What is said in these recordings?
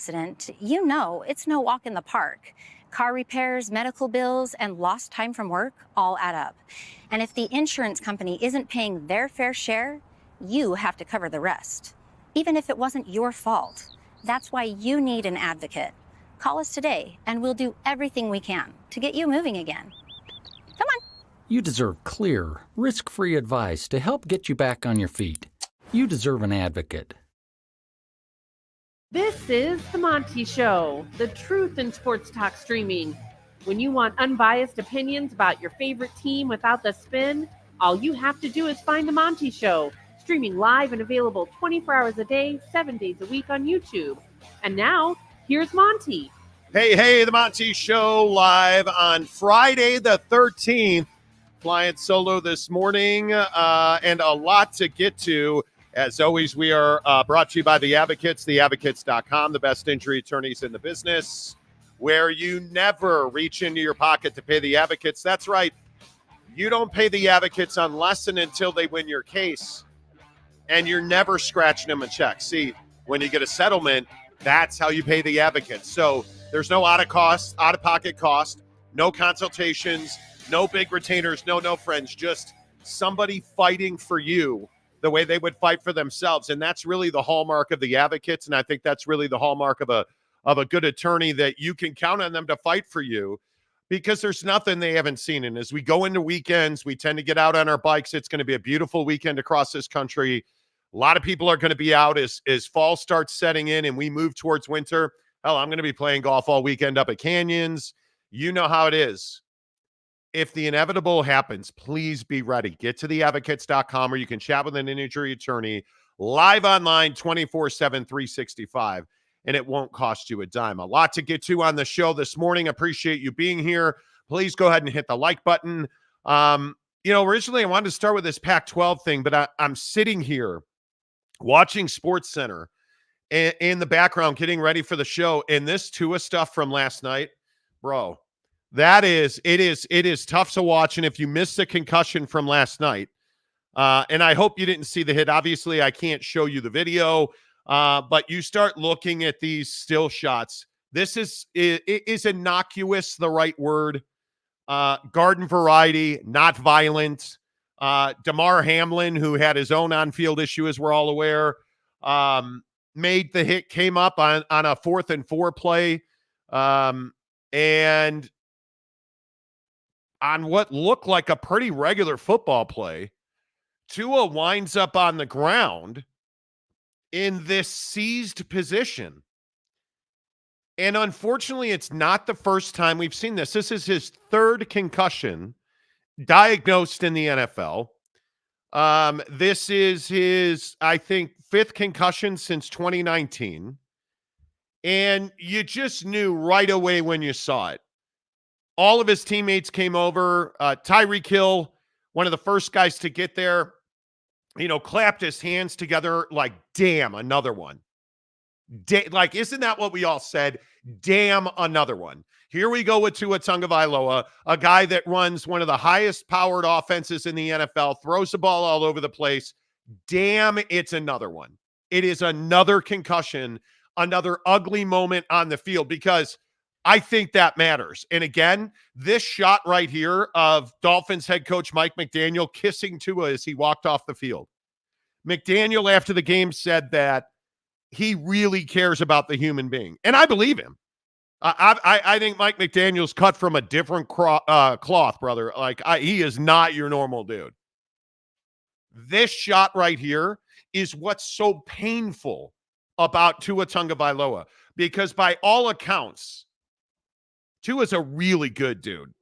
accident, you know it's no walk in the park. Car repairs, medical bills, and lost time from work all add up. And if the insurance company isn't paying their fair share, you have to cover the rest, even if it wasn't your fault. That's why you need an advocate. Call us today, and we'll do everything we can to get you moving again. Come on. You deserve clear, risk-free advice to help get you back on your feet. You deserve an advocate. This is the Monty Show, the truth in sports talk streaming. When you want unbiased opinions about your favorite team without the spin, all you have to do is find the Monty Show, streaming live and available 24 hours a day, 7 days a week on YouTube. And now, here's Monty. Hey, the Monty Show live on Friday the 13th. Flying solo this morning and a lot to get to. As always, we are brought to you by The Advocates, theadvocates.com, the best injury attorneys in the business, where you never reach into your pocket to pay the advocates. That's right. You don't pay the advocates unless and until they win your case, and you're never scratching them a check. See, when you get a settlement, that's how you pay the advocates. So there's no out-of-pocket cost, no consultations, no big retainers, no friends, just somebody fighting for you the way they would fight for themselves. And that's really the hallmark of the advocates. And I think that's really the hallmark of a good attorney, that you can count on them to fight for you, because there's nothing they haven't seen. And as we go into weekends, we tend to get out on our bikes. It's going to be a beautiful weekend across this country. A lot of people are going to be out as fall starts setting in and we move towards winter. Hell, I'm going to be playing golf all weekend up at Canyons. You know how it is. If the inevitable happens, please be ready. Get to theadvocates.com, where you can chat with an injury attorney live online 24/7, 365, and it won't cost you a dime. A lot to get to on the show this morning. Appreciate you being here. Please go ahead and hit the like button. Originally I wanted to start with this Pac-12 thing, but I'm sitting here watching SportsCenter in the background, getting ready for the show, and this Tua stuff from last night, bro. It is tough to watch. And if you missed the concussion from last night, and I hope you didn't see the hit, obviously I can't show you the video, but you start looking at these still shots. This is innocuous the right word? Garden variety, not violent. Damar Hamlin, who had his own on-field issue, as we're all aware, made the hit, came up on a 4th and 4 play, and on what looked like a pretty regular football play, Tua winds up on the ground in this seized position. And unfortunately, it's not the first time we've seen this. This is his 3rd concussion diagnosed in the NFL. This is his, I think, 5th concussion since 2019. And you just knew right away when you saw it. All of his teammates came over. Tyreek Hill, one of the first guys to get there, clapped his hands together like, damn, another one. Isn't that what we all said? Damn, another one. Here we go with Tua Tagovailoa, a guy that runs one of the highest powered offenses in the NFL, throws the ball all over the place. Damn, it's another one. It is another concussion, another ugly moment on the field, because I think that matters. And again, this shot right here of Dolphins head coach Mike McDaniel kissing Tua as he walked off the field. McDaniel, after the game, said that he really cares about the human being. And I believe him. I think Mike McDaniel's cut from a different cloth, brother. He is not your normal dude. This shot right here is what's so painful about Tua Tagovailoa, because by all accounts, Tua's a really good dude.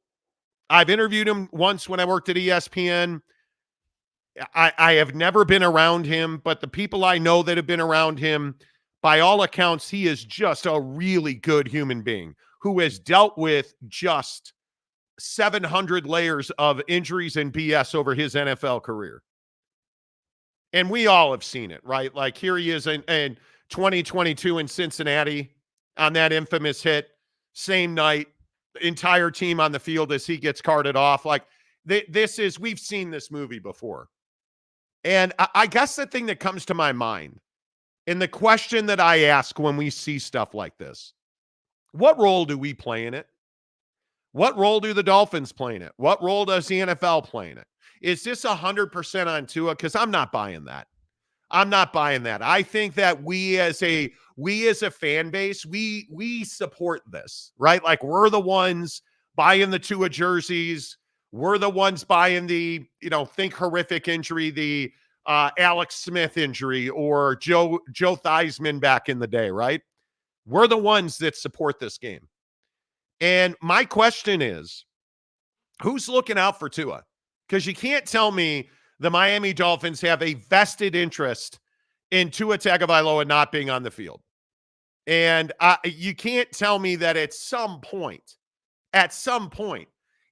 I've interviewed him once when I worked at ESPN. I have never been around him, but the people I know that have been around him, by all accounts, he is just a really good human being who has dealt with just 700 layers of injuries and BS over his NFL career. And we all have seen it, right? Like, here he is in 2022 in Cincinnati on that infamous hit. Same night, the entire team on the field as he gets carted off. We've seen this movie before. And I guess the thing that comes to my mind And the question that I ask when we see stuff like this, what role do we play in it? What role do the Dolphins play in it? What role does the NFL play in it? Is this 100% on Tua? Because I'm not buying that. I'm not buying that. I think that we as a fan base, we support this, right? Like we're the ones buying the Tua jerseys. We're the ones buying the, think horrific injury, the Alex Smith injury or Joe Theismann back in the day, right? We're the ones that support this game. And my question is, who's looking out for Tua? Because you can't tell me the Miami Dolphins have a vested interest in Tua Tagovailoa not being on the field. And you can't tell me that at some point,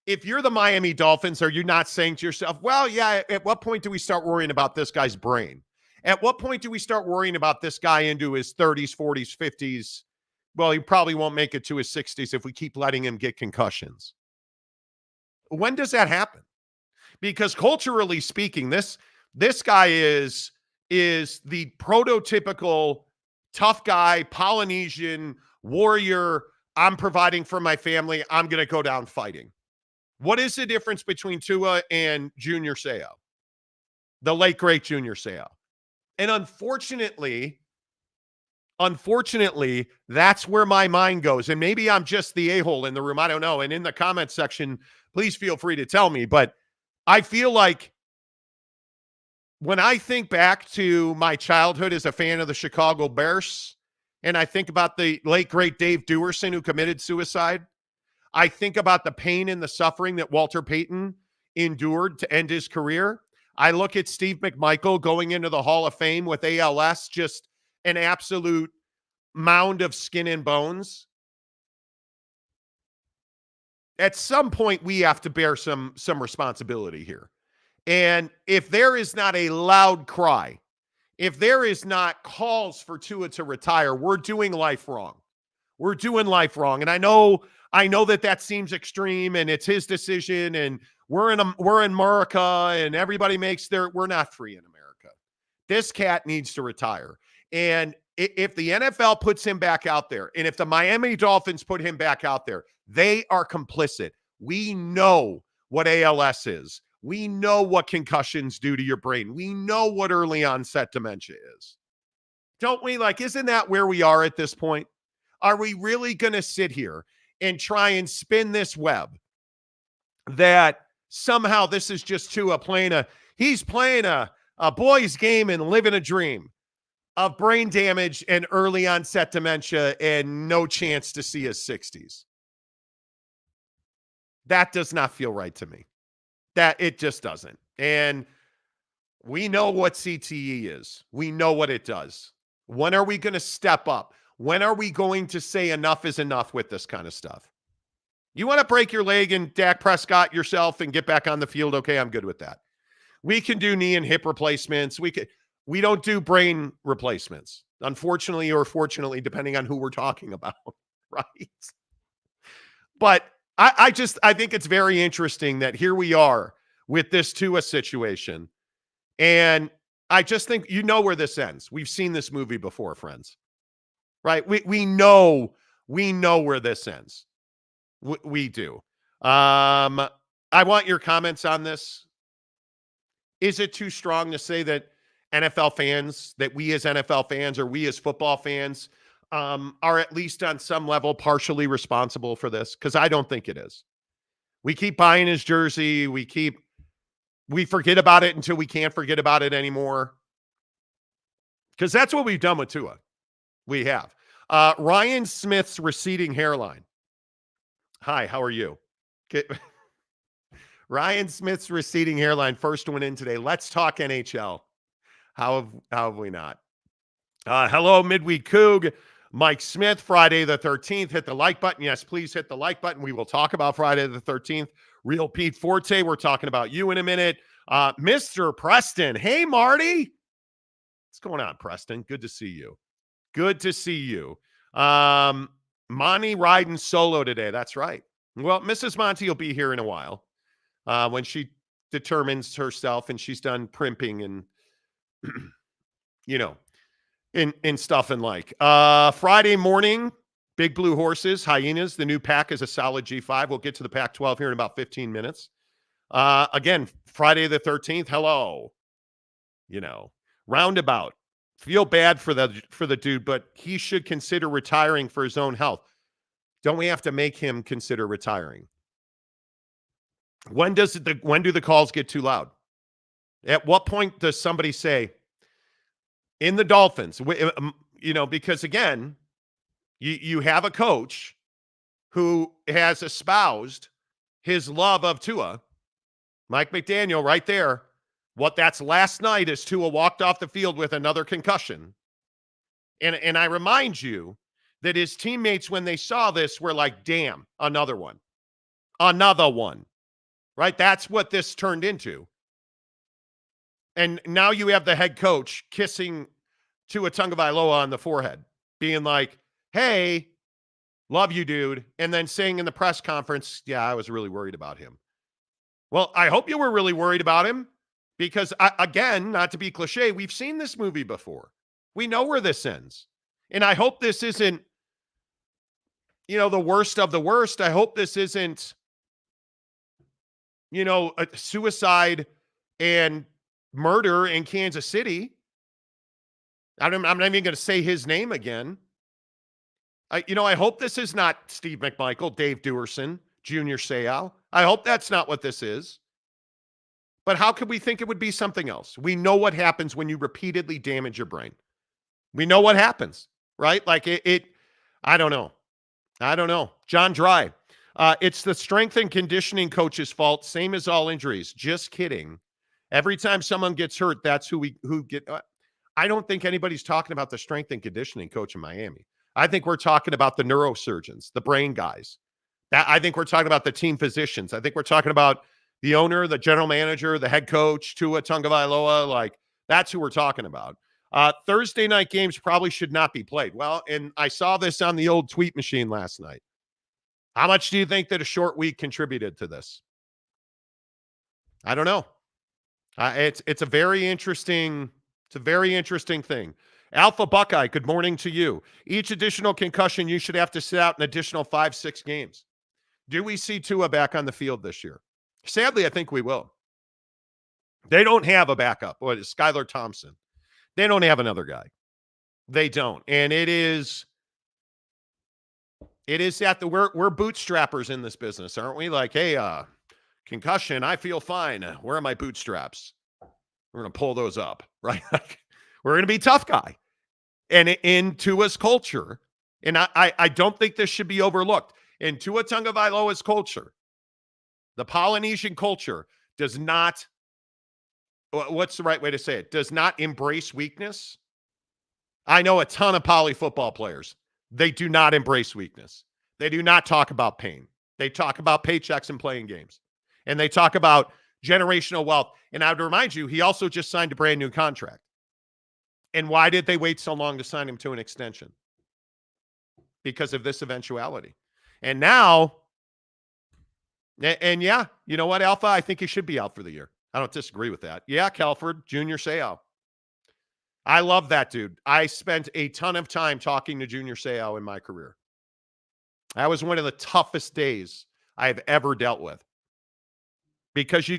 if you're the Miami Dolphins, are you not saying to yourself, well, yeah, at what point do we start worrying about this guy's brain? At what point do we start worrying about this guy into his 30s, 40s, 50s? Well, he probably won't make it to his 60s if we keep letting him get concussions. When does that happen? Because culturally speaking, this guy is the prototypical tough guy, Polynesian warrior. I'm providing for my family. I'm going to go down fighting. What is the difference between Tua and Junior Seau? The late, great Junior Seau. And unfortunately, that's where my mind goes. And maybe I'm just the a-hole in the room. I don't know. And in the comments section, please feel free to tell me. But I feel like when I think back to my childhood as a fan of the Chicago Bears, and I think about the late, great Dave Duerson who committed suicide, I think about the pain and the suffering that Walter Payton endured to end his career. I look at Steve McMichael going into the Hall of Fame with ALS, just an absolute mound of skin and bones. At some point, we have to bear some responsibility here. And if there is not a loud cry, if there is not calls for Tua to retire, we're doing life wrong. We're doing life wrong. And I know that seems extreme and it's his decision and we're in America and everybody we're not free in America. This cat needs to retire. And if the NFL puts him back out there, and if the Miami Dolphins put him back out there, they are complicit. We know what ALS is. We know what concussions do to your brain. We know what early onset dementia is. Don't we? Isn't that where we are at this point? Are we really going to sit here and try and spin this web that somehow this is just Tua he's playing a boy's game and living a dream of brain damage and early onset dementia and no chance to see his 60s? That does not feel right to me. That it just doesn't. And we know what CTE is. We know what it does. When are we going to step up? When are we going to say enough is enough with this kind of stuff? You want to break your leg and Dak Prescott yourself and get back on the field? Okay, I'm good with that. We can do knee and hip replacements. We don't do brain replacements, unfortunately or fortunately, depending on who we're talking about, right? But I think it's very interesting that here we are with this Tua situation. And I just think where this ends. We've seen this movie before, friends. Right? We know where this ends. We do. I want your comments on this. Is it too strong to say that NFL fans, that we as NFL fans or we as football fans are at least on some level partially responsible for this? Because I don't think it is. We keep buying his jersey. We forget about it until we can't forget about it anymore. Because that's what we've done with Tua. We have. Ryan Smith's receding hairline. Hi, how are you? Okay. Ryan Smith's receding hairline, first one in today. Let's talk NHL. How have we not? Hello, Midweek Coug. Mike Smith, Friday the 13th. Hit the like button. Yes, please hit the like button. We will talk about Friday the 13th. Real Pete Forte, we're talking about you in a minute. Mr. Preston. Hey, Marty. What's going on, Preston? Good to see you. Good to see you. Monty riding solo today. That's right. Well, Mrs. Monty will be here in a while when she determines herself and she's done primping and, in stuff and like. Friday morning, Big Blue Horses, Hyenas. The new PAC is a solid G5. We'll get to the Pac-12 here in about 15 minutes. Again, Friday the 13th. Hello. Roundabout. Feel bad for the dude, but he should consider retiring for his own health. Don't we have to make him consider retiring? When do the calls get too loud? At what point does somebody say, in the Dolphins, because again, you have a coach who has espoused his love of Tua, Mike McDaniel right there. What that's last night is Tua walked off the field with another concussion. And I remind you that his teammates, when they saw this, were like, damn, another one. Another one. Right? That's what this turned into. And now you have the head coach kissing Tua Tagovailoa on the forehead, being like, hey, love you, dude. And then saying in the press conference, yeah, I was really worried about him. Well, I hope you were really worried about him because, again, not to be cliche, we've seen this movie before. We know where this ends. And I hope this isn't, the worst of the worst. I hope this isn't, a suicide and murder in Kansas City. I'm not even going to say his name again. I hope this is not Steve McMichael, Dave Duerson, Junior Seau. I hope that's not what this is. But how could we think it would be something else? We know what happens when you repeatedly damage your brain. We know what happens, right? Like I don't know. John Dry. It's the strength and conditioning coach's fault. Same as all injuries. Just kidding. Every time someone gets hurt, that's who get. I don't think anybody's talking about the strength and conditioning coach in Miami. I think we're talking about the neurosurgeons, the brain guys. I think we're talking about the team physicians. I think we're talking about the owner, the general manager, the head coach, Tua Tagovailoa. Like, that's who we're talking about. Thursday night games probably should not be played. Well, and I saw this on the old tweet machine last night. How much do you think that a short week contributed to this? I don't know. It's a very interesting thing. Alpha Buckeye, good morning to you. Each additional concussion, you should have to sit out an additional 5-6 games. Do we see Tua back on the field this year? Sadly, I think we will. They don't have a backup. What is Skylar Thompson? They don't have another guy. They don't. And it is that we're bootstrappers in this business, aren't we? Like, hey, concussion, I feel fine. Where are my bootstraps? We're going to pull those up, right? We're going to be tough guy. And in Tua's culture, and I don't think this should be overlooked, in Tua Tagovailoa's culture, the Polynesian culture does not, what's the right way to say it? Does not embrace weakness. I know a ton of poly football players. They do not embrace weakness. They do not talk about pain. They talk about paychecks and playing games. And they talk about generational wealth. And I would remind you, he also just signed a brand new contract. And why did they wait so long to sign him to an extension? Because of this eventuality. And now, and yeah, you know what, Alpha? I think he should be out for the year. I don't disagree with that. Yeah, Calford, Junior Seau. I love that dude. I spent a ton of time talking to Junior Seau in my career. That was one of the toughest days I've ever dealt with. Because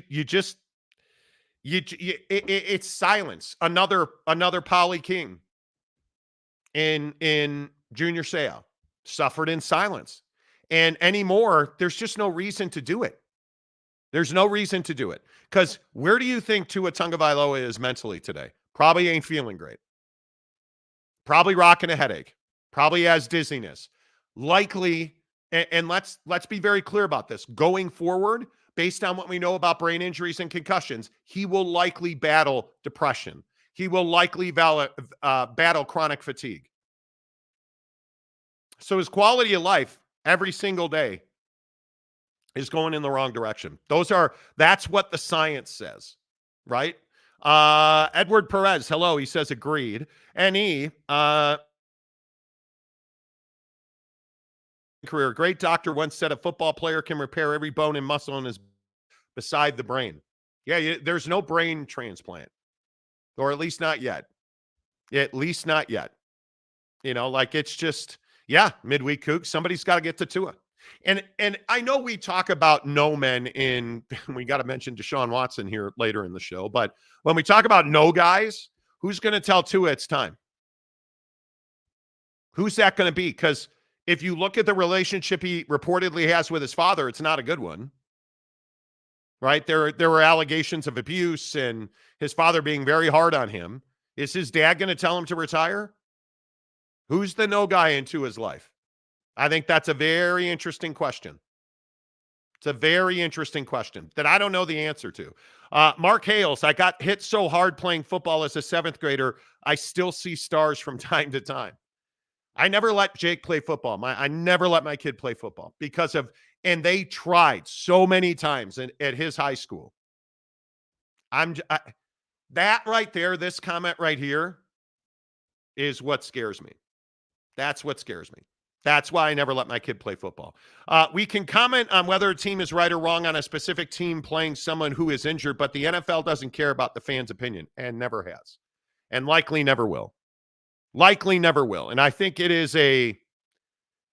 it's silence. Another Poly King in Junior Seau suffered in silence. And anymore, there's just no reason to do it. There's no reason to do it. Because where do you think Tua Tagovailoa is mentally today? Probably ain't feeling great. Probably rocking a headache. Probably has dizziness. Likely, and let's be very clear about this. Going forward, based on what we know about brain injuries and concussions, he will likely battle depression. He will likely battle chronic fatigue. So his quality of life every single day is going in the wrong direction. That's what the science says, right? Edward Perez, hello. He says agreed. Career. Great doctor once said a football player can repair every bone and muscle in his beside the brain. Yeah, there's no brain transplant, or at least not yet. At least not yet. Like it's just, yeah, midweek kook. Somebody's got to get to Tua. And I know we talk about no men we got to mention Deshaun Watson here later in the show, but when we talk about no guys, who's going to tell Tua it's time? Who's that going to be? Because if you look at the relationship he reportedly has with his father, it's not a good one, right? There were allegations of abuse and his father being very hard on him. Is his dad going to tell him to retire? Who's the no guy into his life? I think that's a very interesting question. It's a very interesting question that I don't know the answer to. Mark Hales, I got hit so hard playing football as a 7th grader, I still see stars from time to time. I never let Jake play football. I never let my kid play football and they tried so many times at his high school. That right there, this comment right here is what scares me. That's what scares me. That's why I never let my kid play football. We can comment on whether a team is right or wrong on a specific team playing someone who is injured, but the NFL doesn't care about the fans' opinion and never has, and likely never will. Likely never will. And I think it is an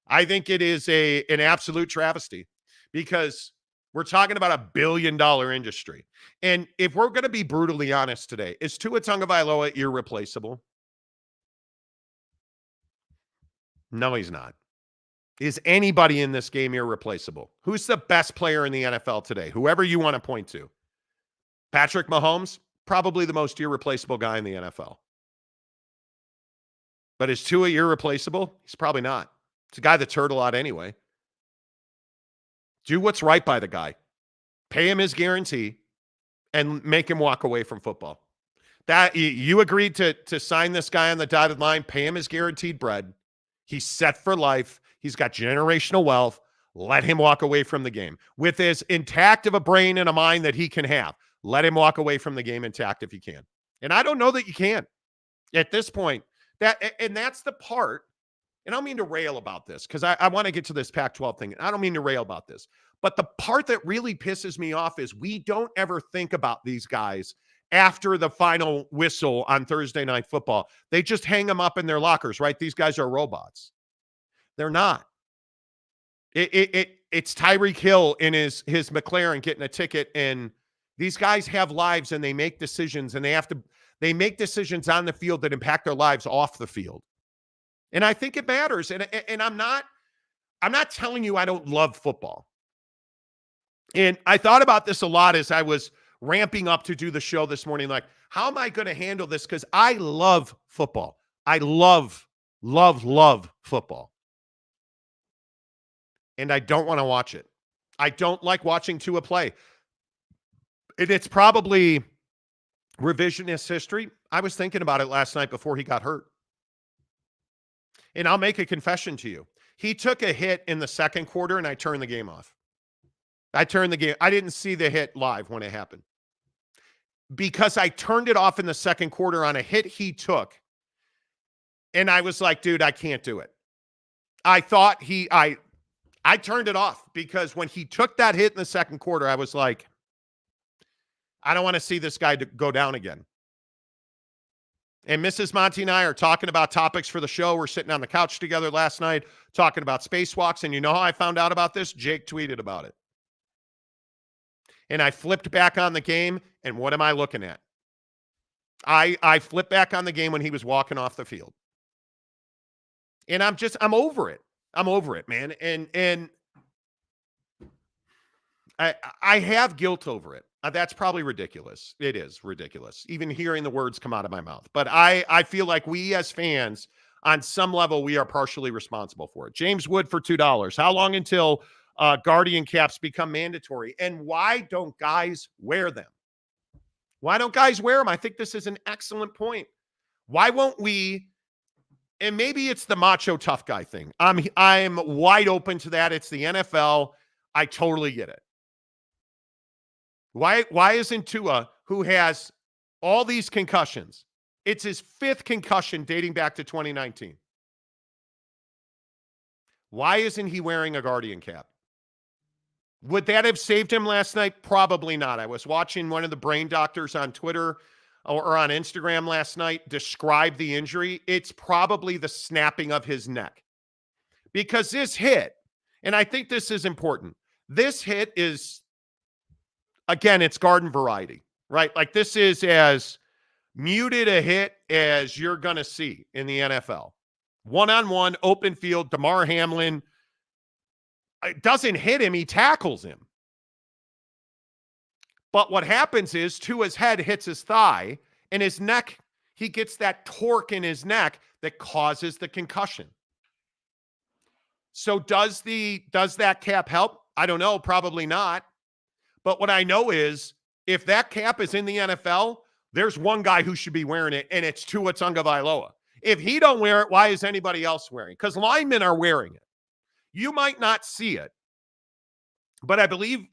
absolute travesty because we're talking about $1 billion industry. And if we're going to be brutally honest today, is Tua Tagovailoa irreplaceable? No, he's not. Is anybody in this game irreplaceable? Who's the best player in the NFL today? Whoever you want to point to. Patrick Mahomes, probably the most irreplaceable guy in the NFL. But is Tua irreplaceable? He's probably not. It's a guy that's hurt a lot anyway. Do what's right by the guy. Pay him his guarantee and make him walk away from football. That you agreed to sign this guy on the dotted line, pay him his guaranteed bread. He's set for life. He's got generational wealth. Let him walk away from the game with as intact of a brain and a mind that he can have. Let him walk away from the game intact if he can. And I don't know that you can at this point. That's the part. And I don't mean to rail about this because I want to get to this Pac-12 thing. I don't mean to rail about this. But the part that really pisses me off is we don't ever think about these guys after the final whistle on Thursday Night Football. They just hang them up in their lockers, right? These guys are robots. They're not. It's Tyreek Hill in his McLaren getting a ticket, and these guys have lives and they make decisions, and they make decisions on the field that impact their lives off the field. And I think it matters. And I'm not telling you I don't love football. And I thought about this a lot as I was ramping up to do the show this morning. Like, how am I going to handle this? Because I love football. I love football. And I don't want to watch it. I don't like watching Tua play. And it's probably revisionist history. I was thinking about it last night before he got hurt. And I'll make a confession to you. He took a hit in the second quarter, and I turned the game off. I didn't see the hit live when it happened. Because I turned it off in the second quarter on a hit he took. And I was like, dude, I can't do it. I turned it off because when he took that hit in the second quarter, I was like, I don't want to see this guy go down again. And Mrs. Monty and I are talking about topics for the show. We're sitting on the couch together last night talking about spacewalks. And you know how I found out about this? Jake tweeted about it. And I flipped back on the game. And what am I looking at? I flipped back on the game when he was walking off the field. And I'm over it. I'm over it, man. And I have guilt over it. That's probably ridiculous. It is ridiculous, even hearing the words come out of my mouth. But I feel like we as fans, on some level, we are partially responsible for it. James Wood for $2. How long until Guardian caps become mandatory? And why don't guys wear them? Why don't guys wear them? I think this is an excellent point. Why won't we? And maybe it's the macho tough guy thing. I'm wide open to that. It's the NFL. I totally get it. Why isn't Tua, who has all these concussions, it's his 5th concussion dating back to 2019. Why isn't he wearing a Guardian cap? Would that have saved him last night? Probably not. I was watching one of the brain doctors on Twitter or on Instagram last night described the injury. It's probably the snapping of his neck. Because this hit, and I think this is important, this hit is, again, it's garden variety, right? Like this is as muted a hit as you're going to see in the NFL. One-on-one, open field, Damar Hamlin, it doesn't hit him, he tackles him. But what happens is Tua's head hits his thigh, and his neck, he gets that torque in his neck that causes the concussion. So does that cap help? I don't know, probably not. But what I know is if that cap is in the NFL, there's one guy who should be wearing it, and it's Tua Tagovailoa. If he don't wear it, why is anybody else wearing it? Because linemen are wearing it. You might not see it, but I believe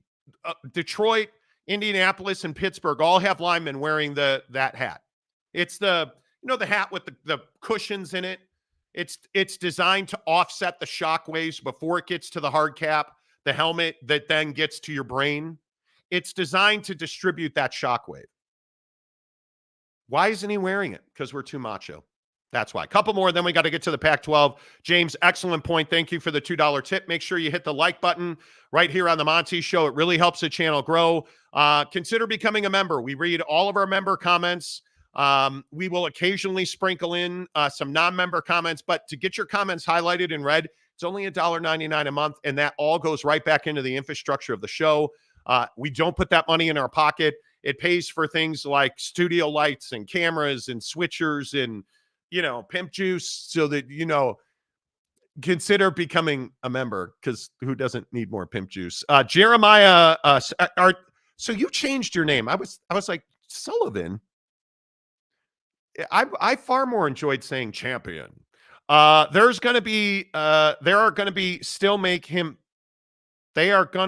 Detroit, Indianapolis, and Pittsburgh all have linemen wearing that hat. It's the hat with the cushions in it. It's designed to offset the shock waves before it gets to the hard cap, the helmet that then gets to your brain. It's designed to distribute that shock wave. Why isn't he wearing it? Because we're too macho. That's why. A couple more, then we got to get to the Pac-12. James, excellent point. Thank you for the $2 tip. Make sure you hit the like button right here on the Monty Show. It really helps the channel grow. Consider becoming a member. We read all of our member comments. We will occasionally sprinkle in some non-member comments, but to get your comments highlighted and read, it's only $1.99 a month, and that all goes right back into the infrastructure of the show. We don't put that money in our pocket. It pays for things like studio lights and cameras and switchers and pimp juice, so that, consider becoming a member, because who doesn't need more pimp juice? Jeremiah, so you changed your name. I was like, Sullivan. I far more enjoyed saying champion. They are going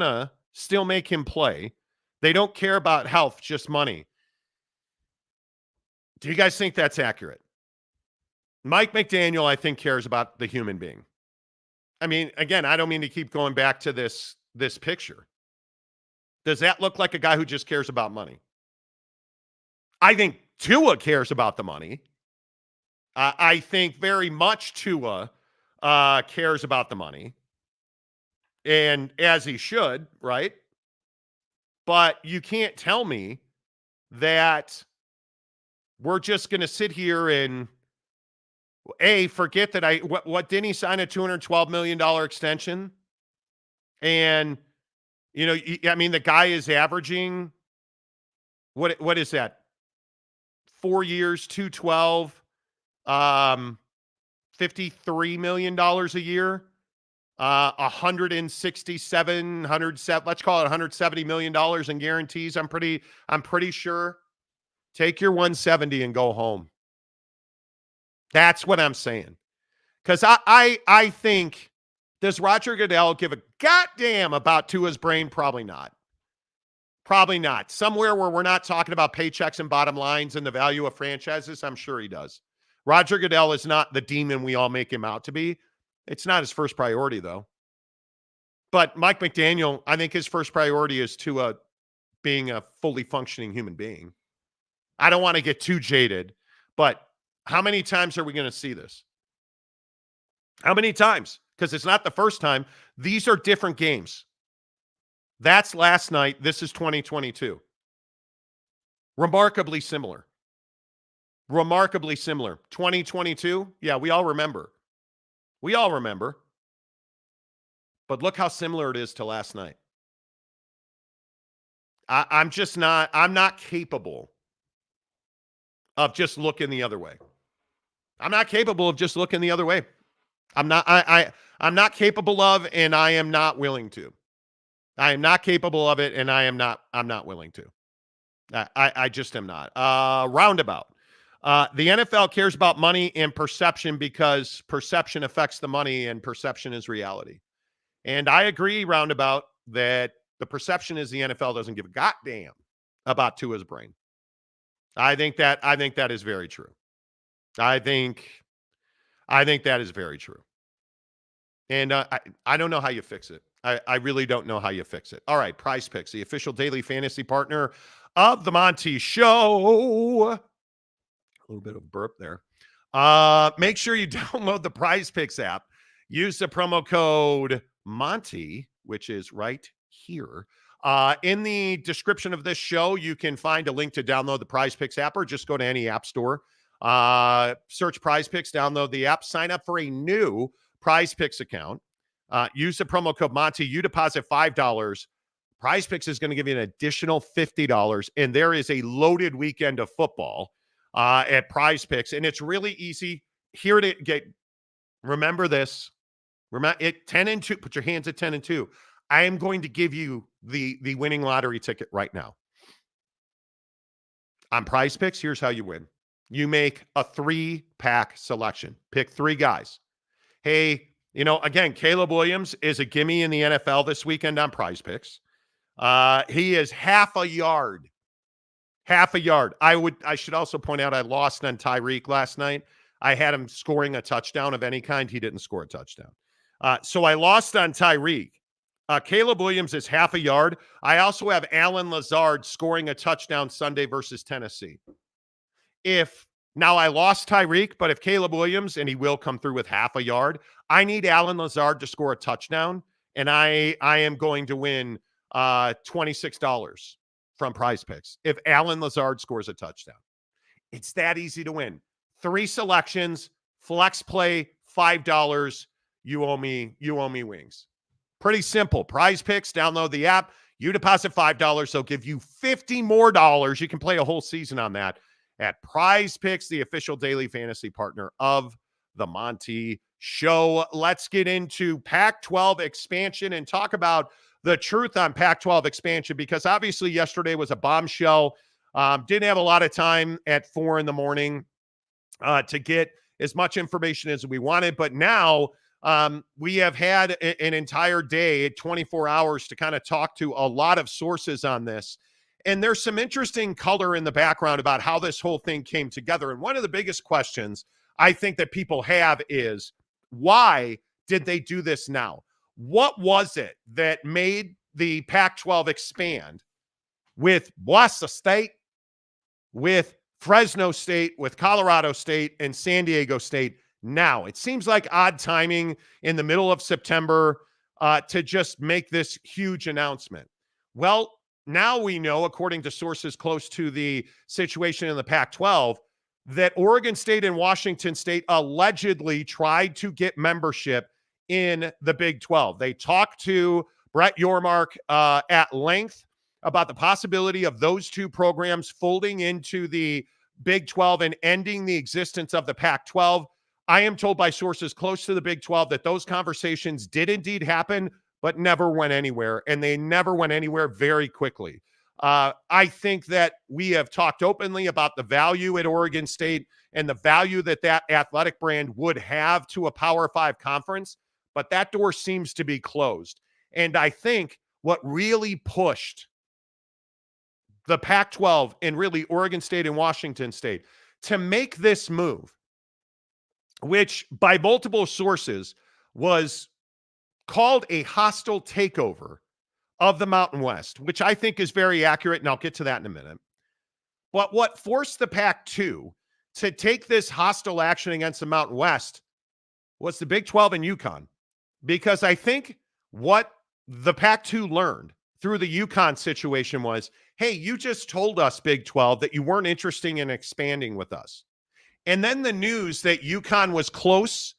to still make him play. They don't care about health, just money. Do you guys think that's accurate? Mike McDaniel, I think, cares about the human being. I mean, again, I don't mean to keep going back to this picture. Does that look like a guy who just cares about money? I think Tua cares about the money. I think very much Tua cares about the money. And as he should, right? But you can't tell me that we're just going to sit here and forget that what didn't he sign a $212 million extension? And, the guy is averaging, what is that? 4 years, 212, $53 million a year, 167, let's call it $170 million in guarantees. I'm pretty sure. Take your 170 and go home. That's what I'm saying. Because I think, does Roger Goodell give a goddamn about Tua's brain? Probably not. Probably not. Somewhere where we're not talking about paychecks and bottom lines and the value of franchises, I'm sure he does. Roger Goodell is not the demon we all make him out to be. It's not his first priority, though. But Mike McDaniel, I think his first priority is Tua being a fully functioning human being. I don't want to get too jaded, but how many times are we going to see this? How many times? Because it's not the first time. These are different games. That's last night. This is 2022. Remarkably similar. 2022. Yeah, we all remember. But look how similar it is to last night. I'm not capable of just looking the other way. I'm not capable of, and I am not willing to. I am not capable of it, and I'm not willing to. I just am not. Roundabout. The NFL cares about money and perception because perception affects the money and perception is reality. And I agree, Roundabout, that the perception is the NFL doesn't give a goddamn about Tua's brain. I think that is very true. I think that is very true. And I don't know how you fix it. I really don't know how you fix it. All right, Prize Picks, the official daily fantasy partner of the Monty Show. little bit of burp there. Make sure you download the Prize Picks app. Use the promo code Monty, which is right here. In the description of this show, you can find a link to download the Prize Picks app, or just go to any app store. Search Prize Picks, download the app, sign up for a new Prize Picks account. Use the promo code Monty. You deposit $5. Prize Picks is going to give you an additional $50, and there is a loaded weekend of football at Prize Picks, and it's really easy. Here to get. Remember this. Remember it. 10-2. Put your hands at 10-2. I am going to give you the winning lottery ticket right now. On Prize Picks, here's how you win. You make a 3-pack selection. Pick 3 guys. Hey, again, Caleb Williams is a gimme in the NFL this weekend on Prize Picks. He is half a yard. I should also point out I lost on Tyreek last night. I had him scoring a touchdown of any kind. He didn't score a touchdown. So I lost on Tyreek. Caleb Williams is half a yard. I also have Allen Lazard scoring a touchdown Sunday versus Tennessee. Now I lost Tyreek, but if Caleb Williams, and he will come through with half a yard, I need Allen Lazard to score a touchdown, and I am going to win $26 from Prize Picks if Allen Lazard scores a touchdown. It's that easy to win. 3 selections, flex play, $5. You owe me wings. Pretty simple. Prize Picks, download the app. You deposit $5. They'll give you $50 more. You can play a whole season on that at Prize Picks, the official daily fantasy partner of the Monty Show. Let's get into Pac-12 expansion and talk about the truth on Pac-12 expansion, because obviously yesterday was a bombshell. Didn't have a lot of time at 4 a.m. To get as much information as we wanted, but now we have had an entire day, 24 hours, to kind of talk to a lot of sources on this. And there's some interesting color in the background about how this whole thing came together. And one of the biggest questions I think that people have is, why did they do this now? What was it that made the Pac-12 expand with Boise State, with Fresno State, with Colorado State, and San Diego State now? It seems like odd timing in the middle of September to just make this huge announcement. Well, now we know, according to sources close to the situation in the Pac-12, that Oregon State and Washington State allegedly tried to get membership in the Big 12. They talked to Brett Yormark at length about the possibility of those two programs folding into the Big 12 and ending the existence of the Pac-12. I am told by sources close to the Big 12 that those conversations did indeed happen, but never went anywhere, and they never went anywhere very quickly. I think that we have talked openly about the value at Oregon State and the value that that athletic brand would have to a Power 5 conference, but that door seems to be closed. And I think what really pushed the Pac-12 and really Oregon State and Washington State to make this move, which by multiple sources was called a hostile takeover of the Mountain West, which I think is very accurate, and I'll get to that in a minute. But what forced the Pac-2 to take this hostile action against the Mountain West was the Big 12 and UConn. Because I think what the Pac-2 learned through the UConn situation was, hey, you just told us, Big 12, that you weren't interested in expanding with us. And then the news that UConn was close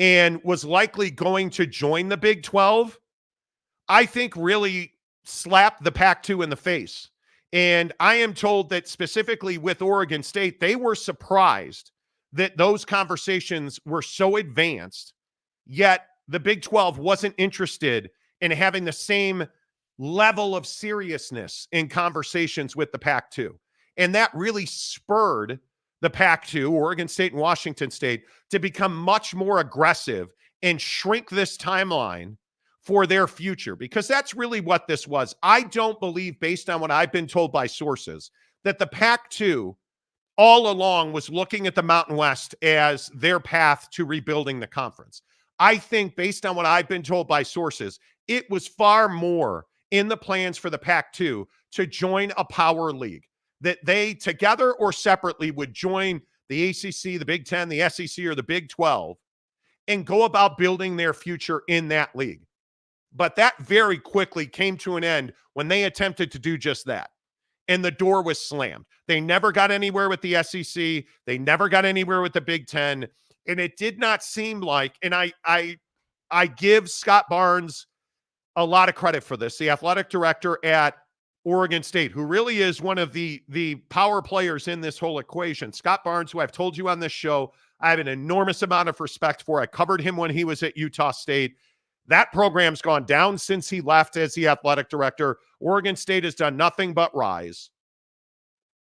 and was likely going to join the Big 12, I think really slapped the Pac-2 in the face. And I am told that specifically with Oregon State, they were surprised that those conversations were so advanced, yet the Big 12 wasn't interested in having the same level of seriousness in conversations with the Pac-2. And that really spurred the Pac-2, Oregon State and Washington State, to become much more aggressive and shrink this timeline for their future, because that's really what this was. I don't believe, based on what I've been told by sources, that the Pac-2 all along was looking at the Mountain West as their path to rebuilding the conference. I think, based on what I've been told by sources, it was far more in the plans for the Pac-2 to join a power league, that they together or separately would join the ACC, the Big Ten, the SEC, or the Big 12, and go about building their future in that league. But that very quickly came to an end when they attempted to do just that. And the door was slammed. They never got anywhere with the SEC. They never got anywhere with the Big Ten. And it did not seem like, and I give Scott Barnes a lot of credit for this, the athletic director at Oregon State, who really is one of the power players in this whole equation. Scott Barnes, who I've told you on this show, I have an enormous amount of respect for. I covered him when he was at Utah State. That program's gone down since he left as the athletic director. Oregon State has done nothing but rise.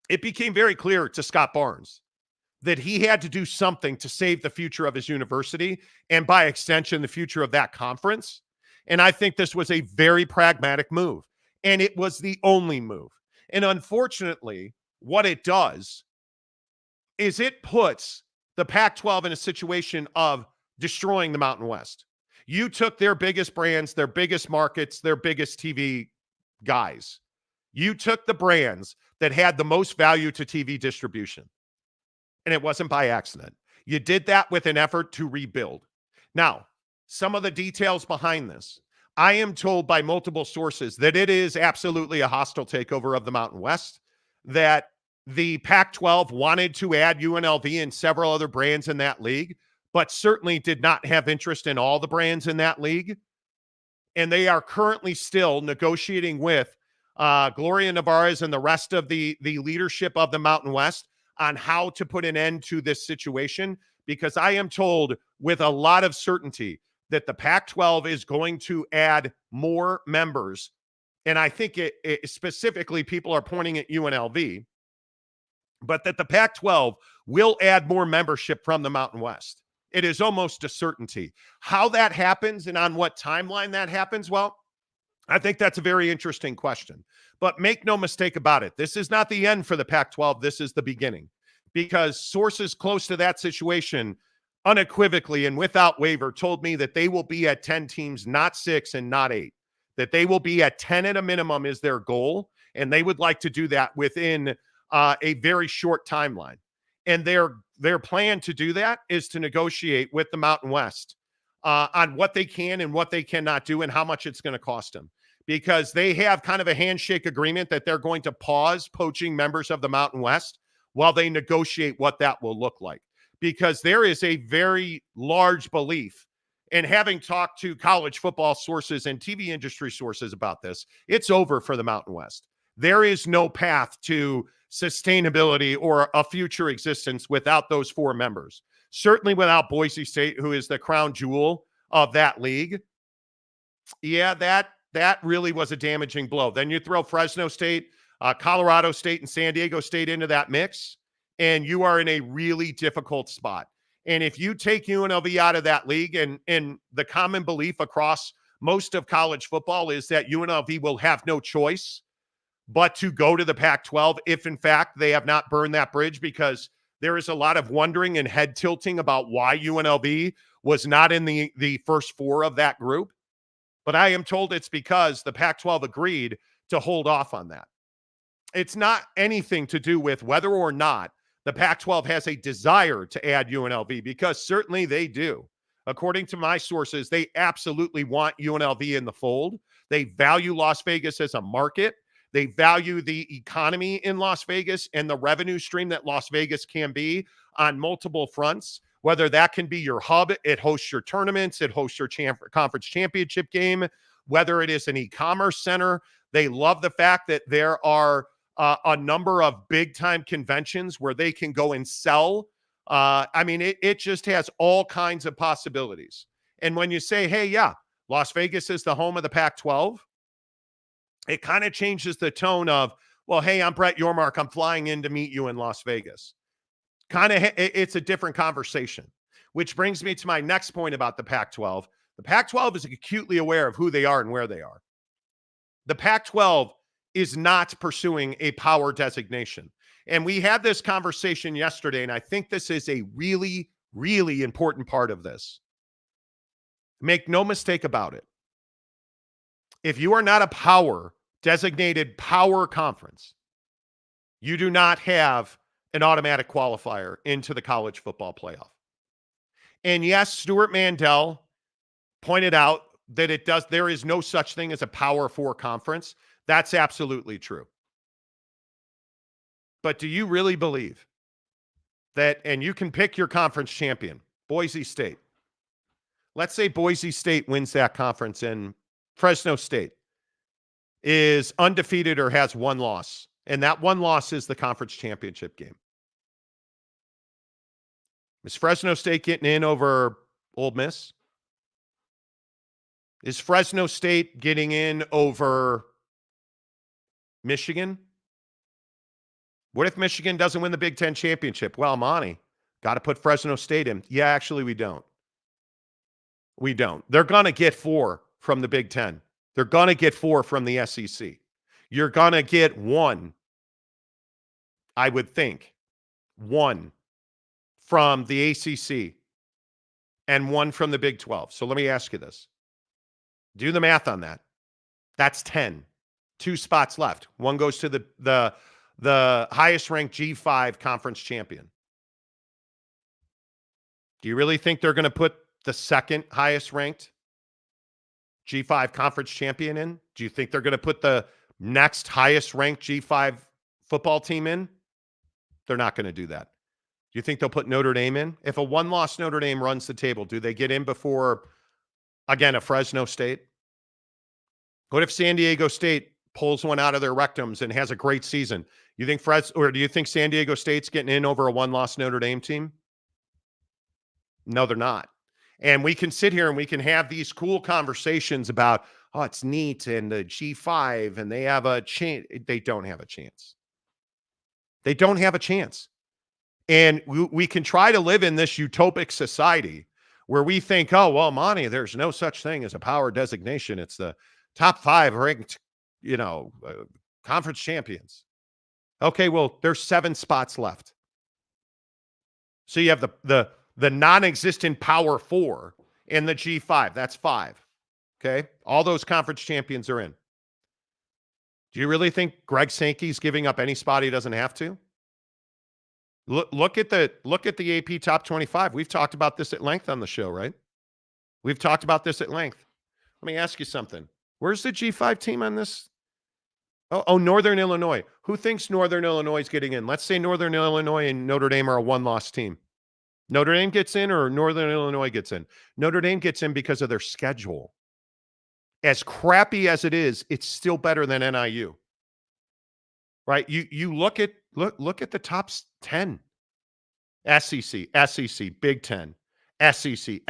It became very clear to Scott Barnes that he had to do something to save the future of his university and, by extension, the future of that conference. And I think this was a very pragmatic move. And it was the only move. And unfortunately, what it does is it puts the Pac-12 in a situation of destroying the Mountain West. You took their biggest brands, their biggest markets, their biggest TV guys. You took the brands that had the most value to TV distribution. And it wasn't by accident. You did that with an effort to rebuild. Now, some of the details behind this. I am told by multiple sources that it is absolutely a hostile takeover of the Mountain West, that the Pac-12 wanted to add UNLV and several other brands in that league, but certainly did not have interest in all the brands in that league. And they are currently still negotiating with Gloria Nevarez and the rest of the leadership of the Mountain West on how to put an end to this situation, because I am told with a lot of certainty that the Pac-12 is going to add more members. And I think it specifically people are pointing at UNLV, but that the Pac-12 will add more membership from the Mountain West. It is almost a certainty. How that happens and on what timeline that happens, well, I think that's a very interesting question. But make no mistake about it. This is not the end for the Pac-12. This is the beginning, because sources close to that situation unequivocally and without waiver told me that they will be at 10 teams, not 6 and not 8, that they will be at 10 at a minimum is their goal. And they would like to do that within a very short timeline. And their plan to do that is to negotiate with the Mountain West on what they can and what they cannot do and how much it's going to cost them, because they have kind of a handshake agreement that they're going to pause poaching members of the Mountain West while they negotiate what that will look like. Because there is a very large belief, and having talked to college football sources and TV industry sources about this, it's over for the Mountain West. There is no path to sustainability or a future existence without those 4 members. Certainly without Boise State, who is the crown jewel of that league. Yeah, that really was a damaging blow. Then you throw Fresno State, Colorado State, and San Diego State into that mix, and you are in a really difficult spot. And if you take UNLV out of that league, and the common belief across most of college football is that UNLV will have no choice but to go to the Pac-12 if, in fact, they have not burned that bridge, because there is a lot of wondering and head tilting about why UNLV was not in the first 4 of that group. But I am told it's because the Pac-12 agreed to hold off on that. It's not anything to do with whether or not the Pac-12 has a desire to add UNLV, because certainly they do. According to my sources, they absolutely want UNLV in the fold. They value Las Vegas as a market. They value the economy in Las Vegas and the revenue stream that Las Vegas can be on multiple fronts, whether that can be your hub, it hosts your tournaments, it hosts your conference championship game, whether it is an e-commerce center. They love the fact that there are a number of big-time conventions where they can go and sell. It just has all kinds of possibilities. And when you say, hey, yeah, Las Vegas is the home of the Pac-12, it kind of changes the tone of, well, hey, I'm Brett Yormark. I'm flying in to meet you in Las Vegas. It's a different conversation, which brings me to my next point about the Pac-12. The Pac-12 is acutely aware of who they are and where they are. The Pac-12 is not pursuing a power designation. And we had this conversation yesterday, and I think this is a really, really important part of this. Make no mistake about it. If you are not a designated power conference, you do not have an automatic qualifier into the college football playoff. And yes, Stuart Mandel pointed out that there is no such thing as a Power 4 conference. That's absolutely true. But do you really believe that, and you can pick your conference champion, Boise State. Let's say Boise State wins that conference and Fresno State is undefeated or has one loss, and that one loss is the conference championship game. Is Fresno State getting in over Ole Miss? Is Fresno State getting in over Michigan? What if Michigan doesn't win the Big Ten championship? Well, Monty, got to put Fresno State in. Yeah, actually, we don't. We don't. They're going to get 4 from the Big Ten. They're going to get 4 from the SEC. You're going to get 1, I would think, 1 from the ACC and 1 from the Big 12. So let me ask you this. Do the math on that. That's 10. 2 spots left. 1 goes to the highest ranked G5 conference champion. Do you really think they're going to put the second highest ranked G5 conference champion in? Do you think they're going to put the next highest ranked G5 football team in? They're not going to do that. Do you think they'll put Notre Dame in? If a one-loss Notre Dame runs the table, do they get in before, again, a Fresno State? What if San Diego State pulls one out of their rectums and has a great season? You think do you think San Diego State's getting in over a one-loss Notre Dame team? No, they're not. And we can sit here and we can have these cool conversations about, oh, it's neat and the G5 and they have a chance. They don't have a chance. They don't have a chance. And we can try to live in this utopic society where we think, oh, well, Monty, there's no such thing as a power designation. It's the top 5 ranked, conference champions. Okay, well, there's 7 spots left. So you have the non-existent Power 4 in the G5. That's 5. Okay? All those conference champions are in. Do you really think Greg Sankey's giving up any spot he doesn't have to? Look at the AP top 25. We've talked about this at length on the show, right? We've talked about this at length. Let me ask you something. Where's the G5 team on this? Oh, Northern Illinois. Who thinks Northern Illinois is getting in? Let's say Northern Illinois and Notre Dame are a one-loss team. Notre Dame gets in or Northern Illinois gets in? Notre Dame gets in because of their schedule. As crappy as it is, it's still better than NIU. Right? You look at the top 10. SEC, Big 10, SEC,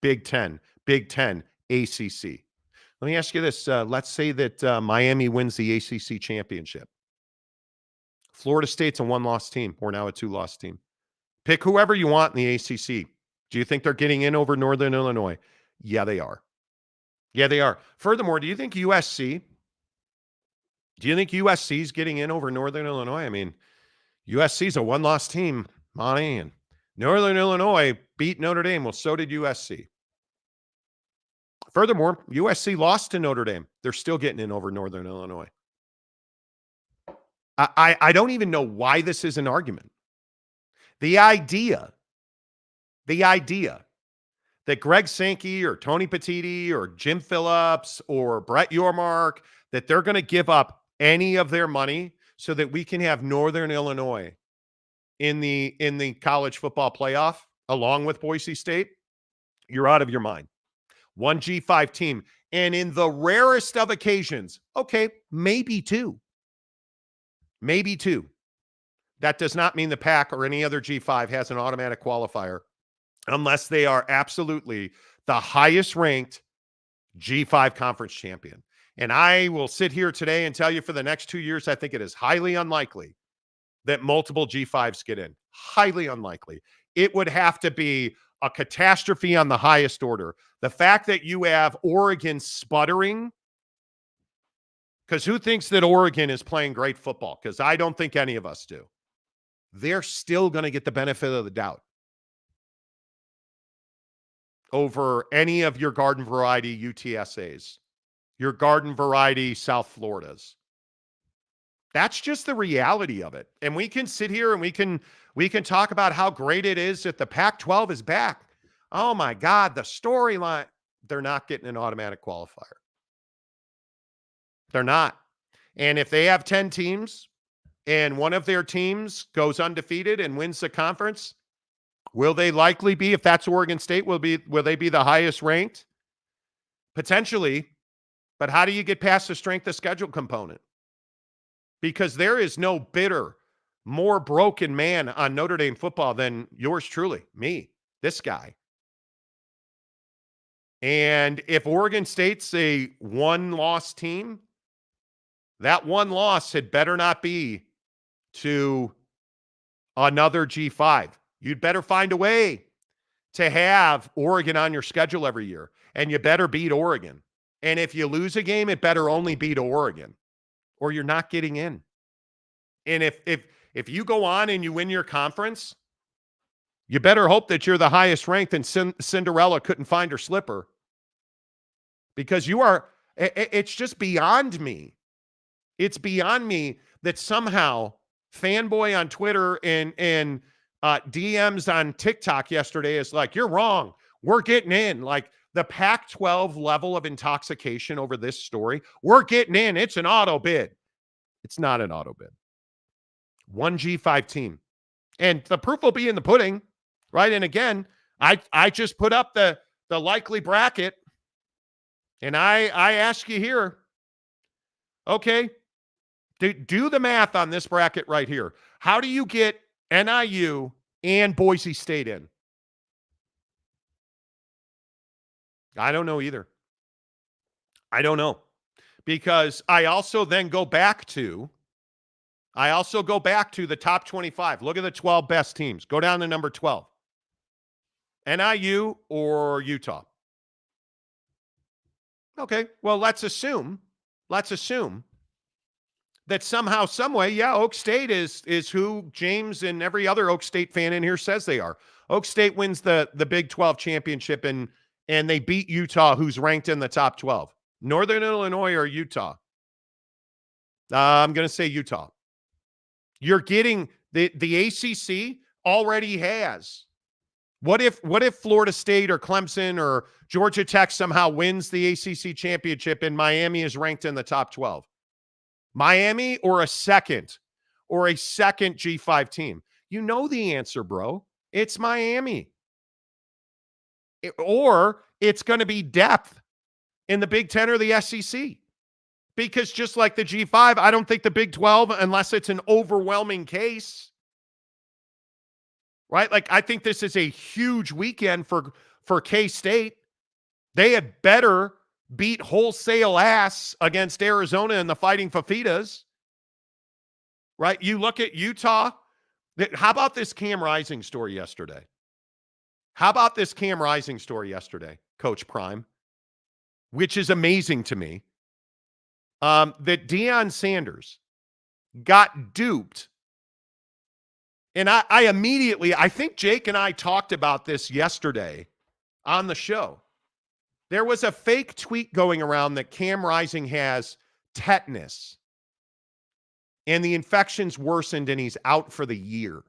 Big 10, Big 10, ACC. Let me ask you this. Let's say that Miami wins the ACC championship. Florida State's a one-loss team. We're now a 2-loss team. Pick whoever you want in the ACC. Do you think they're getting in over Northern Illinois? Yeah, they are. Yeah, they are. Furthermore, do you think USC is getting in over Northern Illinois? I mean, USC's a one-loss team, Monty, and Northern Illinois beat Notre Dame. Well, so did USC. Furthermore, USC lost to Notre Dame. They're still getting in over Northern Illinois. I don't even know why this is an argument. The idea that Greg Sankey or Tony Petitti or Jim Phillips or Brett Yormark, that they're going to give up any of their money so that we can have Northern Illinois in the college football playoff along with Boise State, you're out of your mind. 1 G5 team. And in the rarest of occasions, okay, maybe 2. Maybe 2. That does not mean the PAC or any other G5 has an automatic qualifier unless they are absolutely the highest ranked G5 conference champion. And I will sit here today and tell you for the next 2 years, I think it is highly unlikely that multiple G5s get in. Highly unlikely. It would have to be a catastrophe on the highest order. The fact that you have Oregon sputtering, because who thinks that Oregon is playing great football? Because I don't think any of us do. They're still going to get the benefit of the doubt over any of your garden variety UTSAs, your garden variety South Floridas. That's just the reality of it. And we can sit here and we can talk about how great it is that the Pac-12 is back. Oh my God, the storyline. They're not getting an automatic qualifier. They're not. And if they have 10 teams and one of their teams goes undefeated and wins the conference, will they likely be, if that's Oregon State, will they be the highest ranked? Potentially. But how do you get past the strength of schedule component? Because there is no bitter, more broken man on Notre Dame football than yours truly, me, this guy. And if Oregon State's a one-loss team, that one loss had better not be to another G5. You'd better find a way to have Oregon on your schedule every year, and you better beat Oregon. And if you lose a game, it better only be to Oregon, or you're not getting in. And if you go on and you win your conference, you better hope that you're the highest ranked and Cinderella couldn't find her slipper, because it's just beyond me. It's beyond me that somehow fanboy on Twitter and DMs on TikTok yesterday is like, you're wrong. We're getting in. Like the Pac-12 level of intoxication over this story. We're getting in. It's an auto bid. It's not an auto bid. One G5 team. And the proof will be in the pudding, right? And again, I just put up the likely bracket, and I ask you here, okay, do the math on this bracket right here. How do you get NIU and Boise State in? I don't know either. I don't know. Because I also then go back to the top 25. Look at the 12 best teams. Go down to number 12. NIU or Utah? Okay, well, let's assume that somehow, some way, yeah, Oak State is who James and every other Oak State fan in here says they are. Oak State wins the Big 12 championship, and they beat Utah, who's ranked in the top 12. Northern Illinois or Utah? I'm going to say Utah. You're getting the ACC already has. What if Florida State or Clemson or Georgia Tech somehow wins the ACC championship and Miami is ranked in the top 12? Miami or a second G5 team? You know the answer, bro. It's Miami. Or it's going to be depth in the Big 10 or the SEC. Because just like the G5, I don't think the Big 12, unless it's an overwhelming case, right? Like, I think this is a huge weekend for K-State. They had better beat wholesale ass against Arizona in the Fighting Fafitas, right? You look at Utah. How about this Cam Rising story yesterday? Coach Prime, which is amazing to me, that Deion Sanders got duped. And I think Jake and I talked about this yesterday on the show. There was a fake tweet going around that Cam Rising has tetanus and the infection's worsened and he's out for the year.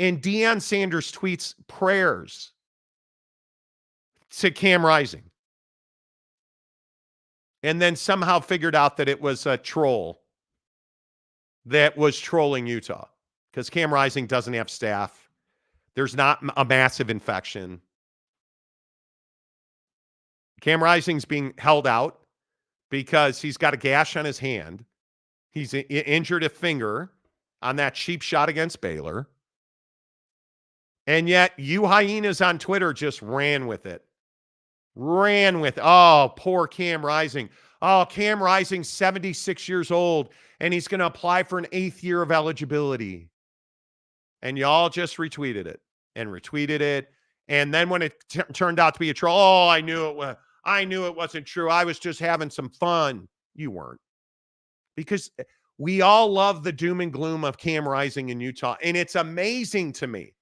And Deion Sanders tweets prayers to Cam Rising. And then somehow figured out that it was a troll that was trolling Utah, because Cam Rising doesn't have staff. There's not a massive infection. Cam Rising's being held out because he's got a gash on his hand. He's injured a finger on that cheap shot against Baylor. And yet you hyenas on Twitter just ran with it. Oh, poor Cam Rising. Oh, Cam Rising's 76 years old, and he's going to apply for an 8th year of eligibility. And y'all just retweeted it. And then when it turned out to be a troll, oh, I knew it wasn't true. I was just having some fun. You weren't. Because we all love the doom and gloom of Cam Rising in Utah. And it's amazing to me.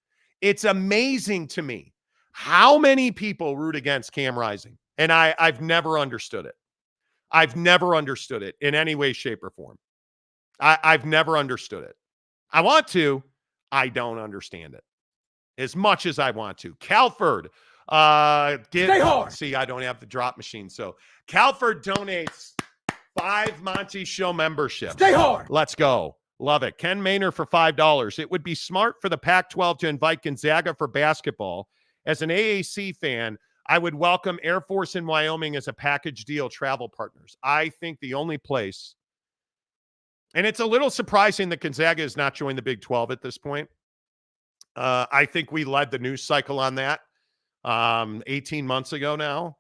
How many people root against Cam Rising? And I've never understood it. I've never understood it in any way, shape, or form. I've never understood it. I want to. I don't understand it as much as I want to. Calford, Stay hard. See, I don't have the drop machine. So Calford donates 5 Monty Show memberships. Stay hard. Let's go. Love it. Ken Maynard for $5. It would be smart for the Pac-12 to invite Gonzaga for basketball. As an AAC fan, I would welcome Air Force in Wyoming as a package deal travel partners. I think the only place, and it's a little surprising that Gonzaga has not joined the Big 12 at this point. I think we led the news cycle on that 18 months ago now.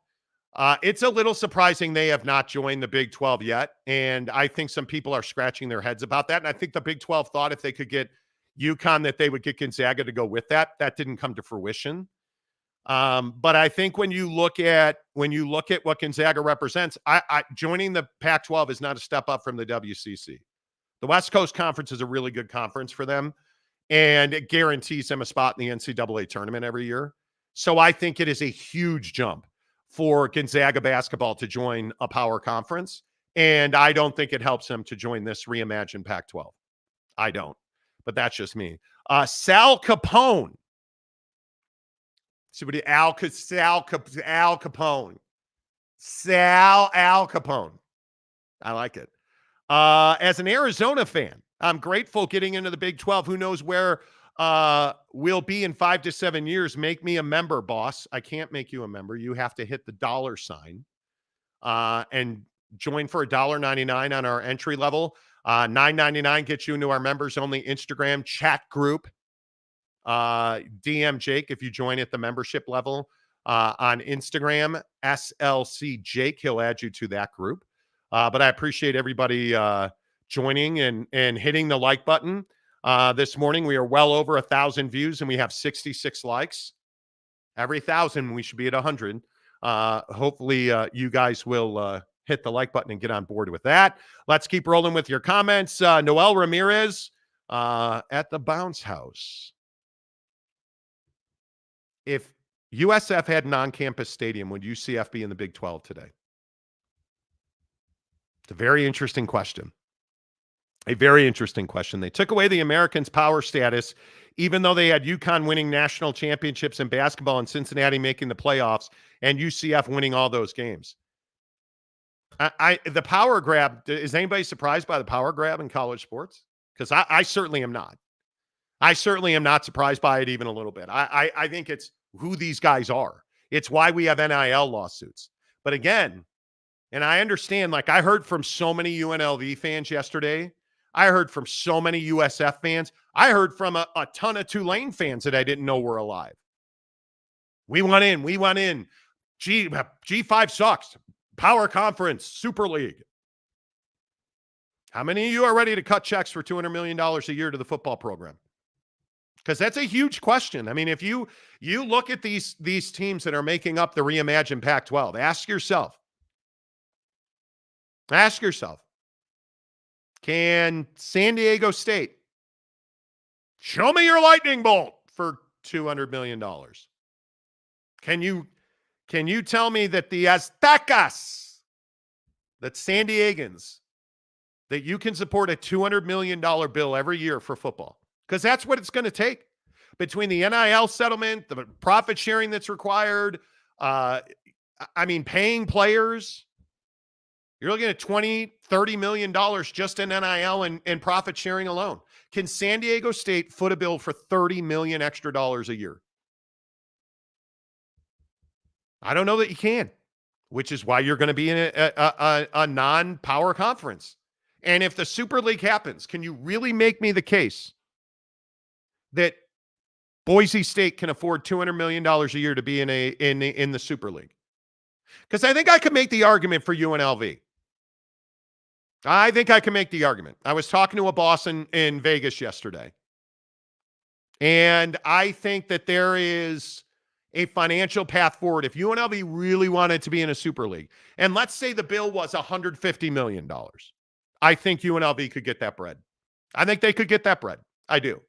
It's a little surprising they have not joined the Big 12 yet, and I think some people are scratching their heads about that, and I think the Big 12 thought if they could get UConn that they would get Gonzaga to go with that. That didn't come to fruition. But I think when you look at what Gonzaga represents, I joining the Pac-12 is not a step up from the WCC. The West Coast Conference is a really good conference for them, and it guarantees them a spot in the NCAA tournament every year. So I think it is a huge jump for Gonzaga basketball to join a power conference, and I don't think it helps them to join this reimagined Pac-12. I don't, but that's just me. Sal Capone. Somebody, Al Capone. Al Capone. I like it. As an Arizona fan, I'm grateful getting into the Big 12. Who knows where we'll be in 5 to 7 years. Make me a member, boss. I can't make you a member. You have to hit the $sign and join for $1.99 on our entry level. $9.99 gets you into our members-only Instagram chat group. DM Jake if you join at the membership level on Instagram, SLC Jake. He'll add you to that group. But I appreciate everybody joining and hitting the like button. This morning, we are well over 1,000 views and we have 66 likes. Every 1,000, we should be at 100. Hopefully, you guys will hit the like button and get on board with that. Let's keep rolling with your comments. Noel Ramirez at the Bounce House. If USF had an on-campus stadium, would UCF be in the Big 12 today? It's a very interesting question. A very interesting question. They took away the Americans' power status, even though they had UConn winning national championships in basketball and Cincinnati making the playoffs and UCF winning all those games. The power grab, is anybody surprised by the power grab in college sports? Because I certainly am not. I certainly am not surprised by it even a little bit. I think it's who these guys are. It's why we have NIL lawsuits. But again, and I understand, like I heard from so many UNLV fans yesterday. I heard from so many USF fans. I heard from a ton of Tulane fans that I didn't know were alive. We went in. G5 sucks. Power conference, Super League. How many of you are ready to cut checks for $200 million a year to the football program? Because that's a huge question. I mean, if you look at these teams that are making up the reimagined Pac-12, ask yourself, can San Diego State show me your lightning bolt for $200 million? Can you tell me that the Aztecas, that San Diegans, that you can support a $200 million bill every year for football? Because that's what it's going to take. Between the NIL settlement, the profit sharing that's required, paying players, you're looking at $20, $30 million just in NIL and profit sharing alone. Can San Diego State foot a bill for $30 million extra dollars a year? I don't know that you can, which is why you're going to be in a non-power conference. And if the Super League happens, can you really make me the case that Boise State can afford $200 million a year to be in the Super League? Because I think I could make the argument for UNLV. I think I can make the argument. I was talking to a boss in Vegas yesterday, and I think that there is a financial path forward. If UNLV really wanted to be in a Super League, and let's say the bill was $150 million, I think UNLV could get that bread. I think they could get that bread. I do.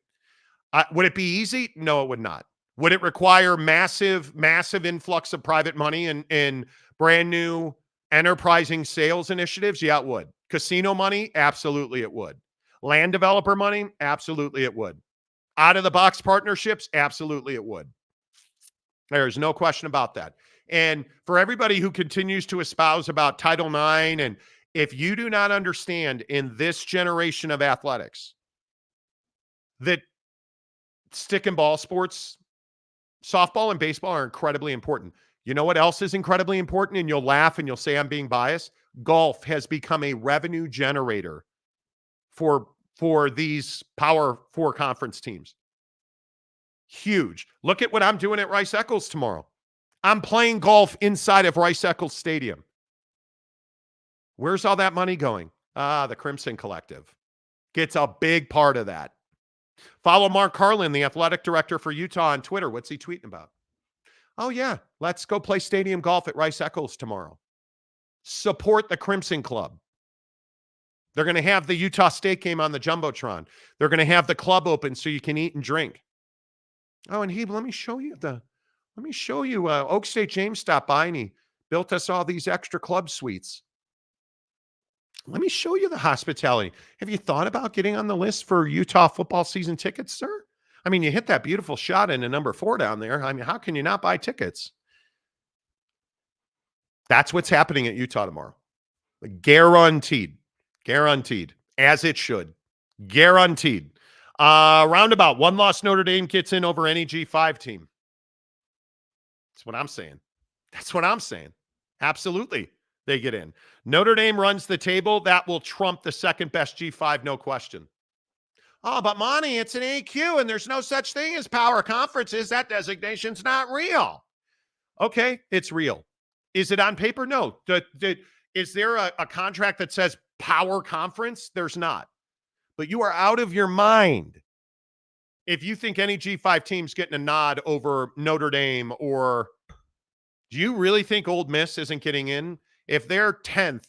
Would it be easy? No, it would not. Would it require massive influx of private money and brand new Enterprising sales initiatives? Yeah, it would. Casino money? Absolutely it would. Land developer money? Absolutely it would. Out-of-the-box partnerships? Absolutely it would. There's no question about that. And for everybody who continues to espouse about Title IX, and if you do not understand in this generation of athletics that stick and ball sports, softball and baseball are incredibly important. You know what else is incredibly important? And you'll laugh and you'll say I'm being biased. Golf has become a revenue generator for these Power 4 conference teams. Huge. Look at what I'm doing at Rice Eccles tomorrow. I'm playing golf inside of Rice Eccles Stadium. Where's all that money going? The Crimson Collective gets a big part of that. Follow Mark Carlin, the athletic director for Utah, on Twitter. What's he tweeting about? Oh, yeah, let's go play stadium golf at Rice Eccles tomorrow. Support the Crimson Club. They're going to have the Utah State game on the Jumbotron. They're going to have the club open so you can eat and drink. Oh, and let me show you Oak State James stopped by and he built us all these extra club suites. Let me show you the hospitality. Have you thought about getting on the list for Utah football season tickets, sir? I mean, you hit that beautiful shot in the number 4 down there. I mean, how can you not buy tickets? That's what's happening at Utah tomorrow. Guaranteed. Guaranteed. As it should. Guaranteed. Roundabout. One loss Notre Dame gets in over any G5 team. That's what I'm saying. That's what I'm saying. Absolutely. They get in. Notre Dame runs the table. That will trump the second best G5, no question. Oh, but Monty, it's an AQ and there's no such thing as power conferences. That designation's not real. Okay, it's real. Is it on paper? No. Is there a contract that says power conference? There's not. But you are out of your mind if you think any G5 team's getting a nod over Notre Dame, or do you really think Ole Miss isn't getting in? If they're 10th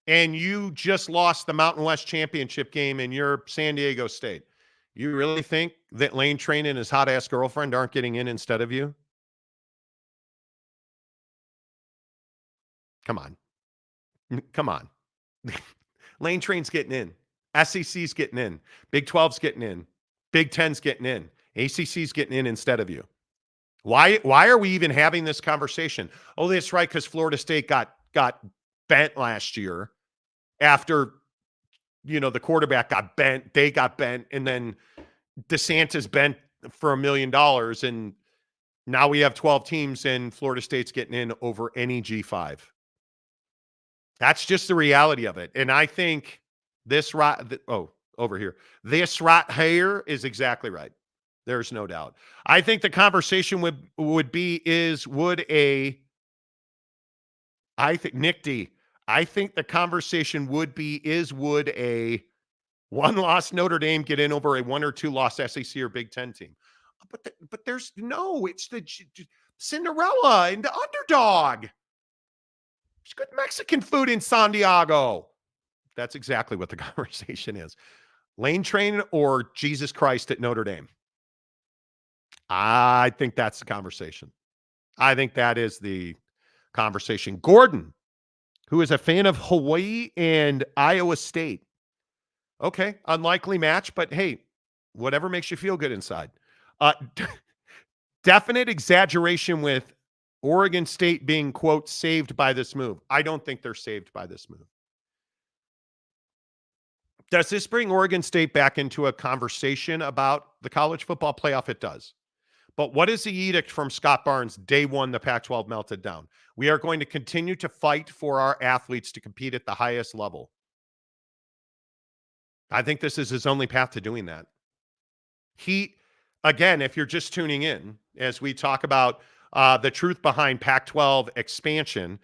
and you just lost the Mountain West Championship game in your San Diego State, you really think that Lane Train and his hot-ass girlfriend aren't getting in instead of you? Come on. Come on. Lane Train's getting in. SEC's getting in. Big 12's getting in. Big 10's getting in. ACC's getting in instead of you. Why are we even having this conversation? Oh, that's right, because Florida State got bent last year after, the quarterback got bent. They got bent, and then DeSantis bent for $1 million, and now we have 12 teams, and Florida State's getting in over any G5. That's just the reality of it. And I think this over here. This right here is exactly right. There's no doubt. I think the conversation would be Nick D. I think the conversation would a one-loss Notre Dame get in over a 1 or 2-loss SEC or Big Ten team? But it's the Cinderella and the underdog. There's good Mexican food in San Diego. That's exactly what the conversation is. Lane Train or Jesus Christ at Notre Dame? I think that's the conversation. I think that is the conversation. Gordon, who is a fan of Hawaii and Iowa State. Okay, unlikely match, but hey, whatever makes you feel good inside. Definite exaggeration with Oregon State being, quote, saved by this move. I don't think they're saved by this move. Does this bring Oregon State back into a conversation about the college football playoff? It does. But what is the edict from Scott Barnes day one the Pac-12 melted down? We are going to continue to fight for our athletes to compete at the highest level. I think this is his only path to doing that. Again, if you're just tuning in, as we talk about the truth behind Pac-12 expansion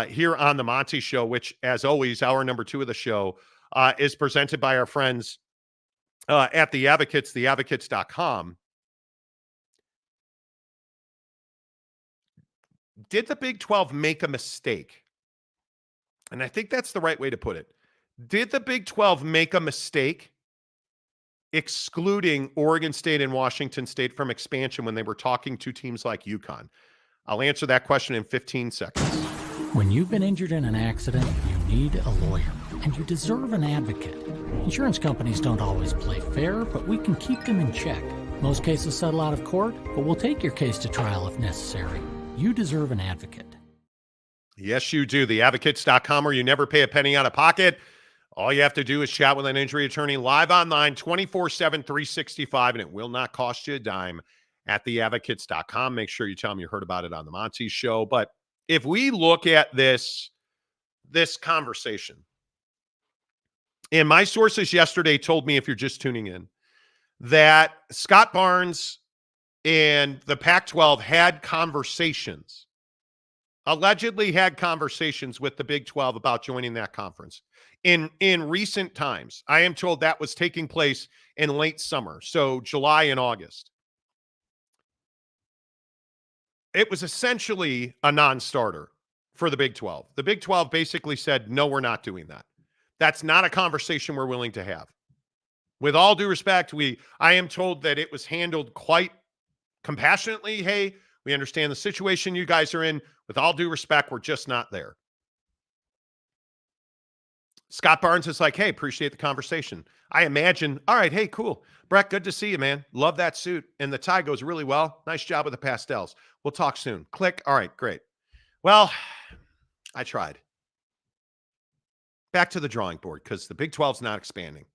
here on the Monty Show, which, as always, hour number 2 of the show is presented by our friends at The Advocates, theadvocates.com. Did the Big 12 make a mistake? And I think that's the right way to put it. Did the Big 12 make a mistake excluding Oregon State and Washington State from expansion when they were talking to teams like UConn? I'll answer that question in 15 seconds. When you've been injured in an accident, you need a lawyer, and you deserve an advocate. Insurance companies don't always play fair, but we can keep them in check. Most cases settle out of court, but we'll take your case to trial if necessary. You deserve an advocate. Yes, you do. Theadvocates.com, where you never pay a penny out of pocket. All you have to do is chat with an injury attorney live online, 24/7, 365, and it will not cost you a dime at theadvocates.com. Make sure you tell them you heard about it on the Monty Show. But if we look at this conversation, and my sources yesterday told me, if you're just tuning in, that Scott Barnes and the Pac-12 allegedly had conversations with the Big 12 about joining that conference. In recent times, I am told that was taking place in late summer, so July and August. It was essentially a non-starter for the Big 12. The Big 12 basically said, no, we're not doing that. That's not a conversation we're willing to have. With all due respect, I am told that it was handled quite compassionately. Hey, we understand the situation you guys are in. With all due respect, we're just not there. Scott Barnes is like, hey, appreciate the conversation. I imagine, all right, hey, cool. Brett, good to see you, man. Love that suit. And the tie goes really well. Nice job with the pastels. We'll talk soon. Click. All right, great. Well, I tried. Back to the drawing board, because the Big 12's not expanding.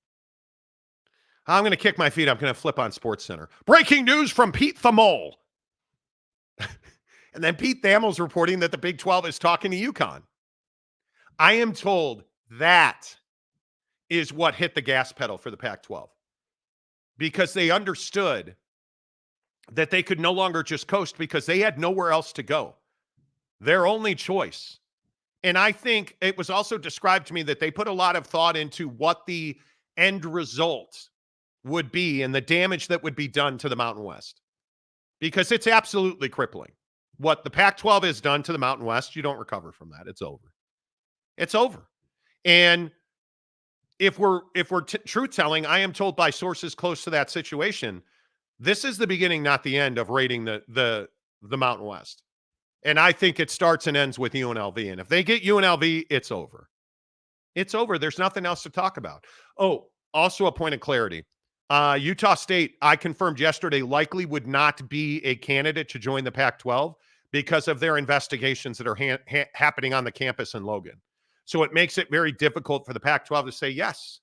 I'm going to kick my feet. I'm going to flip on SportsCenter. Breaking news from Pete the Mole. And then Pete Thamel's reporting that the Big 12 is talking to UConn. I am told that is what hit the gas pedal for the Pac-12, because they understood that they could no longer just coast, because they had nowhere else to go. Their only choice. And I think it was also described to me that they put a lot of thought into what the end result would be and the damage that would be done to the Mountain West, because it's absolutely crippling. What the Pac-12 has done to the Mountain West, you don't recover from that. It's over. It's over. And if we're truth-telling, I am told by sources close to that situation, this is the beginning, not the end, of raiding the Mountain West. And I think it starts and ends with UNLV. And if they get UNLV, it's over. It's over. There's nothing else to talk about. Oh, also a point of clarity. Utah State, I confirmed yesterday, likely would not be a candidate to join the Pac-12 because of their investigations that are happening on the campus in Logan. So it makes it very difficult for the Pac-12 to say, yes,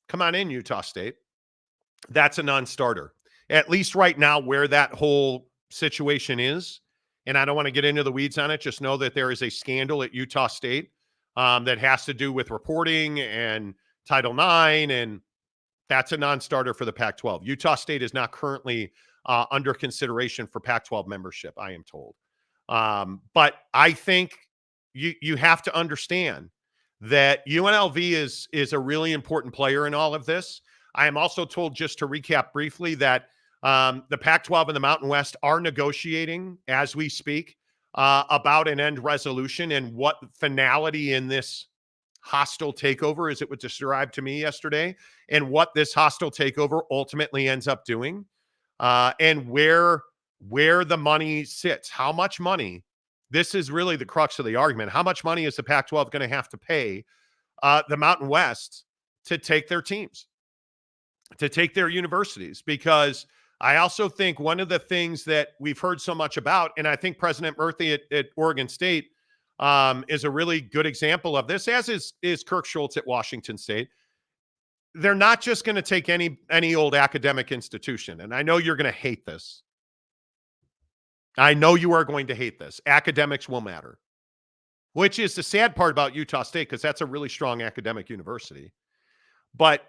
come on in, Utah State. That's a non-starter. At least right now, where that whole situation is, and I don't want to get into the weeds on it, just know that there is a scandal at Utah State that has to do with reporting and Title IX, and that's a non-starter for the Pac-12. Utah State is not currently under consideration for Pac-12 membership, I am told. But I think you have to understand that UNLV is a really important player in all of this. I am also told, just to recap briefly, that the Pac-12 and the Mountain West are negotiating as we speak about an end resolution, and what finality in this hostile takeover, as it was described to me yesterday, and what this hostile takeover ultimately ends up doing, and where the money sits. How much money? This is really the crux of the argument. How much money is the Pac-12 going to have to pay the Mountain West to take their teams, to take their universities? Because I also think one of the things that we've heard so much about, and I think President Murphy at Oregon State is a really good example of this, as is Kirk Schultz at Washington State. They're not just going to take any old academic institution. And I know you're going to hate this. I know you are going to hate this. Academics will matter, which is the sad part about Utah State, because that's a really strong academic university. But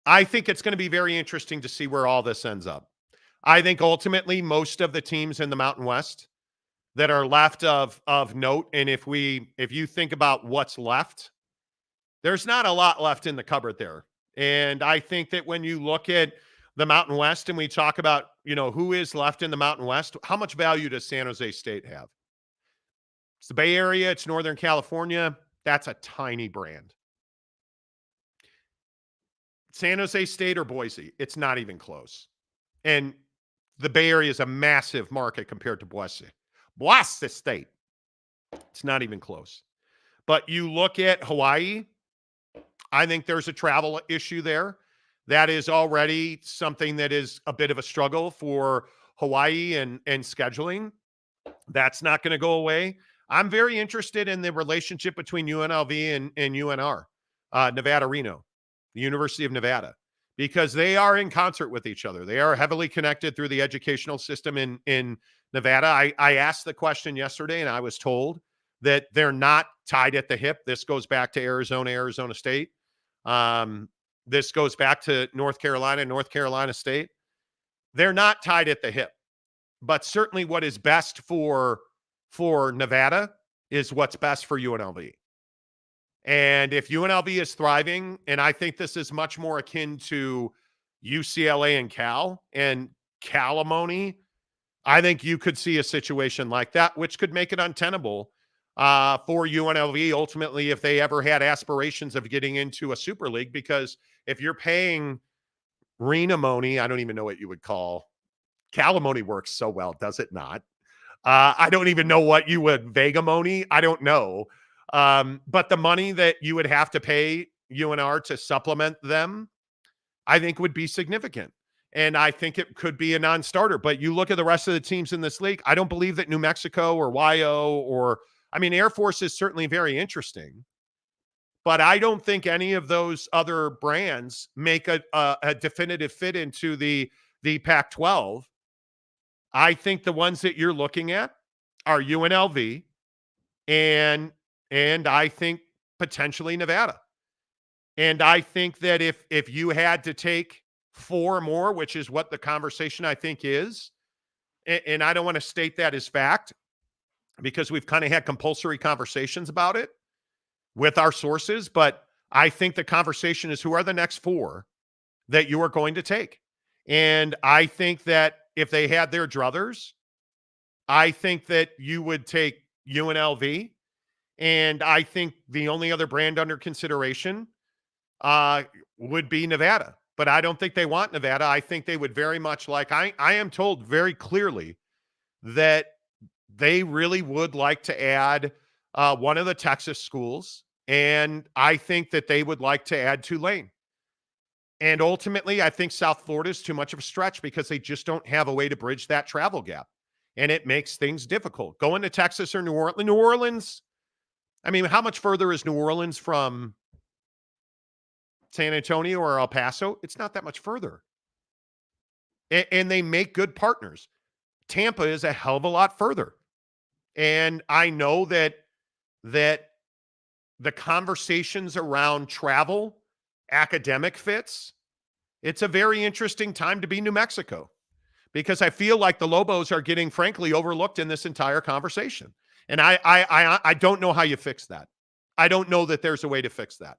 I think it's going to be very interesting to see where all this ends up. I think ultimately most of the teams in the Mountain West that are left of note, and if you think about what's left, there's not a lot left in the cupboard there. And I think that when you look at the Mountain West and we talk about, who is left in the Mountain West, how much value does San Jose State have? It's the Bay Area. It's Northern California. That's a tiny brand. San Jose State or Boise, it's not even close. And the Bay Area is a massive market compared to Boise. Blast State. It's not even close. But you look at Hawaii, I think there's a travel issue there. That is already something that is a bit of a struggle for Hawaii and scheduling. That's not going to go away. I'm very interested in the relationship between UNLV and UNR, Nevada Reno, the University of Nevada, because they are in concert with each other. They are heavily connected through the educational system in Nevada. I asked the question yesterday, and I was told that they're not tied at the hip. This goes back to Arizona State. This goes back to North Carolina State. They're not tied at the hip. But certainly what is best for Nevada is what's best for UNLV. And if UNLV is thriving, and I think this is much more akin to UCLA and Cal and Calimony, I think you could see a situation like that, which could make it untenable for UNLV ultimately if they ever had aspirations of getting into a Super League. Because if you're paying Renamony, I don't even know what you would call Calimony works so well, does it not? I don't even know what you would Vegamony. I don't know. But the money that you would have to pay UNR to supplement them, I think would be significant. And I think it could be a non-starter. But you look at the rest of the teams in this league, I don't believe that New Mexico or YO Air Force is certainly very interesting. But I don't think any of those other brands make a definitive fit into the Pac-12. I think the ones that you're looking at are UNLV and I think potentially Nevada. And I think that if you had to take 4 more, which is what the conversation I think is, and I don't want to state that as fact because we've kind of had compulsory conversations about it with our sources, but I think the conversation is who are the next 4 that you are going to take. And I think that if they had their druthers, I think that you would take UNLV. And I think the only other brand under consideration would be Nevada. But I don't think they want Nevada. I think they would very much like, I am told very clearly that they really would like to add one of the Texas schools. And I think that they would like to add Tulane. And ultimately, I think South Florida is too much of a stretch because they just don't have a way to bridge that travel gap. And it makes things difficult. Going to Texas or New Orleans, I mean, how much further is New Orleans from San Antonio or El Paso? It's not that much further. And they make good partners. Tampa is a hell of a lot further. And I know that the conversations around travel, academic fits, it's a very interesting time to be New Mexico because I feel like the Lobos are getting, frankly, overlooked in this entire conversation. And I don't know how you fix that. I don't know that there's a way to fix that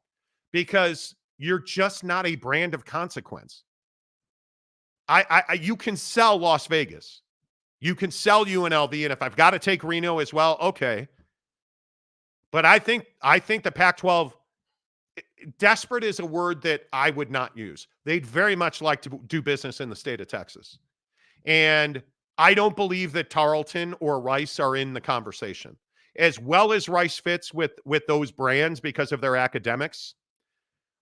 because you're just not a brand of consequence. You can sell Las Vegas. You can sell UNLV. And if I've got to take Reno as well, okay. But I think the Pac-12, desperate is a word that I would not use. They'd very much like to do business in the state of Texas. And I don't believe that Tarleton or Rice are in the conversation. As well as Rice fits with those brands because of their academics,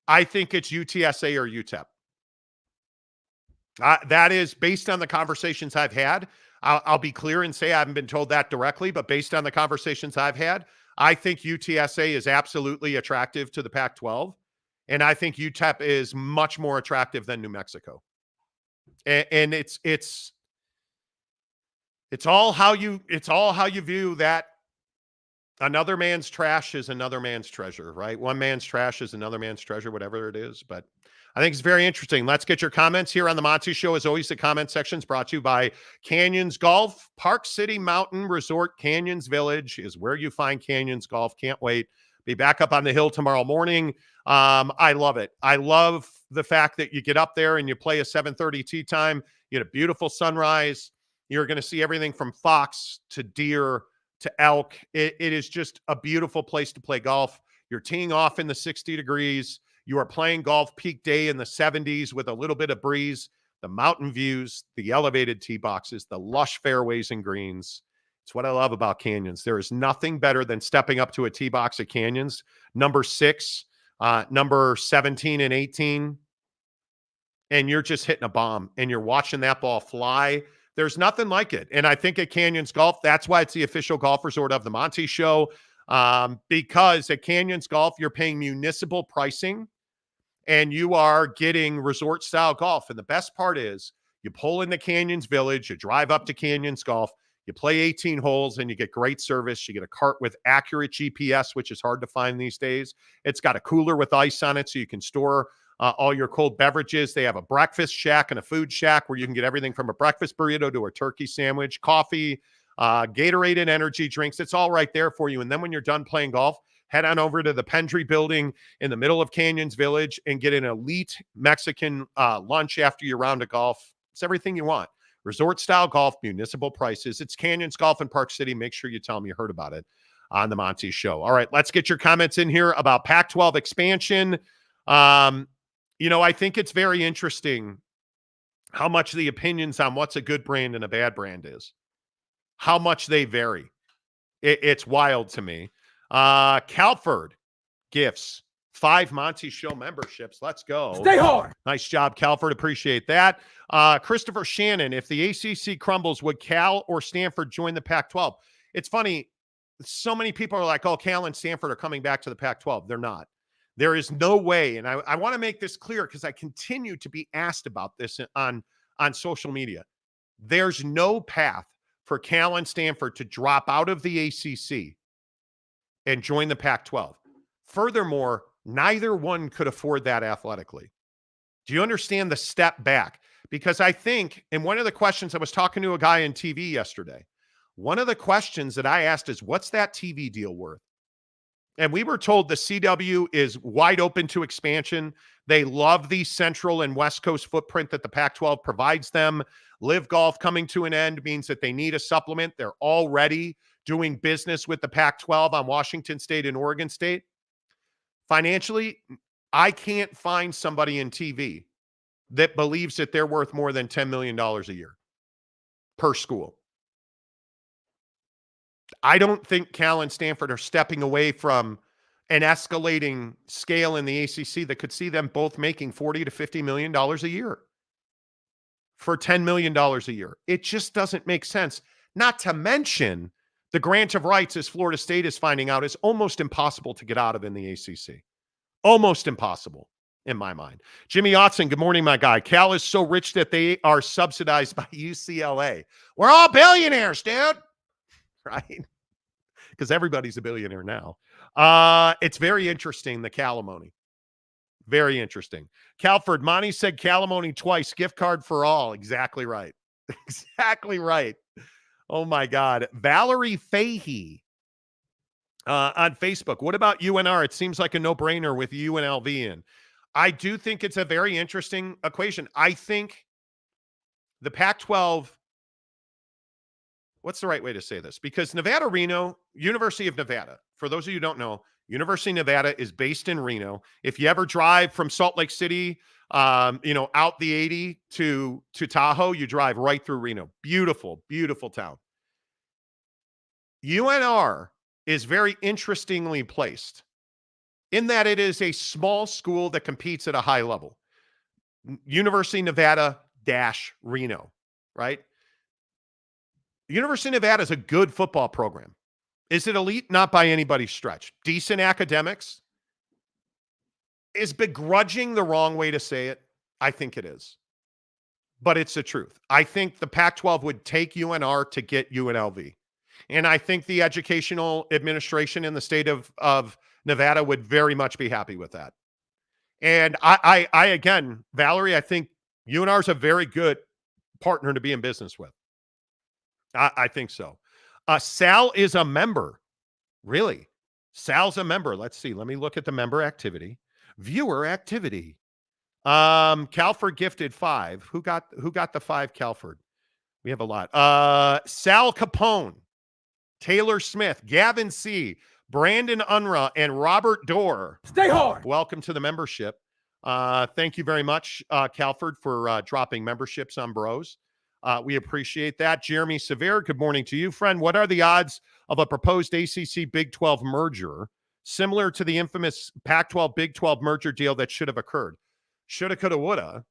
I think it's UTSA or UTEP. That is based on the conversations I've had. I'll be clear and say I haven't been told that directly, but based on the conversations I've had, I think UTSA is absolutely attractive to the Pac-12, and I think UTEP is much more attractive than New Mexico. And it's all how you view that. Another man's trash is another man's treasure, right? One man's trash is another man's treasure, whatever it is. But I think it's very interesting. Let's get your comments here on the Monty Show. As always, the comment section is brought to you by Canyons Golf. Park City Mountain Resort Canyons Village is where you find Canyons Golf. Can't wait. Be back up on the hill tomorrow morning. I love it. I love the fact that you get up there and you play a 7:30 tee time. You get a beautiful sunrise. You're going to see everything from fox to deer to elk. It is just a beautiful place to play golf. You're teeing off in the 60 degrees. You are playing golf peak day in the 70s with a little bit of breeze, the mountain views, the elevated tee boxes, the lush fairways and greens. It's what I love about Canyons. There is nothing better than stepping up to a tee box at Canyons, number 6, number 17 and 18, and you're just hitting a bomb and you're watching that ball fly. There's nothing like it. And I think at Canyons Golf, that's why it's the official golf resort of the Monty Show, because at Canyons Golf, you're paying municipal pricing and you are getting resort-style golf. And the best part is you pull into Canyons Village, you drive up to Canyons Golf, you play 18 holes, and you get great service. You get a cart with accurate GPS, which is hard to find these days. It's got a cooler with ice on it so you can store all your cold beverages. They have a breakfast shack and a food shack where you can get everything from a breakfast burrito to a turkey sandwich, coffee, Gatorade and energy drinks. It's all right there for you. And then when you're done playing golf, head on over to the Pendry building in the middle of Canyons Village and get an elite Mexican lunch after your round of golf. It's everything you want. Resort-style golf, municipal prices. It's Canyons Golf in Park City. Make sure you tell them you heard about it on the Monty Show. All right, let's get your comments in here about Pac-12 expansion. I think it's very interesting how much the opinions on what's a good brand and a bad brand is, how much they vary. It's wild to me. Calford gifts 5 Monty Show memberships. Let's go. Stay hard. Nice job, Calford. Appreciate that. Christopher Shannon, if the ACC crumbles, would Cal or Stanford join the Pac-12? It's funny. So many people are like, oh, Cal and Stanford are coming back to the Pac-12. They're not. There is no way, and I want to make this clear because I continue to be asked about this on social media. There's no path for Cal and Stanford to drop out of the ACC and join the Pac-12. Furthermore, neither one could afford that athletically. Do you understand the step back? Because I think, and one of the questions, I was talking to a guy on TV yesterday, one of the questions that I asked is, what's that TV deal worth? And we were told the CW is wide open to expansion. They love the Central and West Coast footprint that the Pac-12 provides them. Live Golf coming to an end means that they need a supplement. They're already doing business with the Pac-12 on Washington State and Oregon State. Financially, I can't find somebody in TV that believes that they're worth more than $10 million a year per school. I don't think Cal and Stanford are stepping away from an escalating scale in the ACC that could see them both making $40 to $50 million a year for $10 million a year. It just doesn't make sense. Not to mention the grant of rights, as Florida State is finding out, is almost impossible to get out of in the ACC. Almost impossible in my mind. Jimmy Otson, good morning, my guy. Cal is so rich that they are subsidized by UCLA. We're all billionaires, dude. Right? Because everybody's a billionaire now. It's very interesting, the Calimony. Very interesting. Calford, Monty said Calimony twice. Gift card for all. Exactly right. Exactly right. Oh, my God. Valerie Fahey on Facebook. What about UNR? It seems like a no-brainer with UNLV in. I do think it's a very interesting equation. I think the Pac-12, what's the right way to say this? Because Nevada, Reno, University of Nevada, for those of you who don't know, University of Nevada is based in Reno. If you ever drive from Salt Lake City, out the 80 to Tahoe, you drive right through Reno. Beautiful, beautiful town. UNR is very interestingly placed in that it is a small school that competes at a high level. University of Nevada - Reno, right? University of Nevada is a good football program. Is it elite? Not by anybody's stretch. Decent academics. Is begrudging the wrong way to say it? I think it is. But it's the truth. I think the Pac-12 would take UNR to get UNLV. And I think the educational administration in the state of Nevada would very much be happy with that. And I again, Valerie, I think UNR is a very good partner to be in business with. I think so. Sal is a member. Really? Sal's a member. Let's see. Let me look at the member activity. Viewer activity. Calford gifted 5. Who got the 5, Calford? We have a lot. Sal Capone, Taylor Smith, Gavin C., Brandon Unruh, and Robert Dorr. Stay hard. Welcome to the membership. Thank you very much, Calford, for dropping memberships on bros. We appreciate that. Jeremy Sever, good morning to you, friend. What are the odds of a proposed ACC Big 12 merger similar to the infamous Pac-12 Big 12 merger deal that should have occurred? Shoulda, coulda, woulda.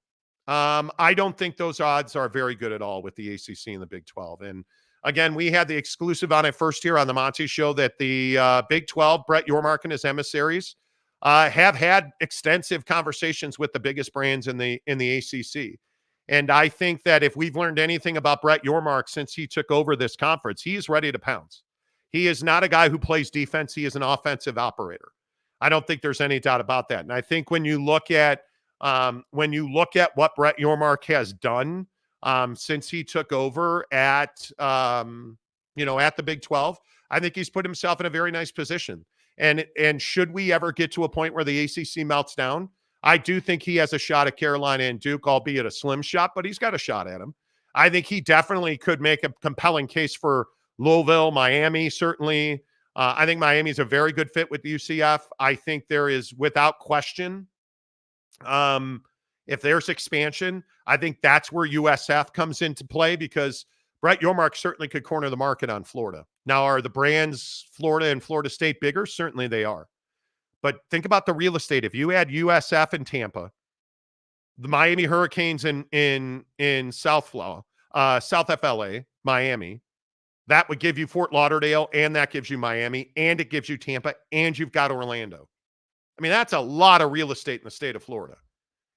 I don't think those odds are very good at all with the ACC and the Big 12. And again, we had the exclusive on it first here on the Monty Show that the Big 12, Brett Yormark and his emissaries, have had extensive conversations with the biggest brands in the ACC. And I think that if we've learned anything about Brett Yormark since he took over this conference, he is ready to pounce. He is not a guy who plays defense. He is an offensive operator. I don't think there's any doubt about that. And I think when you look at what Brett Yormark has done since he took over at the Big 12, I think he's put himself in a very nice position. And should we ever get to a point where the ACC melts down, I do think he has a shot at Carolina and Duke, albeit a slim shot, but he's got a shot at him. I think he definitely could make a compelling case for Louisville, Miami, certainly. I think Miami's a very good fit with UCF. I think there is, without question, if there's expansion, I think that's where USF comes into play, because Brett Yormark certainly could corner the market on Florida. Now, are the brands Florida and Florida State bigger? Certainly they are. But think about the real estate. If you add USF in Tampa, the Miami Hurricanes in South FLA, Miami, that would give you Fort Lauderdale, and that gives you Miami, and it gives you Tampa, and you've got Orlando. I mean, that's a lot of real estate in the state of Florida.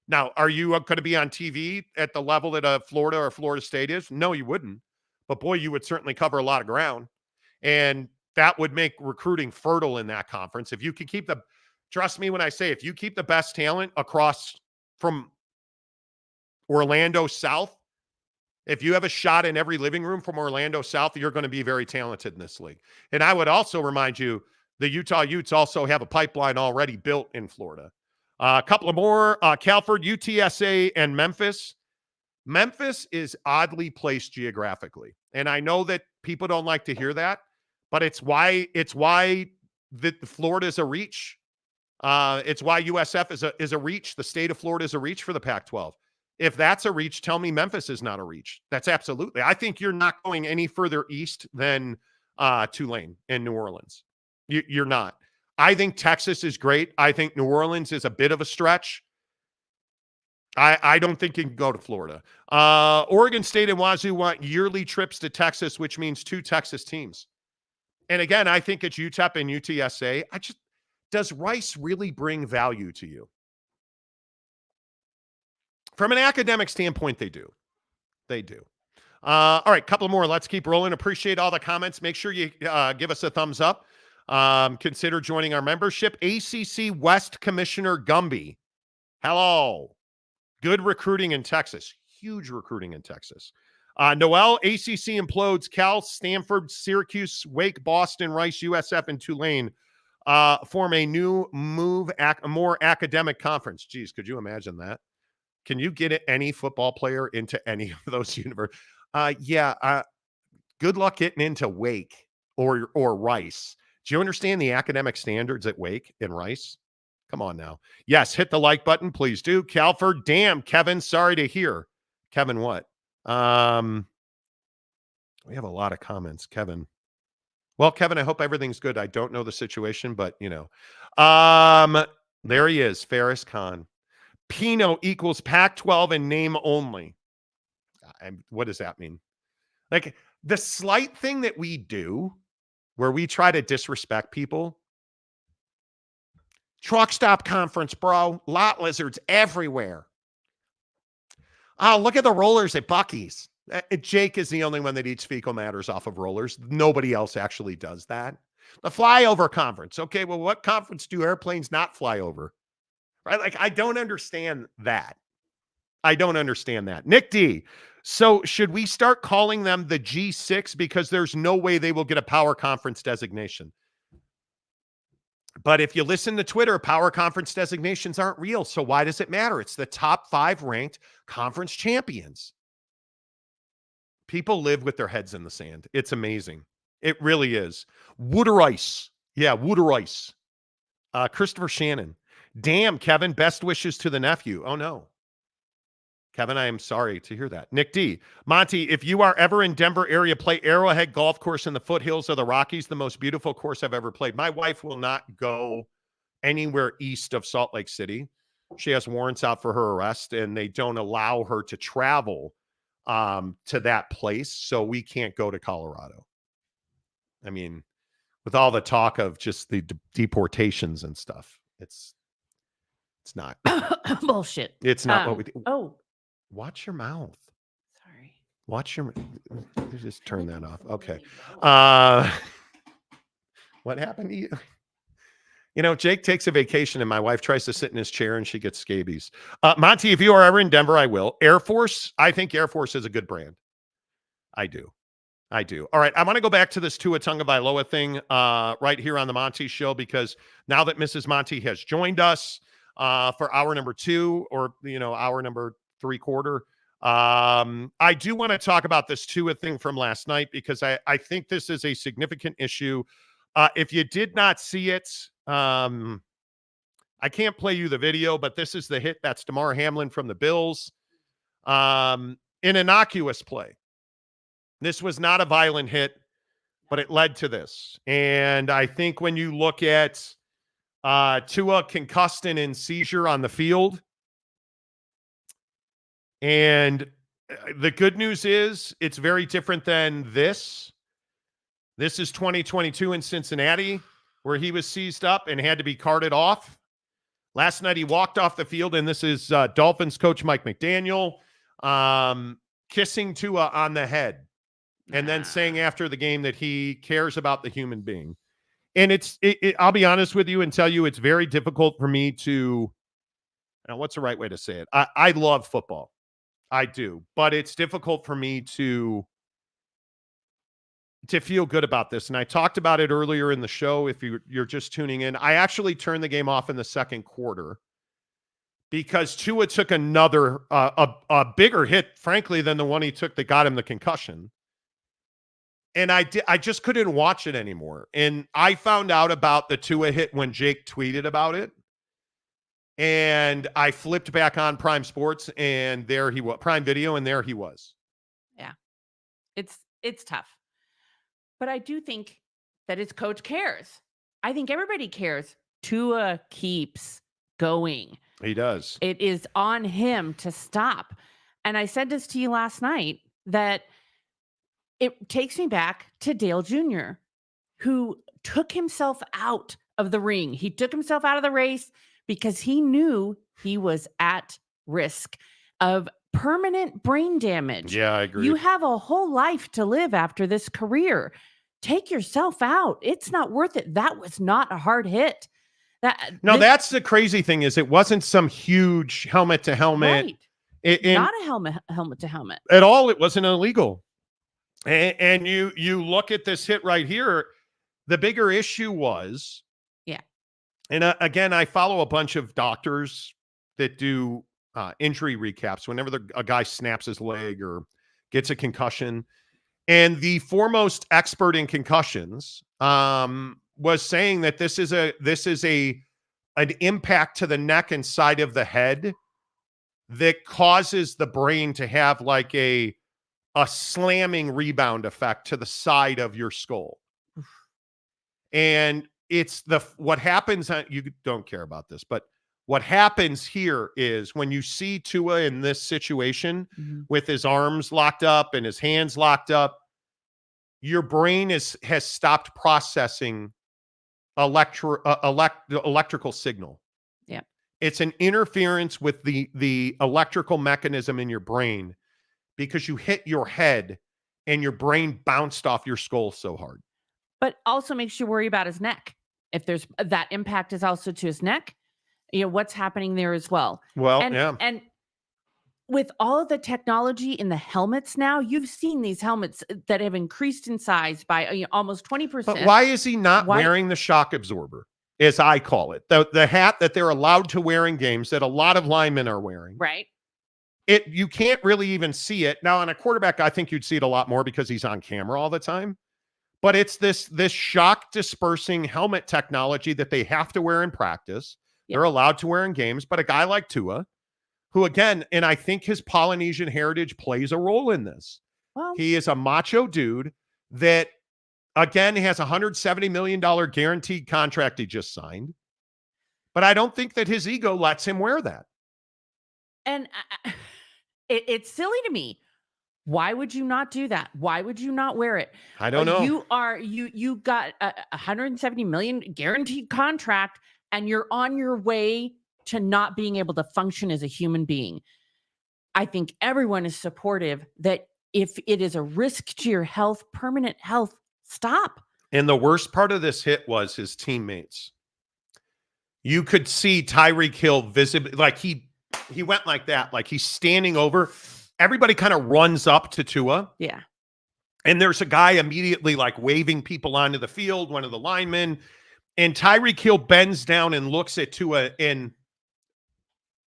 Now, are you going to be on TV at the level that a Florida or Florida State is? No, you wouldn't. But boy, you would certainly cover a lot of ground. And that would make recruiting fertile in that conference. If you could keep trust me when I say, if you keep the best talent across from Orlando South, if you have a shot in every living room from Orlando South, you're going to be very talented in this league. And I would also remind you, the Utah Utes also have a pipeline already built in Florida. A couple of more, Calford, UTSA, and Memphis. Memphis is oddly placed geographically. And I know that people don't like to hear that, but it's why Florida is a reach. It's why USF is a reach. The state of Florida is a reach for the Pac-12. If that's a reach, tell me Memphis is not a reach. That's absolutely. I think you're not going any further east than Tulane and New Orleans. You're not. I think Texas is great. I think New Orleans is a bit of a stretch. I don't think you can go to Florida. Oregon State and Wazoo want yearly trips to Texas, which means 2 Texas teams. And again, I think it's UTEP and UTSA. Does Rice really bring value to you? From an academic standpoint, they do. They do. All right, couple more. Let's keep rolling. Appreciate all the comments. Make sure you give us a thumbs up. Consider joining our membership. ACC West Commissioner Gumby. Hello. Good recruiting in Texas. Huge recruiting in Texas. Noel, ACC implodes. Cal, Stanford, Syracuse, Wake, Boston, Rice, USF, and Tulane form a new a more academic conference. Geez, could you imagine that? Can you get any football player into any of those universities? Good luck getting into Wake or Rice. Do you understand the academic standards at Wake and Rice? Come on now. Yes, hit the like button. Please do. Calford, damn, Kevin, sorry to hear. Kevin, what? We have a lot of comments, Kevin. Well, Kevin, I hope everything's good. I don't know the situation, but, there he is, Ferris Khan. Pino equals Pac-12 in name only. What does that mean? Like, the slight thing that we do where we try to disrespect people. Truck stop conference, bro. Lot lizards everywhere. Oh, look at the rollers at Buc-ee's. Jake is the only one that eats fecal matters off of rollers. Nobody else actually does that. The flyover conference. Okay, well, what conference do airplanes not fly over? Right? Like, I don't understand that. I don't understand that. Nick D. So should we start calling them the G6 because there's no way they will get a power conference designation? But if you listen to Twitter, power conference designations aren't real. So why does it matter? It's the top 5 ranked conference champions. People live with their heads in the sand. It's amazing. It really is. Wooderice. Yeah, Wooderice. Christopher Shannon. Damn, Kevin, best wishes to the nephew. Oh, no. Kevin, I am sorry to hear that. Nick D. Monty, if you are ever in Denver area, play Arrowhead Golf Course in the foothills of the Rockies, the most beautiful course I've ever played. My wife will not go anywhere east of Salt Lake City. She has warrants out for her arrest, and they don't allow her to travel to that place, so we can't go to Colorado. I mean, with all the talk of just the deportations and stuff, it's not. Bullshit. It's not what we do. Oh. Watch your mouth. Sorry. Watch your. Just turn that off. Okay. What happened to you? You know, Jake takes a vacation and my wife tries to sit in his chair and she gets scabies. Monty, if you are ever in Denver, I will. Air Force. I think Air Force is a good brand. I do. All right. I want to go back to this Tua Tagovailoa thing right here on the Monty Show, because now that Mrs. Monty has joined us for hour number 2, or, hour number 3/4, I do want to talk about this Tua thing from last night, because I think this is a significant issue. If you did not see it, I can't play you the video, but this is the hit. That's Damar Hamlin from the Bills. An innocuous play. This was not a violent hit, but it led to this. And I think when you look at Tua concussed and in seizure on the field, and the good news is it's very different than this. This is 2022 in Cincinnati, where he was seized up and had to be carted off. Last night he walked off the field, and this is Dolphins coach Mike McDaniel kissing Tua on the head, and then saying after the game that he cares about the human being. And I'll be honest with you and tell you, it's very difficult for me to, what's the right way to say it? I love football. I do, but it's difficult for me to feel good about this. And I talked about it earlier in the show. If you're just tuning in, I actually turned the game off in the second quarter because Tua took another, a bigger hit, frankly, than the one he took that got him the concussion. And I just couldn't watch it anymore. And I found out about the Tua hit when Jake tweeted about it. And I flipped back on Prime Sports, and there he was, Prime Video, and there he was. Yeah. It's tough. But I do think that his coach cares. I think everybody cares. Tua keeps going. He does. It is on him to stop. And I said this to you last night, that it takes me back to Dale Jr., who took himself out of the ring. He took himself out of the race because he knew he was at risk of permanent brain damage. Yeah, I agree. You have a whole life to live after this career. Take yourself out. It's not worth it. That was not a hard hit. That's the crazy thing, is it wasn't some huge helmet to helmet. Right. Not a helmet to helmet. At all. It wasn't illegal. And you look at this hit right here, the bigger issue was, and again, I follow a bunch of doctors that do injury recaps whenever a guy snaps his leg or gets a concussion. And the foremost expert in concussions was saying that this is an impact to the neck and side of the head that causes the brain to have like a slamming rebound effect to the side of your skull. And it's what happens, you don't care about this, but what happens here is when you see Tua in this situation with his arms locked up and his hands locked up, your brain has stopped processing electrical signal. Yeah. It's an interference with the electrical mechanism in your brain, because you hit your head and your brain bounced off your skull so hard. But also makes you worry about his neck. If there's that impact is also to his neck, what's happening there as well. Well, And with all of the technology in the helmets now, you've seen these helmets that have increased in size by almost 20%. But why is he not wearing the shock absorber, as I call it? The hat that they're allowed to wear in games that a lot of linemen are wearing. Right. You can't really even see it. Now, on a quarterback, I think you'd see it a lot more because he's on camera all the time. But it's this shock dispersing helmet technology that they have to wear in practice. Yep. They're allowed to wear in games. But a guy like Tua, who again, and I think his Polynesian heritage plays a role in this. Well, He is a macho dude that, again, has a $170 million guaranteed contract he just signed. But I don't think that his ego lets him wear that. and it's silly to me. Why would you not do that? Why would you not wear it? I don't know. You got a $170 million guaranteed contract, and you're on your way to not being able to function as a human being. I think everyone is supportive that if it is a risk to your health, permanent health, stop. And the worst part of this hit was his teammates. You could see Tyreek Hill visibly, like he went like that, like he's standing over. Everybody kind of runs up to Tua. Yeah. And there's a guy immediately like waving people onto the field, one of the linemen. And Tyreek Hill bends down and looks at Tua. And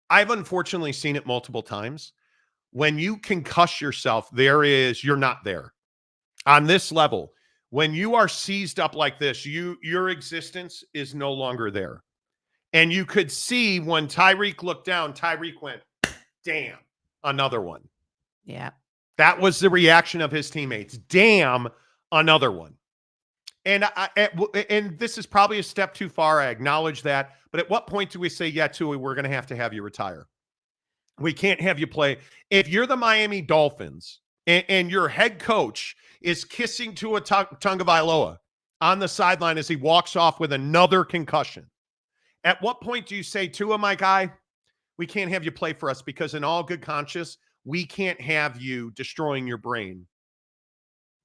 I've unfortunately seen it multiple times. When you concuss yourself, you're not there. On this level, when you are seized up like this, your existence is no longer there. And you could see when Tyreek looked down, Tyreek went, damn, another one. Yeah. That was the reaction of his teammates. Damn, another one. And and this is probably a step too far. I acknowledge that. But at what point do we say, yeah, Tua, we're going to have you retire? We can't have you play. If you're the Miami Dolphins and your head coach is kissing Tua Tagovailoa on the sideline as he walks off with another concussion, at what point do you say, Tua, my guy, we can't have you play for us because in all good conscience, we can't have you destroying your brain.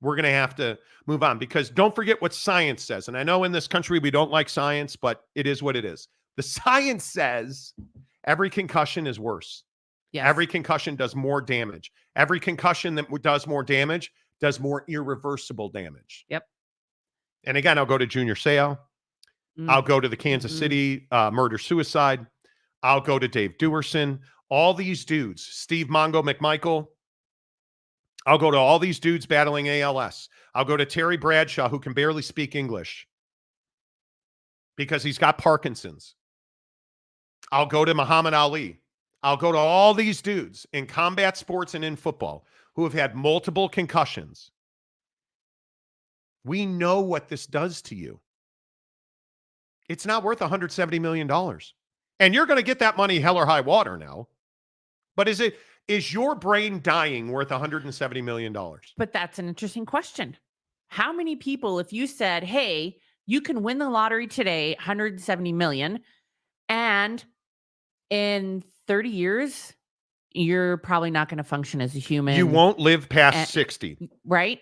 We're going to have to move on because don't forget what science says. And I know in this country we don't like science, but it is what it is. The science says every concussion is worse. Yes. Every concussion does more damage. Every concussion that does more damage does more irreversible damage. Yep. And again, I'll go to Junior Seau. I'll go to the Kansas City murder-suicide. I'll go to Dave Duerson. All these dudes, Steve Mongo McMichael. I'll go to all these dudes battling ALS. I'll go to Terry Bradshaw, who can barely speak English because he's got Parkinson's. I'll go to Muhammad Ali. I'll go to all these dudes in combat sports and in football who have had multiple concussions. We know what this does to you. It's not worth $170 million. And you're going to get that money hell or high water now. But is your brain dying worth $170 million? But that's an interesting question. How many people, if you said, hey, you can win the lottery today, $170 million, and in 30 years, you're probably not going to function as a human. You won't live past 60. Right?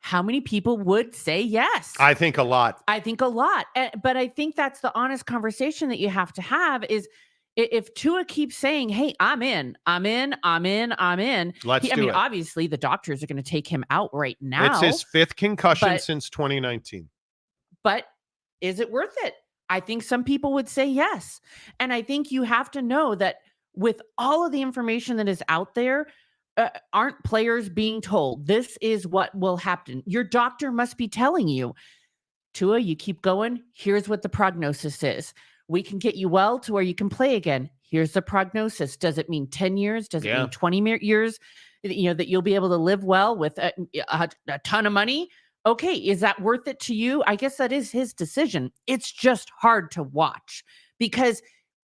How many people would say yes? I think a lot. But I think that's the honest conversation that you have to have is if Tua keeps saying, hey, I'm in. Let's do it. Obviously, the doctors are going to take him out right now. It's his fifth concussion since 2019. But is it worth it? I think some people would say yes. And I think you have to know that with all of the information that is out there, aren't players being told this is what will happen? Your doctor must be telling you, Tua, you keep going. Here's what the prognosis is. We can get you well to where you can play again. Here's the prognosis. Does it mean 10 years? Does it mean 20 years? That you'll be able to live well with a ton of money? Okay, is that worth it to you? I guess that is his decision. It's just hard to watch because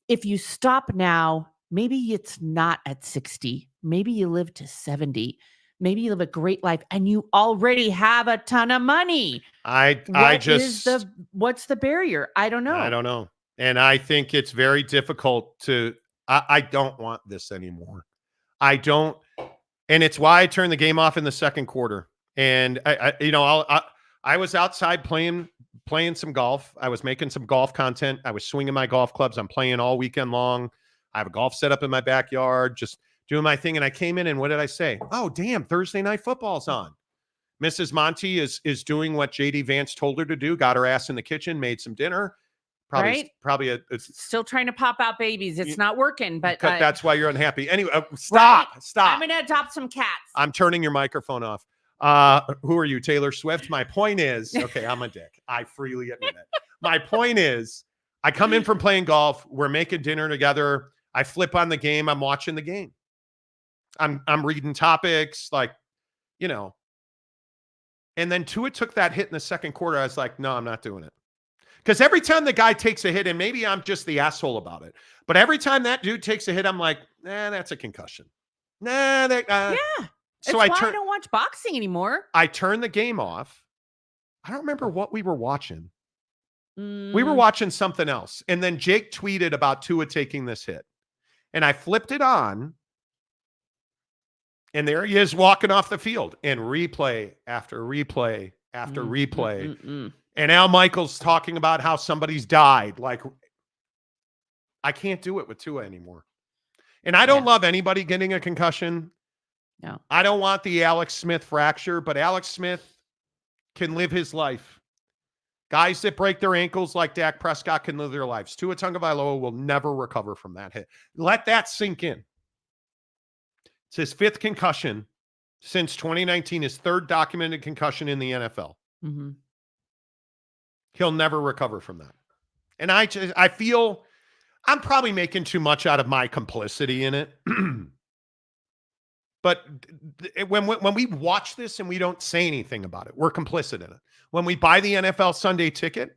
if you stop now, maybe it's not at 60. Maybe you live to 70. Maybe you live a great life and you already have a ton of money. What's the barrier? I don't know. And I think it's very difficult I don't want this anymore. I don't. And it's why I turned the game off in the second quarter. And I was outside playing some golf. I was making some golf content. I was swinging my golf clubs. I'm playing all weekend long. I have a golf set up in my backyard, just doing my thing. And I came in and what did I say? Oh, damn, Thursday night football's on. Mrs. Monty is doing what JD Vance told her to do. Got her ass in the kitchen, made some dinner. Probably still trying to pop out babies. It's not working, but that's why you're unhappy. Anyway, stop. I'm going to adopt some cats. I'm turning your microphone off. Who are you, Taylor Swift? My point is, okay, I'm a dick. I freely admit it. My point is, I come in from playing golf. We're making dinner together. I flip on the game. I'm watching the game. I'm reading topics, like, you know. And then Tua took that hit in the second quarter. I was like, no, I'm not doing it. Because every time the guy takes a hit, and maybe I'm just the asshole about it, but every time that dude takes a hit, I'm like, nah, that's a concussion. Nah, that. Yeah. So I don't watch boxing anymore. I turned the game off. I don't remember what we were watching. We were watching something else. And then Jake tweeted about Tua taking this hit. And I flipped it on. And there he is walking off the field. And replay after replay after replay. And Al Michaels talking about how somebody's died. Like, I can't do it with Tua anymore. And I don't love anybody getting a concussion. No. I don't want the Alex Smith fracture, but Alex Smith can live his life. Guys that break their ankles like Dak Prescott can live their lives. Tua Tagovailoa will never recover from that hit. Let that sink in. It's his 5th concussion since 2019, his 3rd documented concussion in the NFL. Mm-hmm. He'll never recover from that. And I feel I'm probably making too much out of my complicity in it. But when we watch this and we don't say anything about it, we're complicit in it. When we buy the NFL Sunday ticket,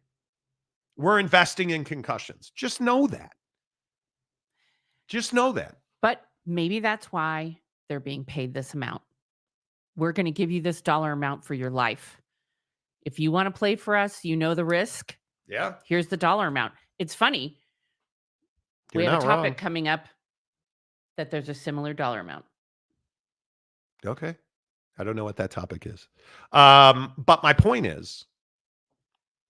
we're investing in concussions. Just know that. Just know that. But maybe that's why they're being paid this amount. We're going to give you this dollar amount for your life. If you want to play for us, you know the risk. Yeah. Here's the dollar amount. It's funny. We have a topic coming up that there's a similar dollar amount. Okay. I don't know what that topic is. But my point is,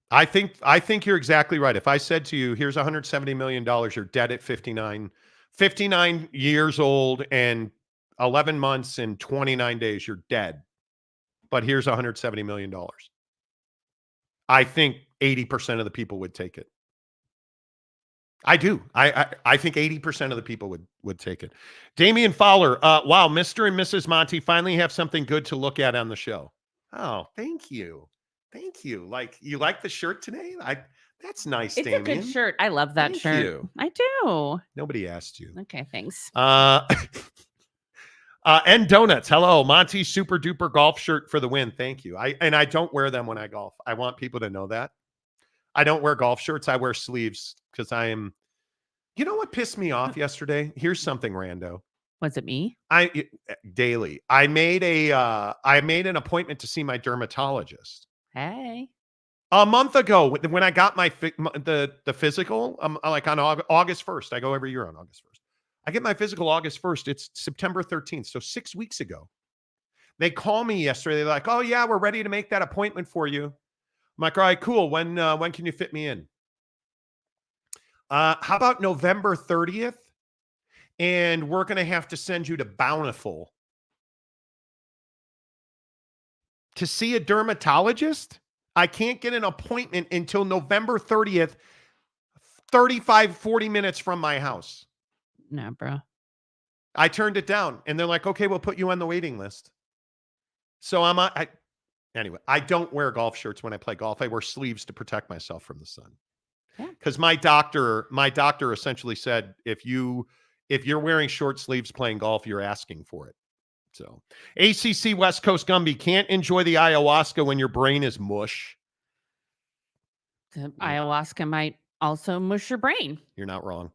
I think you're exactly right. If I said to you, here's $170 million, you're dead at 59 years old and 11 months and 29 days, you're dead. But here's $170 million. I think 80% of the people would take it. I do. I think 80% of the people would take it. Damian Fowler, wow, Mr. and Mrs. Monty finally have something good to look at on the show. Oh, thank you. Thank you. Like, you like the shirt today? That's nice, It's Damian. a good shirt. I love that shirt. You. I do. Nobody asked you. Okay, thanks. And donuts. Hello, Monty super duper golf shirt for the win. Thank you. I don't wear them when I golf. I want people to know that. I don't wear golf shirts. I wear sleeves because you know what pissed me off yesterday? Here's something rando. Was it me? Daily. I made an appointment to see my dermatologist. Hey. A month ago, when I got the physical, like on August 1st. I go every year on August 1st. I get my physical August 1st. It's September 13th. So 6 weeks ago. They call me yesterday. They're like, oh yeah, we're ready to make that appointment for you. I'm like, all right, cool. When can you fit me in? How about November 30th? And we're going to have to send you to Bountiful to see a dermatologist. I can't get an appointment until November 30th, 40 minutes from my house. No, bro. I turned it down and they're like, okay, we'll put you on the waiting list. So anyway, I don't wear golf shirts when I play golf. I wear sleeves to protect myself from the sun. Because my doctor essentially said, if you're wearing short sleeves playing golf, you're asking for it. So ACC West Coast Gumby, can't enjoy the ayahuasca when your brain is mush. The ayahuasca might also mush your brain. You're not wrong.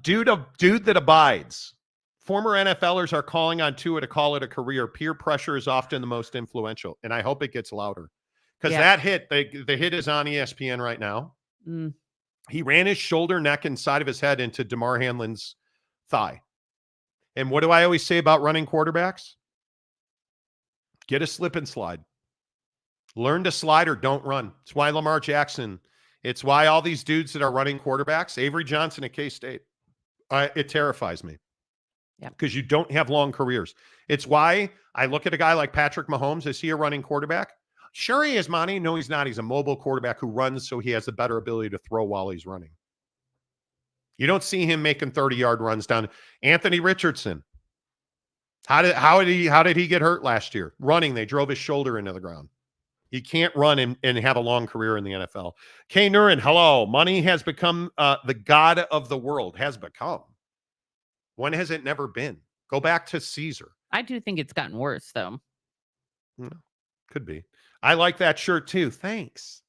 Dude that abides. Former NFLers are calling on Tua to call it a career. Peer pressure is often the most influential, and I hope it gets louder. Because that hit, the hit is on ESPN right now. Mm. He ran his shoulder, neck, and side of his head into DeMar Hamlin's thigh. And what do I always say about running quarterbacks? Get a slip and slide. Learn to slide or don't run. It's why Lamar Jackson. It's why all these dudes that are running quarterbacks, Avery Johnson at K-State, it terrifies me. Yeah. Because you don't have long careers. It's why I look at a guy like Patrick Mahomes. Is he a running quarterback? Sure he is, Monty. No, he's not. He's a mobile quarterback who runs so he has a better ability to throw while he's running. You don't see him making 30-yard runs down. Anthony Richardson. How did he get hurt last year? Running, they drove his shoulder into the ground. He can't run and have a long career in the NFL. Kay Nurin, hello. Money has become the god of the world. Has become. When has it never been? Go back to Caesar. I do think it's gotten worse, though. Could be. I like that shirt too. Thanks.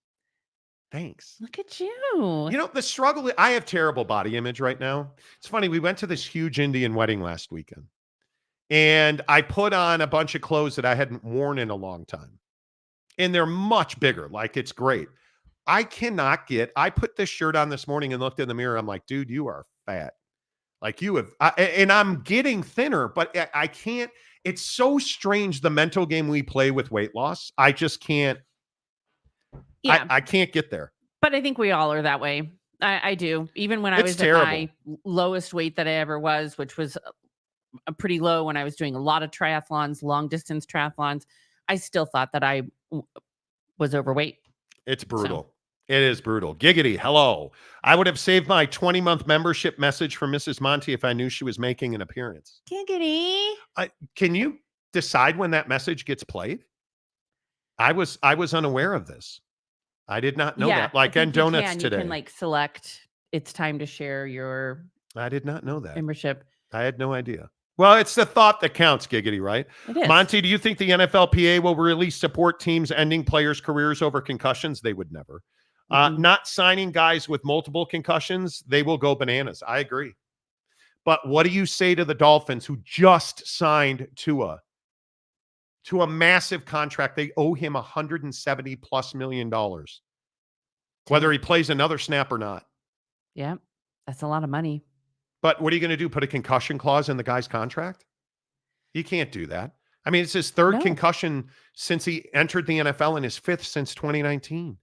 Look at you. You know, the struggle, I have terrible body image right now. It's funny. We went to this huge Indian wedding last weekend, and I put on a bunch of clothes that I hadn't worn in a long time. And they're much bigger. Like, it's great. I put this shirt on this morning and looked in the mirror. I'm like, dude, you are fat. Like, you have, and I'm getting thinner, but I can't. It's so strange, the mental game we play with weight loss. I just can't. Yeah. I can't get there. But I think we all are that way. I do. Even when I was terrible. at my lowest weight that I ever was, which was a pretty low when I was doing a lot of triathlons, long distance triathlons, I still thought that I was overweight. It's brutal. It is brutal. Giggity, hello. I would have saved my 20-month membership message from Mrs. Monty if I knew she was making an appearance. Giggity. Can you decide when that message gets played? I was unaware of this. I did not know that. Like, and donuts today. You can like select it's time to share your I did not know that. membership. I had no idea. Well, it's the thought that counts, Giggity, right? It is. Monty, do you think the NFLPA will really support teams ending players' careers over concussions? They would never. Not signing guys with multiple concussions, they will go bananas. I agree. But what do you say to the Dolphins who just signed Tua to a massive contract? They owe him $170+ million, whether he plays another snap or not. Yeah, that's a lot of money. But what are you going to do? Put a concussion clause in the guy's contract? You can't do that. I mean, it's his third concussion since he entered the NFL and his fifth since 2019.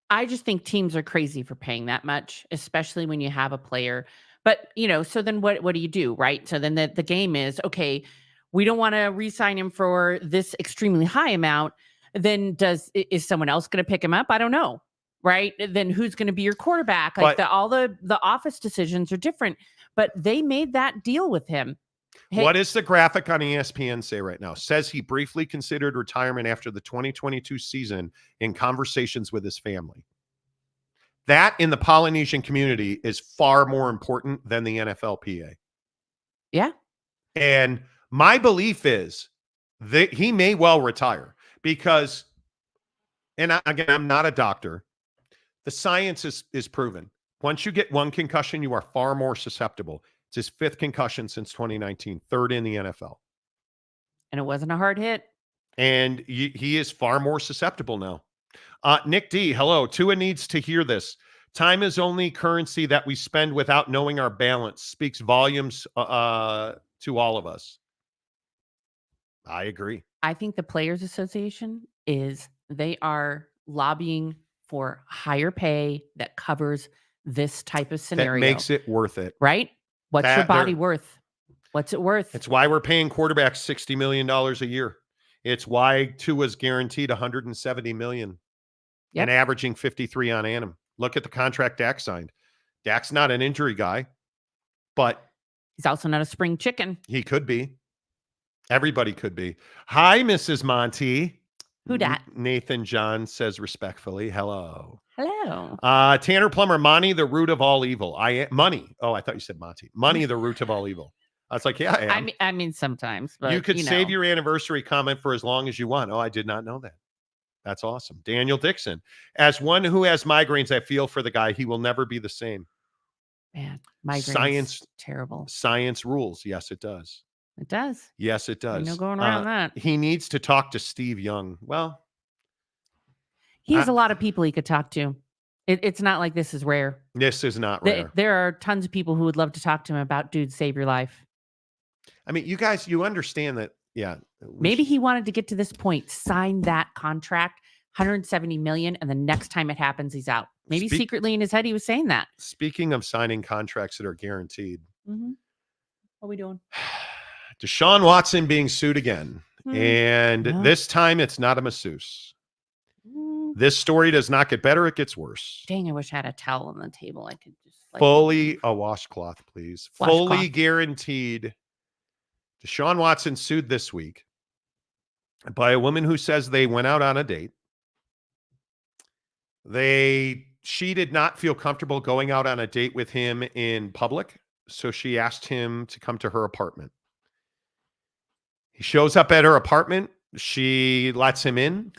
I just think teams are crazy for paying that much, especially when you have a player. But, so then what do you do, right? So then the game is, okay, we don't want to re-sign him for this extremely high amount. Then is someone else going to pick him up? I don't know. Right. Then who's going to be your quarterback? Like all the office decisions are different, but they made that deal with him. Hey, what does the graphic on ESPN say right now? Says he briefly considered retirement after the 2022 season in conversations with his family. That in the Polynesian community is far more important than the NFLPA. Yeah. And my belief is that he may well retire because, and again, I'm not a doctor. The science is proven. Once you get one concussion, you are far more susceptible. It's his fifth concussion since 2019, third in the NFL. And it wasn't a hard hit. And he is far more susceptible now. Nick D, hello. Tua needs to hear this. Time is only currency that we spend without knowing our balance. Speaks volumes to all of us. I agree. I think the Players Association they are lobbying for higher pay that covers this type of scenario. That makes it worth it. Right? What's your body worth? What's it worth? It's why we're paying quarterbacks $60 million a year. It's why Tua's guaranteed $170 million and averaging 53 on Annum. Look at the contract Dak signed. Dak's not an injury guy, but he's also not a spring chicken. He could be. Everybody could be. Hi, Mrs. Monty. Who dat? Nathan John says respectfully, hello. Hello. Tanner Plummer, money, the root of all evil. Money. Oh, I thought you said Monty. Money, the root of all evil. I was like, yeah, I am. I mean, sometimes. But, you could save your anniversary comment for as long as you want. Oh, I did not know that. That's awesome. Daniel Dixon. As one who has migraines, I feel for the guy. He will never be the same. Man, migraines. Science. Terrible. Science rules. Yes, it does. It does. Yes, it does. No going around that. He needs to talk to Steve Young. Well, he has a lot of people he could talk to. It's not like this is rare. This is not rare. There are tons of people who would love to talk to him about, dude, save your life. I mean, you guys, you understand that. Yeah. Maybe he wanted to get to this point, sign that contract, $170 million, and the next time it happens, he's out. Maybe secretly in his head, he was saying that. Speaking of signing contracts that are guaranteed. Mm-hmm. What are we doing? Deshaun Watson being sued again. And this time it's not a masseuse. This story does not get better. It gets worse. Dang, I wish I had a towel on the table. I could just fully a washcloth, please. Fully guaranteed. Deshaun Watson sued this week by a woman who says they went out on a date. She did not feel comfortable going out on a date with him in public. so she asked him to come to her apartment. He shows up at her apartment. She lets him in.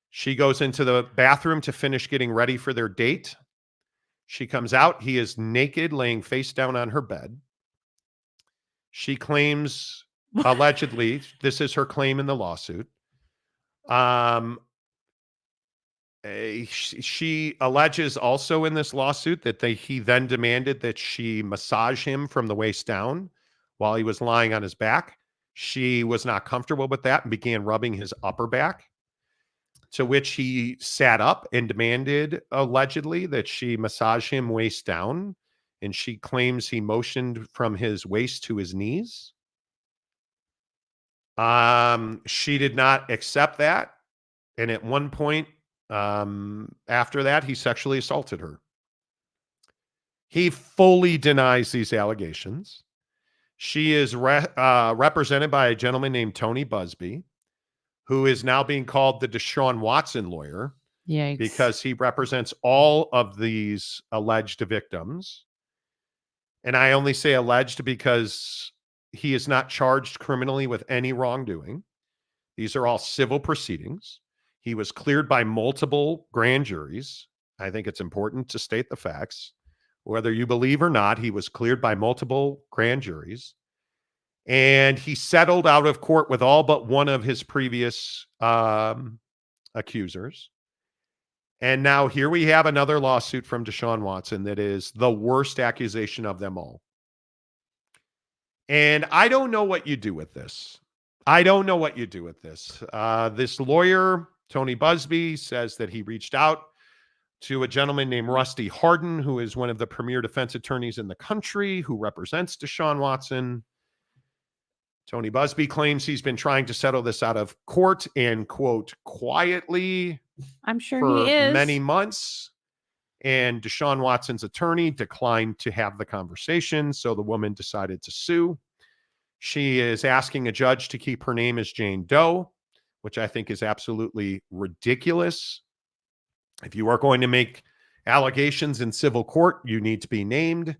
She goes into the bathroom to finish getting ready for their date. She comes out. He is naked, laying face down on her bed. She claims, allegedly, this is her claim in the lawsuit. She alleges also in this lawsuit that he then demanded that she massage him from the waist down while he was lying on his back. She was not comfortable with that and began rubbing his upper back, to which he sat up and demanded, allegedly, that she massage him waist down. And she claims he motioned from his waist to his knees. She did not accept that. And at one point, after that, he sexually assaulted her. He fully denies these allegations. She is represented by a gentleman named Tony Busby, who is now being called the Deshaun Watson lawyer. Yikes. Because he represents all of these alleged victims. And I only say alleged because he is not charged criminally with any wrongdoing. These are all civil proceedings. He was cleared by multiple grand juries. I think it's important to state the facts. Whether you believe or not, he was cleared by multiple grand juries. And he settled out of court with all but one of his previous accusers. And now here we have another lawsuit from Deshaun Watson that is the worst accusation of them all. And I don't know what you do with this. This lawyer, Tony Busby, says that he reached out to a gentleman named Rusty Hardin, who is one of the premier defense attorneys in the country, who represents Deshaun Watson. Tony Busby claims he's been trying to settle this out of court and, quote, quietly, I'm sure for he is. many months. And Deshaun Watson's attorney declined to have the conversation, so the woman decided to sue. She is asking a judge to keep her name as Jane Doe, which I think is absolutely ridiculous. If you are going to make allegations in civil court, you need to be named.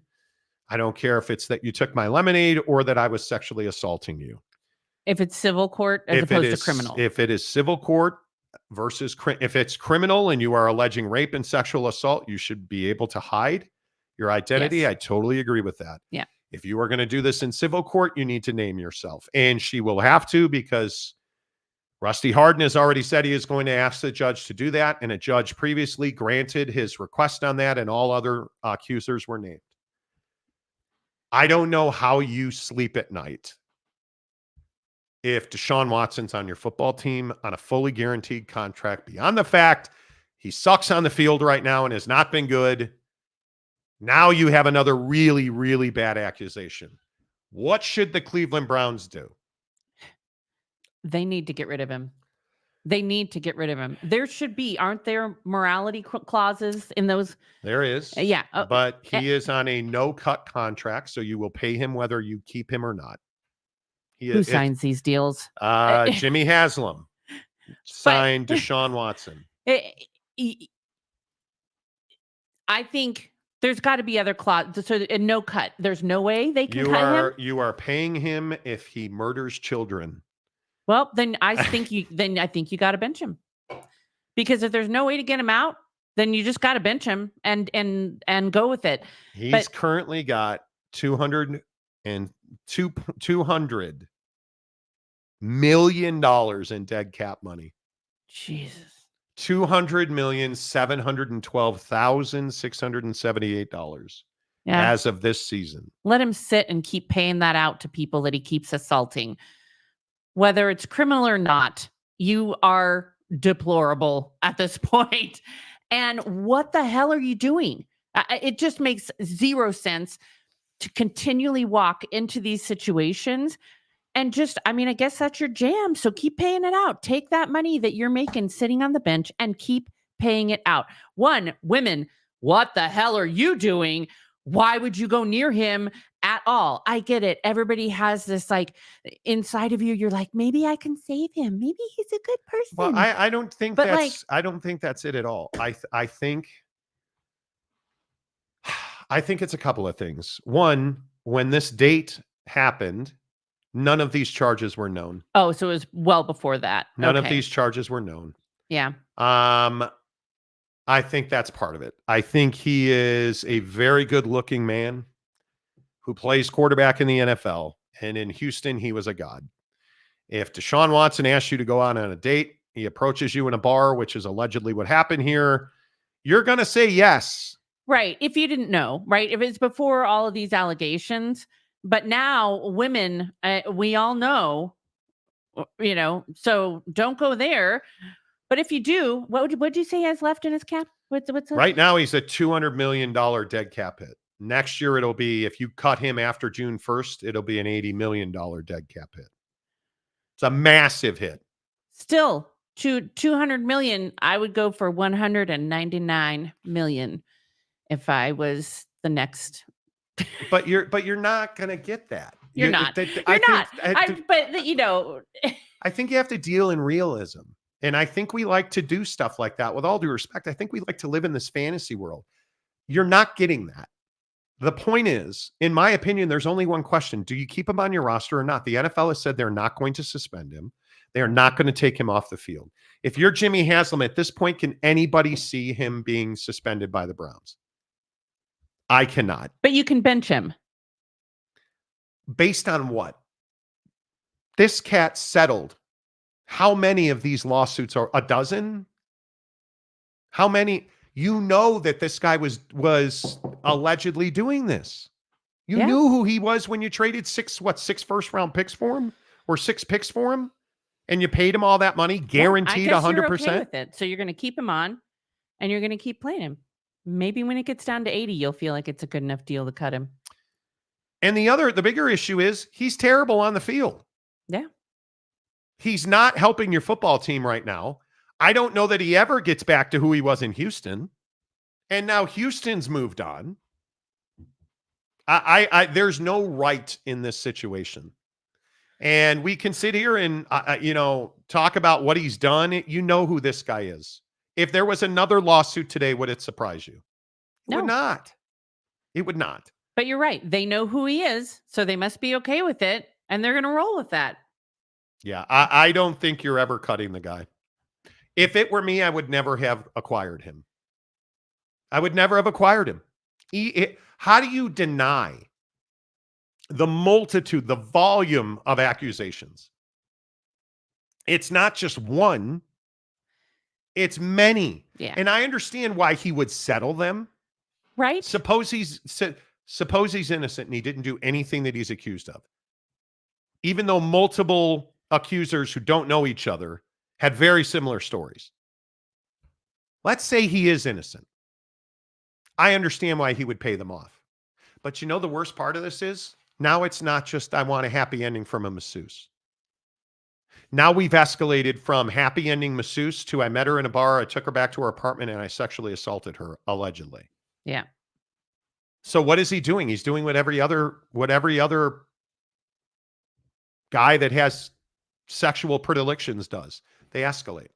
I don't care if it's that you took my lemonade or that I was sexually assaulting you. If it's civil court as opposed to criminal. If it is civil court versus if it's criminal and you are alleging rape and sexual assault, you should be able to hide your identity. Yes. I totally agree with that. Yeah. If you are going to do this in civil court, you need to name yourself. And she will have to, because Rusty Hardin has already said he is going to ask the judge to do that. And a judge previously granted his request on that, and all other accusers were named. I don't know how you sleep at night if Deshaun Watson's on your football team on a fully guaranteed contract, beyond the fact he sucks on the field right now and has not been good. Now you have another really, really bad accusation. What should the Cleveland Browns do? They need to get rid of him. There should be, aren't there morality clauses in those? There is. Yeah. But he is on a no-cut contract, so you will pay him whether you keep him or not. Who signs these deals? Jimmy Haslam signed Deshaun Watson. I think there's got to be other clauses. So a no cut. There's no way they can cut him. You are paying him if he murders children. Well, then I think you got to bench him, because if there's no way to get him out, then you just got to bench him and go with it. He's currently got $200 million in dead cap money. Jesus. $2,712,678 as of this season. Let him sit and keep paying that out to people that he keeps assaulting. Whether it's criminal or not, you are deplorable at this point. And what the hell are you doing? It just makes zero sense to continually walk into these situations and just, I guess that's your jam. So keep paying it out. Take that money that you're making sitting on the bench and keep paying it out. Women, what the hell are you doing? Why would you go near him at all? I get it. Everybody has this, like, inside of you. You're like, maybe I can save him. Maybe he's a good person. Well, I don't think I don't think that's it at all. I think I think it's a couple of things. One, when this date happened, none of these charges were known. Oh, so it was well before that. None of Okay. these charges were known. Yeah. I think that's part of it. I think he is a very good-looking man who plays quarterback in the NFL, and in Houston, he was a god. If Deshaun Watson asks you to go out on a date, he approaches you in a bar, which is allegedly what happened here, you're going to say yes. Right. If you didn't know, right? If it's before all of these allegations, but now women, we all know, so don't go there. But if you do, what'd you say he has left in his cap? What's right now? He's a $200 million dead cap hit. Next year, it'll be, if you cut him after June 1st, it'll be an $80 million dead cap hit. It's a massive hit. Still, to 200 million, I would go for 199 million if I was the next. But you're not going to get that. You're not. But I think you have to deal in realism. And I think we like to do stuff like that. With all due respect, I think we like to live in this fantasy world. You're not getting that. The point is, in my opinion, there's only one question. Do you keep him on your roster or not? The NFL has said they're not going to suspend him. They are not going to take him off the field. If you're Jimmy Haslam at this point, can anybody see him being suspended by the Browns? I cannot. But you can bench him. Based on what? This cat settled. How many of these lawsuits are? A dozen? How many? You know that this guy was allegedly doing this. You knew who he was when you traded six first-round picks for him, or 6 picks for him, and you paid him all that money, guaranteed 100%. You're okay with it. So you're going to keep him on, and you're going to keep playing him. Maybe when it gets down to 80, you'll feel like it's a good enough deal to cut him. And the bigger issue is he's terrible on the field. Yeah. He's not helping your football team right now. I don't know that he ever gets back to who he was in Houston. And now Houston's moved on. There's no right in this situation. And we can sit here and, talk about what he's done. You know who this guy is. If there was another lawsuit today, would it surprise you? It would not. It would not. But you're right. They know who he is, so they must be okay with it, and they're going to roll with that. Yeah, I don't think you're ever cutting the guy. If it were me, I would never have acquired him. I would never have acquired him. How do you deny the multitude, the volume of accusations? It's not just one. It's many. Yeah. And I understand why he would settle them. Right. Suppose he's innocent and he didn't do anything that he's accused of. Even though multiple accusers who don't know each other had very similar stories. Let's say he is innocent. I understand why he would pay them off. But the worst part of this is, now it's not just, I want a happy ending from a masseuse. Now we've escalated from happy ending masseuse to I met her in a bar, I took her back to her apartment, and I sexually assaulted her, allegedly. Yeah. So what is he doing? He's doing what every other guy that has sexual predilections does. They escalate.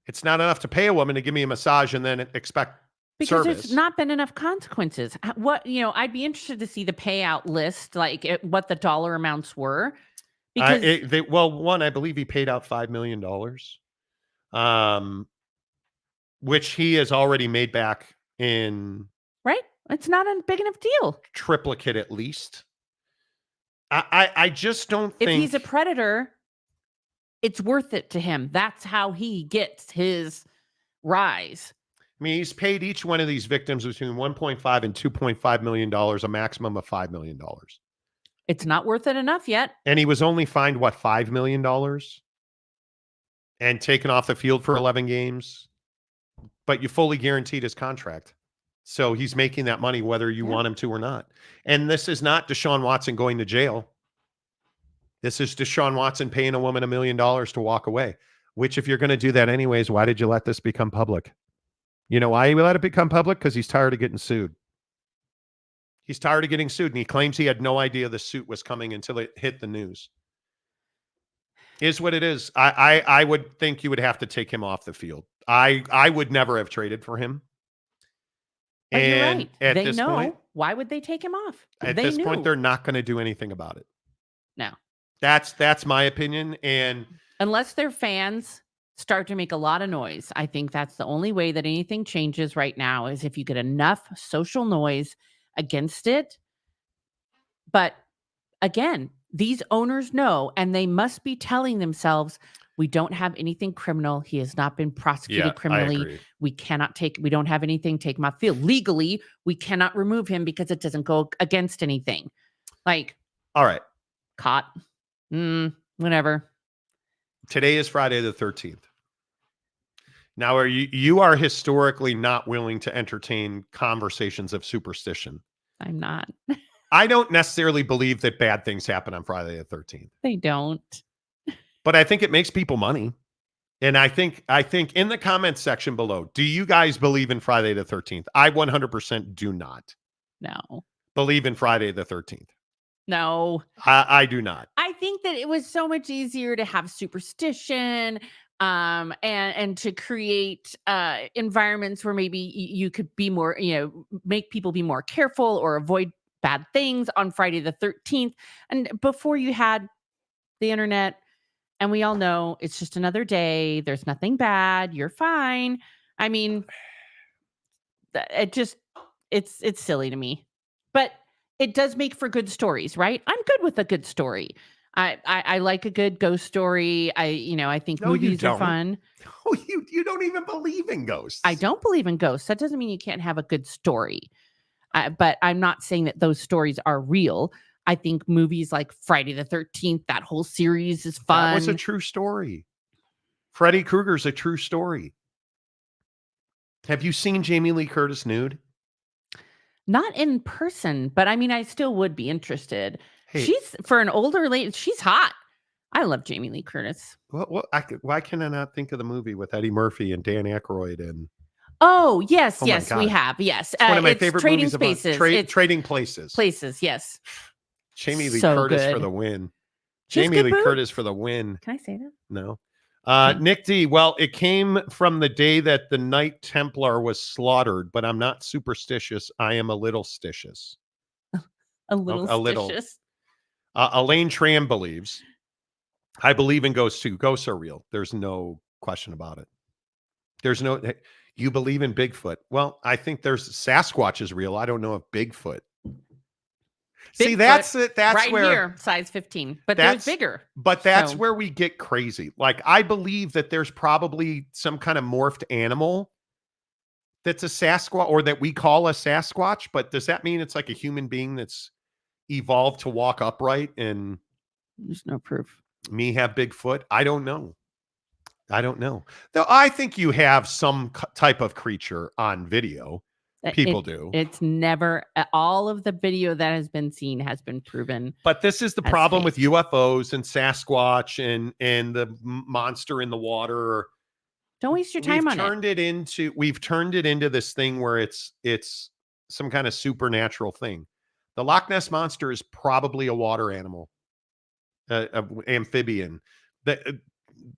It's not enough to pay a woman to give me a massage and then expect because service. There's not been enough consequences. I'd be interested to see the payout list, what the dollar amounts were. Because I believe he paid out $5 million, which he has already made back in. Right. It's not a big enough deal. Triplicate at least. I just don't think. If he's a predator, it's worth it to him. That's how he gets his rise. I mean, he's paid each one of these victims between $1.5 and $2.5 million, a maximum of $5 million. It's not worth it enough yet. And he was only fined, $5 million? And taken off the field for 11 games. But you fully guaranteed his contract. So he's making that money whether you want him to or not. And this is not Deshaun Watson going to jail. This is Deshaun Watson paying a woman $1 million to walk away. Which, if you're going to do that anyways, why did you let this become public? You know why he let it become public? Because he's tired of getting sued. He's tired of getting sued, and he claims he had no idea the suit was coming until it hit the news. Is what it is. I would think you would have to take him off the field. I would never have traded for him. But you're And right. at They this know. point, Why would they take him off? at They this knew. point, they're not going to do anything about it. No. That's my opinion. And Unless their fans start to make a lot of noise. I think that's the only way that anything changes right now is if you get enough social noise against it. But again, these owners know, and they must be telling themselves, we don't have anything criminal. He has not been prosecuted yeah, I criminally. agree. We don't have anything, take him off field. Legally, we cannot remove him because it doesn't go against anything. Like, All right. caught. Whatever. Today is Friday the 13th. Now, you are historically not willing to entertain conversations of superstition. I'm not. I don't necessarily believe that bad things happen on Friday the 13th, They don't. but I think it makes people money. And I think in the comments section below, do you guys believe in Friday the 13th? I 100% do not No. believe in Friday the 13th. No. I do not. I think that it was so much easier to have superstition and to create environments where maybe you could be more, make people be more careful or avoid bad things on Friday the 13th. And before you had the internet, and we all know it's just another day. There's nothing bad. You're fine. I mean, it's silly to me, but it does make for good stories, right? I'm good with a good story. I like a good ghost story. I think No, you movies are don't. fun. Oh, you don't even believe in ghosts. I don't believe in ghosts. That doesn't mean you can't have a good story. But I'm not saying that those stories are real. I think movies like Friday the 13th, that whole series is fun. That was a true story. Freddy Krueger's a true story. Have you seen Jamie Lee Curtis nude? Not in person, but I mean, I still would be interested. Hey. She's for an older lady. She's hot. I love Jamie Lee Curtis. Why can I not think of the movie with Eddie Murphy and Dan Aykroyd and? Oh yes, Oh my yes, we God. have. Yes, It's one of my it's favorite Trading movies about Spaces. Trading Places. Places, yes. Jamie Lee So Curtis for good. the win. She has Jamie good Lee boobs. Curtis for the win. Can I say that? No. Okay. Nick D. Well, it came from the day that the Knight Templar was slaughtered, but I'm not superstitious. I am a little stitious. A little a little. suspicious. Elaine Tran believes. I believe in ghosts too. Ghosts are real. There's no question about it. There's no. You believe in Bigfoot? Well, I think there's Sasquatch is real. I don't know if Bigfoot. See, that's Bigfoot, it. That's right where here, size 15, but there's bigger. But that's So- where we get crazy. Like, I believe that there's probably some kind of morphed animal that's a Sasquatch or that we call a Sasquatch. But does that mean it's like a human being that's evolved to walk upright and There's no proof. me have Bigfoot? I don't know. Though I think you have some type of creature on video. People do. It's never all of the video that has been seen has been proven. But this is the as problem with fake. UFOs and Sasquatch and the monster in the water. Don't waste your time on it. We've turned it into this thing where it's some kind of supernatural thing. The Loch Ness monster is probably a water animal, amphibian. A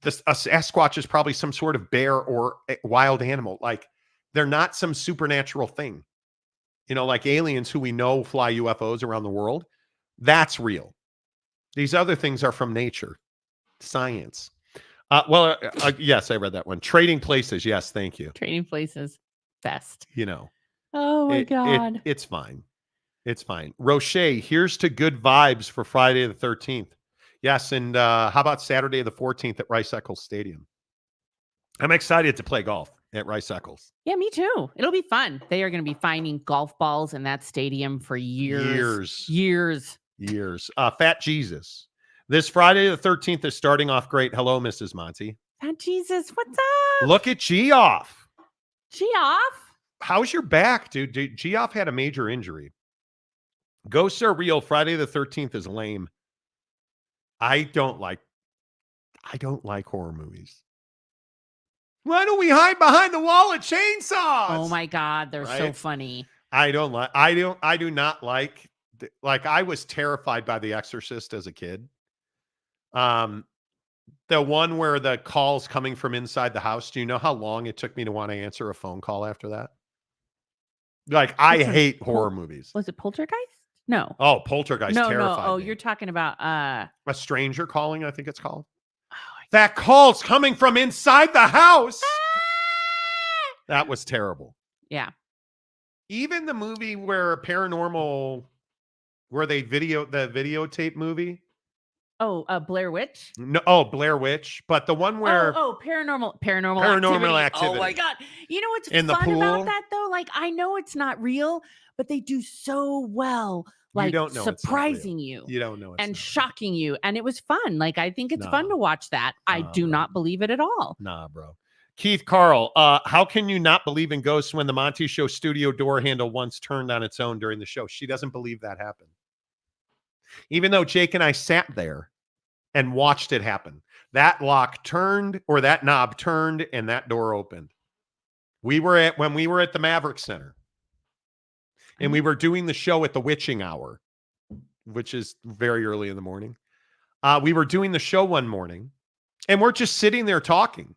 Sasquatch is probably some sort of bear or a wild animal. Like, they're not some supernatural thing, like aliens who we know fly UFOs around the world. That's real. These other things are from nature, science. Yes, I read that one. Trading Places. Yes, thank you. Trading Places, best. Oh my God. It's fine. It's fine. Roche, here's to good vibes for Friday the 13th. Yes, and how about Saturday the 14th at Rice Eccles Stadium? I'm excited to play golf at Rice Eccles. Yeah, me too. It'll be fun. They are going to be finding golf balls in that stadium for years. Fat Jesus. This Friday the 13th is starting off great. Hello, Mrs. Monty. Fat Jesus, what's up? Look at Geoff. Geoff? How's your back, dude? Geoff had a major injury. Ghosts are real. Friday the 13th is lame. I don't like horror movies. Why don't we hide behind the wall of chainsaws? Oh my God, they're so Right? funny. I do not like, I was terrified by The Exorcist as a kid. The one where the call's coming from inside the house. Do you know how long it took me to want to answer a phone call after that? Like, I Which one? hate horror movies. Was it Poltergeist? No. Oh, Poltergeist terrified No. Oh, me. you're talking about A Stranger Calling, I think it's called. That call's coming from inside the house. That was terrible. Yeah. Even the movie where they videotape movie. Oh, Blair Witch? No, Blair Witch. But the one where paranormal Activity. Oh my God. You know what's In the fun about pool? that though? Like, I know it's not real, but they do so well. Like, don't know it's not real. surprising you you don't know it's and not shocking you. And it was fun. Like, I think it's fun No. to watch that. I Nah, do bro. not believe it at all. Nah, bro. Keith Carl, how can you not believe in ghosts when the Monty Show studio door handle once turned on its own during the show? She doesn't believe that happened. Even though Jake and I sat there and watched it happen. That lock turned, or that knob turned, and that door opened. When we were at the Maverick Center, and we were doing the show at the witching hour, which is very early in the morning. We were doing the show one morning, and we're just sitting there talking.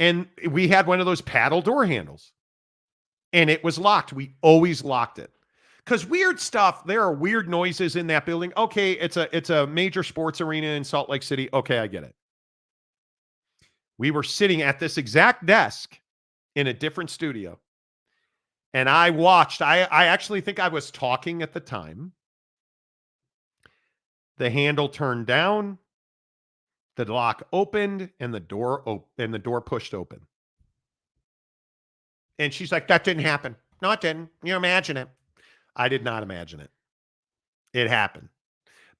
And we had one of those paddle door handles, and it was locked. We always locked it. Because weird stuff, there are weird noises in that building. Okay, it's a major sports arena in Salt Lake City. Okay, I get it. We were sitting at this exact desk in a different studio. And I watched. I actually think I was talking at the time. The handle turned down. The lock opened, and the door pushed open. And she's like, "That didn't happen." No, it didn't. You imagine it. I did not imagine it. It happened.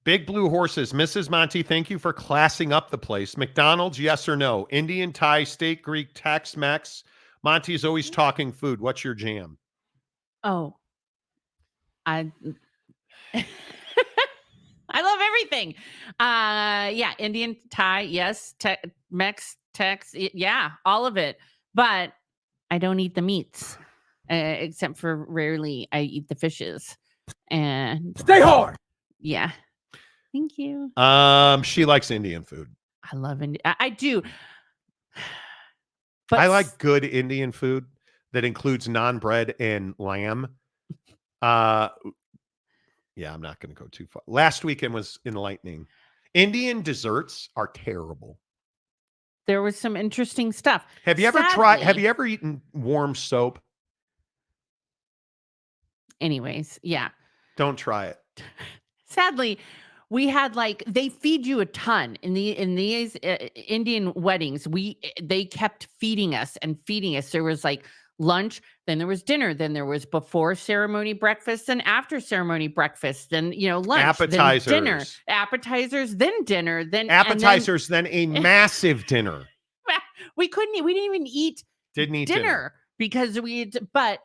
Big Blue Horses, Mrs. Monty, thank you for classing up the place. McDonald's, yes or no? Indian, Thai, Steak, Greek, Tex-Mex. Monty's always talking food. What's your jam? Oh, I love everything. Yeah, Indian, Thai, yes, Mex, Tex, yeah, all of it. But I don't eat the meats, except for rarely I eat the fishes. And Stay hard. yeah, thank you. She likes Indian food. I love Indian. I do. But I like good Indian food that includes naan bread and lamb. Yeah, I'm not going to go too far. Last weekend was enlightening. Indian desserts are terrible. there was some interesting stuff. Have you ever eaten warm soap? Anyways, yeah. Don't try it. Sadly, we had they feed you a ton in these Indian weddings. They kept feeding us and feeding us. There was lunch, then there was dinner, then there was before ceremony breakfast and after ceremony breakfast, then lunch, Appetizers, then dinner, appetizers, then dinner, then appetizers, then a massive dinner. We didn't even eat dinner because but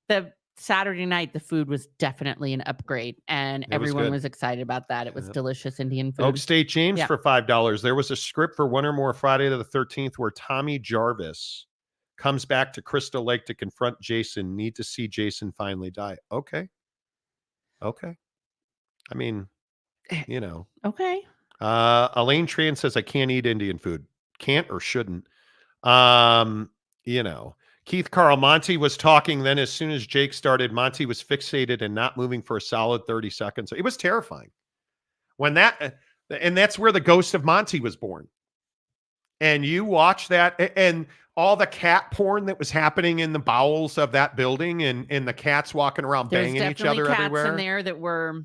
the Saturday night, the food was definitely an upgrade, and everyone was excited about that. It was delicious Indian food. Oak State James for $5. There was a script for One or More Friday the 13th where Tommy Jarvis comes back to Crystal Lake to confront Jason. Need to see Jason finally die. Okay. I mean, Okay. Elaine Tran says, I can't eat Indian food. Can't or shouldn't. Keith Carl, Monty was talking. Then as soon as Jake started, Monty was fixated and not moving for a solid 30 seconds. It was terrifying. And that's where the ghost of Monty was born. And you watch that and all the cat porn that was happening in the bowels of that building and the cats walking around banging each other cats everywhere. In there that were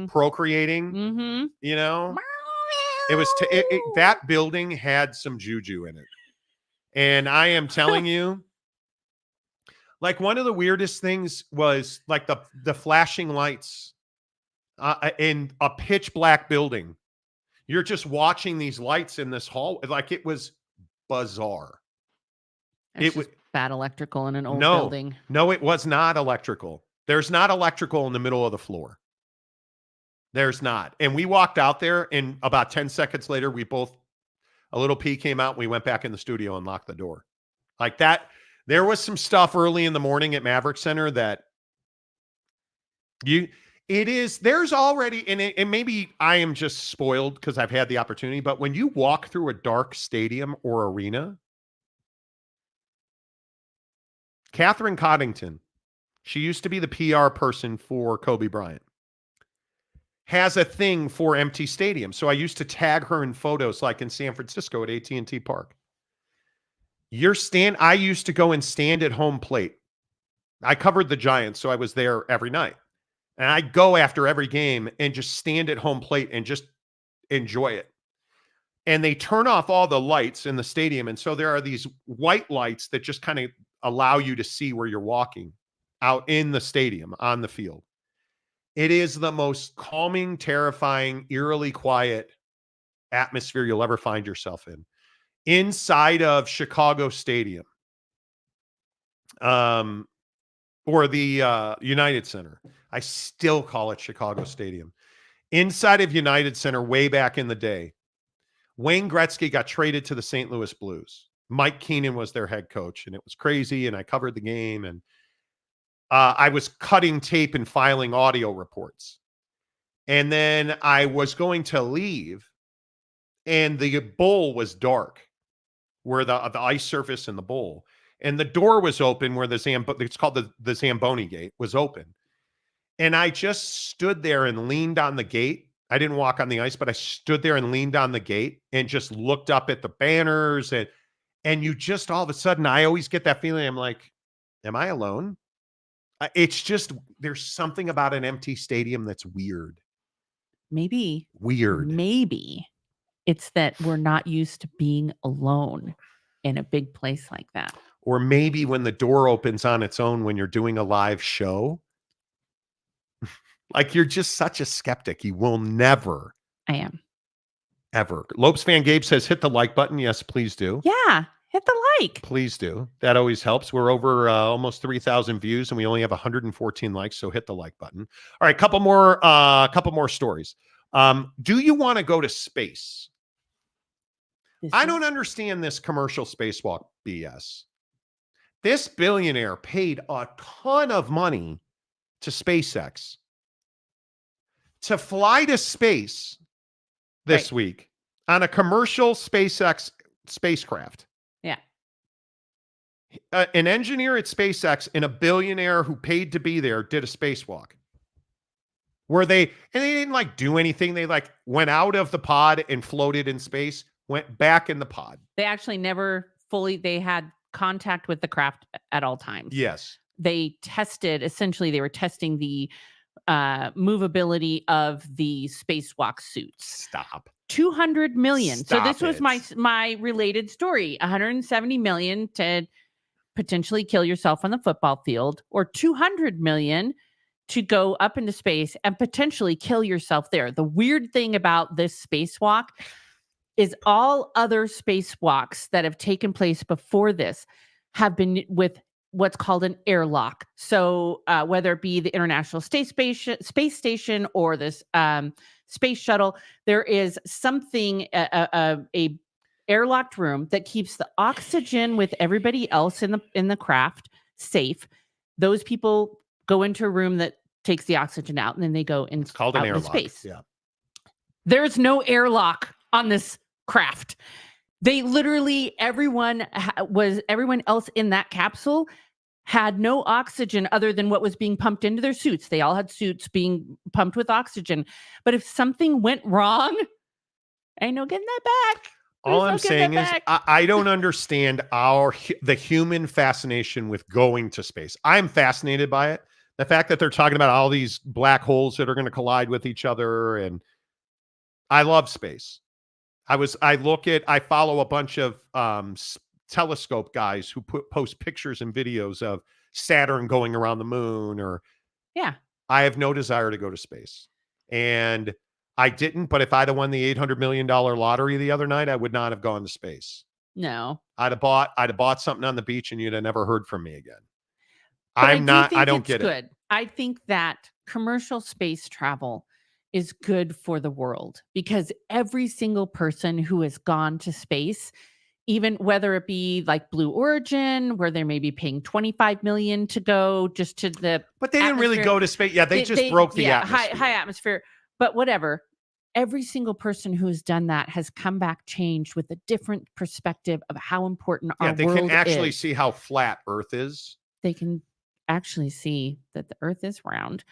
procreating. Mm-hmm. It was that building had some juju in it. And I am telling you, one of the weirdest things was the flashing lights in a pitch black building. You're just watching these lights in this hall. It was bizarre. It was bad electrical in an old building. No, it was not electrical. There's not electrical in the middle of the floor. There's not. And we walked out there, and about 10 seconds later, a little pee came out, and we went back in the studio and locked the door. Like that. There was some stuff early in the morning at Maverick Center that there's already, and maybe I am just spoiled because I've had the opportunity, but when you walk through a dark stadium or arena, Catherine Coddington, she used to be the PR person for Kobe Bryant, has a thing for empty stadiums. So I used to tag her in photos like in San Francisco at AT&T Park. I used to go and stand at home plate. I covered the Giants, so I was there every night. And I'd go after every game and just stand at home plate and just enjoy it. And they turn off all the lights in the stadium. And so there are these white lights that just kind of allow you to see where you're walking out in the stadium, on the field. It is the most calming, terrifying, eerily quiet atmosphere you'll ever find yourself in. Inside of Chicago Stadium, or the United Center. I still call it Chicago Stadium. Inside of United Center way back in the day, Wayne Gretzky got traded to the St. Louis Blues. Mike Keenan was their head coach, and it was crazy, and I covered the game, and I was cutting tape and filing audio reports. And then I was going to leave, and the bowl was dark, where the ice surface and the bowl. And the door was open where it's called the Zamboni gate, was open. And I just stood there and leaned on the gate. I didn't walk on the ice, but I stood there and leaned on the gate and just looked up at the banners. And you just, all of a sudden, I always get that feeling. I'm like, am I alone? It's just, there's something about an empty stadium that's weird. Maybe it's that we're not used to being alone in a big place like that. Or maybe when the door opens on its own when you're doing a live show, like you're just such a skeptic. You will never. I am. Ever. Lopes fan Gabe says, hit the like button. Yes, please do. Yeah, hit the like. Please do. That always helps. We're over almost 3,000 views and we only have 114 likes. So hit the like button. All right, couple more stories. Do you want to go to space? I don't understand this commercial spacewalk BS. This billionaire paid a ton of money to SpaceX to fly to space this week on a commercial SpaceX spacecraft. Yeah. An engineer at SpaceX and a billionaire who paid to be there did a spacewalk. They didn't like do anything. They like went out of the pod and floated in space, went back in the pod. They actually never they had contact with the craft at all times. Yes. They were testing the movability of the spacewalk suits. Stop. 200 million. Stop so this was my related story. 170 million to potentially kill yourself on the football field, or 200 million to go up into space and potentially kill yourself there. The weird thing about this spacewalk is all other spacewalks that have taken place before this have been with what's called an airlock. So whether it be the International Space Station or this space shuttle, there is something, a airlocked room that keeps the oxygen with everybody else in the craft safe. Those people go into a room that takes the oxygen out, and then they go in. It's called an airlock. Space. Yeah. There's no airlock on this craft. They literally, everyone else in that capsule had no oxygen other than what was being pumped into their suits. They all had suits being pumped with oxygen. But if something went wrong, ain't no getting that back. All I'm saying is I don't understand the human fascination with going to space. I'm fascinated by it. The fact that they're talking about all these black holes that are going to collide with each other. And I love space. I follow a bunch of telescope guys who post pictures and videos of Saturn going around the moon, I have no desire to go to space. And I didn't, but if I'd have won the $800 million lottery the other night, I would not have gone to space. No. I'd have bought something on the beach and you'd have never heard from me again. But I don't get it. It. I think that commercial space travel is good for the world, because every single person who has gone to space, even whether it be like Blue Origin, where they may be paying $25 million to go just to the But they didn't really go to space. Yeah, they just broke the atmosphere. High atmosphere. But whatever. Every single person who has done that has come back changed with a different perspective of how important our world is. They can actually see how flat Earth is. they can actually see that the earth is round.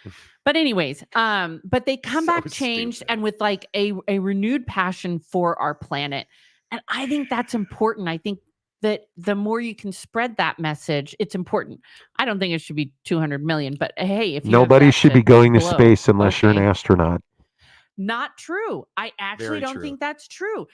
But anyways, but they come So back changed stupid. and with like a renewed passion for our planet. And I think that's important. I think that the more you can spread that message, it's important. I don't think it should be 200 million, but hey, if you have Nobody that should be going to blow, space unless you're an okay. astronaut. Not true. I actually Very don't true. think that's true.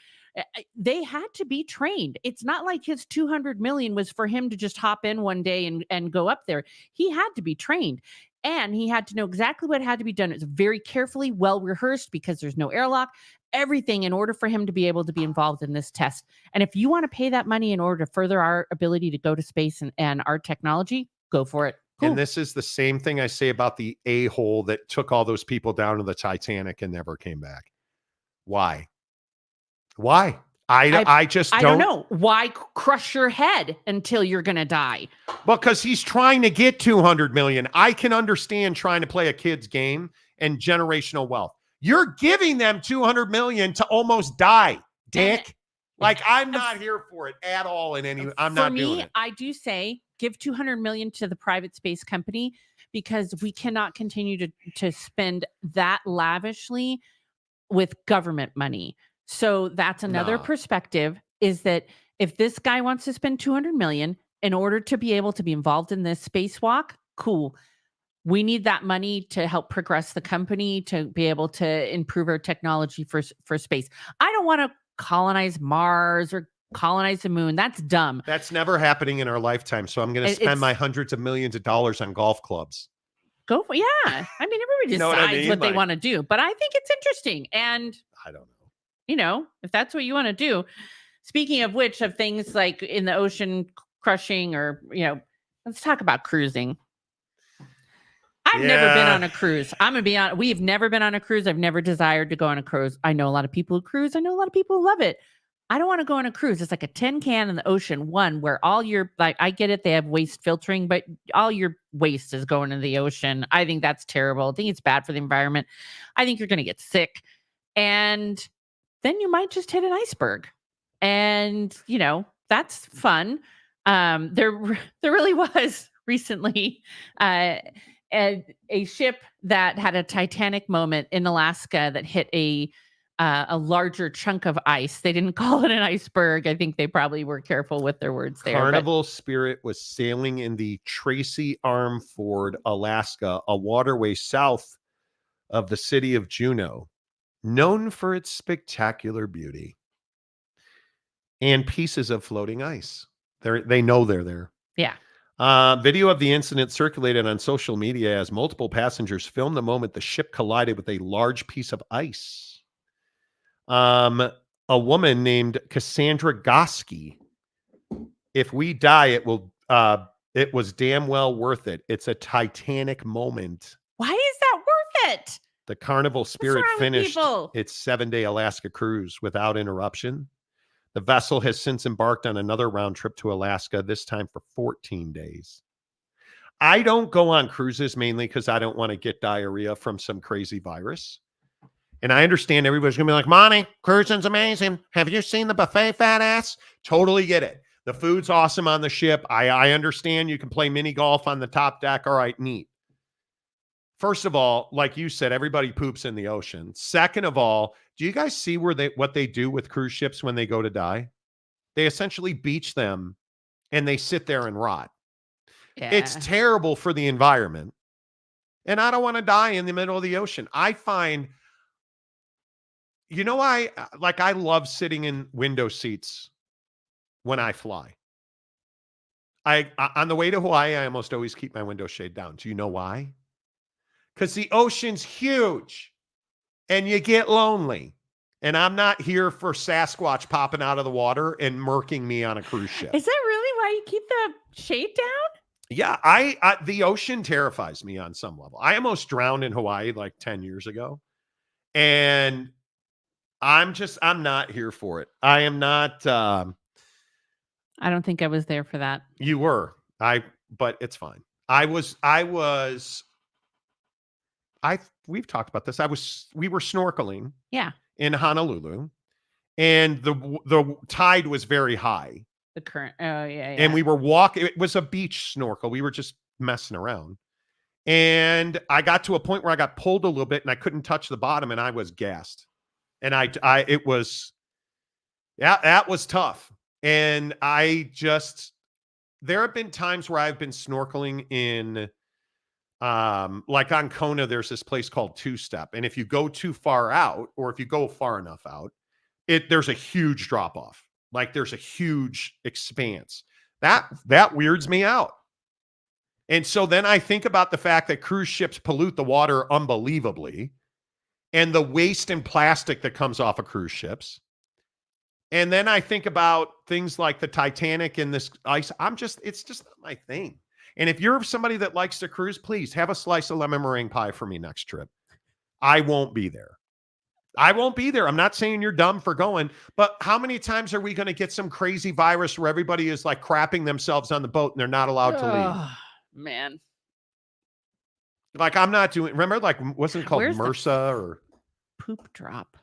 They had to be trained. It's not like his 200 million was for him to just hop in one day and go up there. He had to be trained. And he had to know exactly what had to be done. It's very carefully, well rehearsed because there's no airlock, everything in order for him to be able to be involved in this test. And if you want to pay that money in order to further our ability to go to space and our technology, go for it. Cool. And this is the same thing I say about the a-hole that took all those people down to the Titanic and never came back. Why? I just don't know. Why crush your head until you're going to die? Because he's trying to get 200 million. I can understand trying to play a kid's game and generational wealth. You're giving them 200 million to almost die, dick. Like, I'm not here for it at all in any, I'm not doing it. I do say give 200 million to the private space company because we cannot continue to spend that lavishly with government money. So that's another perspective, is that if this guy wants to spend 200 million in order to be able to be involved in this spacewalk, cool. We need that money to help progress the company, to be able to improve our technology for space. I don't want to colonize Mars or colonize the moon. That's dumb. That's never happening in our lifetime. So I'm going to spend my hundreds of millions of dollars on golf clubs. Go for, yeah. I mean, everybody decides what they want to do, but I think it's interesting. And I don't know. You know, if that's what you want to do. Speaking of which, of things like in the ocean crushing, or, you know, let's talk about cruising. I've never been on a cruise. I'm going to be on. We've never been on a cruise. I've never desired to go on a cruise. I know a lot of people who cruise. I know a lot of people who love it. I don't want to go on a cruise. It's like a tin can in the ocean, one where all your, like, I get it, they have waste filtering, but all your waste is going into the ocean. I think that's terrible. I think it's bad for the environment. I think you're going to get sick. And then you might just hit an iceberg. And, you know, that's fun. There really was recently a ship that had a Titanic moment in Alaska that hit a larger chunk of ice. They didn't call it an iceberg. I think they probably were careful with their words there. Carnival Spirit was sailing in the Tracy Arm Ford, Alaska, a waterway south of the city of Juneau, known for its spectacular beauty and pieces of floating ice. They know they're there. Yeah. Video of the incident circulated on social media as multiple passengers filmed the moment the ship collided with a large piece of ice. A woman named Cassandra Goski. If we die, it was damn well worth it. It's a Titanic moment. Why is that worth it? The Carnival Spirit finished its 7-day Alaska cruise without interruption. The vessel has since embarked on another round trip to Alaska, this time for 14 days. I don't go on cruises mainly because I don't want to get diarrhea from some crazy virus. And I understand everybody's going to be like, Monty, cruising's amazing. Have you seen the buffet, fat ass? Totally get it. The food's awesome on the ship. I understand you can play mini golf on the top deck. All right, neat. First of all, like you said, everybody poops in the ocean. Second of all, do you guys see what they do with cruise ships when they go to die? They essentially beach them and they sit there and rot. Yeah. It's terrible for the environment. And I don't want to die in the middle of the ocean. I find, you know, I love sitting in window seats when I fly. On the way to Hawaii, I almost always keep my window shade down. Do you know why? Because the ocean's huge and you get lonely. And I'm not here for Sasquatch popping out of the water and murking me on a cruise ship. Is that really why you keep the shade down? Yeah, the ocean terrifies me on some level. I almost drowned in Hawaii like 10 years ago. And I'm not here for it. I am not. I don't think I was there for that. You were. But it's fine. We've talked about this. We were snorkeling. Yeah. In Honolulu, and the tide was very high. The current. Oh, yeah. And we were walking. It was a beach snorkel. We were just messing around. And I got to a point where I got pulled a little bit and I couldn't touch the bottom and I was gassed. And that was tough. And there have been times where I've been snorkeling in, like on Kona, there's this place called Two Step. And if you go too far out, or if you go far enough out, there's a huge drop off. Like there's a huge expanse. That weirds me out. And so then I think about the fact that cruise ships pollute the water unbelievably, and the waste and plastic that comes off of cruise ships. And then I think about things like the Titanic and this ice. It's just not my thing. And if you're somebody that likes to cruise, please have a slice of lemon meringue pie for me next trip. I won't be there. I'm not saying you're dumb for going, but how many times are we going to get some crazy virus where everybody is like crapping themselves on the boat and they're not allowed to leave? Man. Like I'm not doing, remember, like, wasn't it called MRSA or poop drop?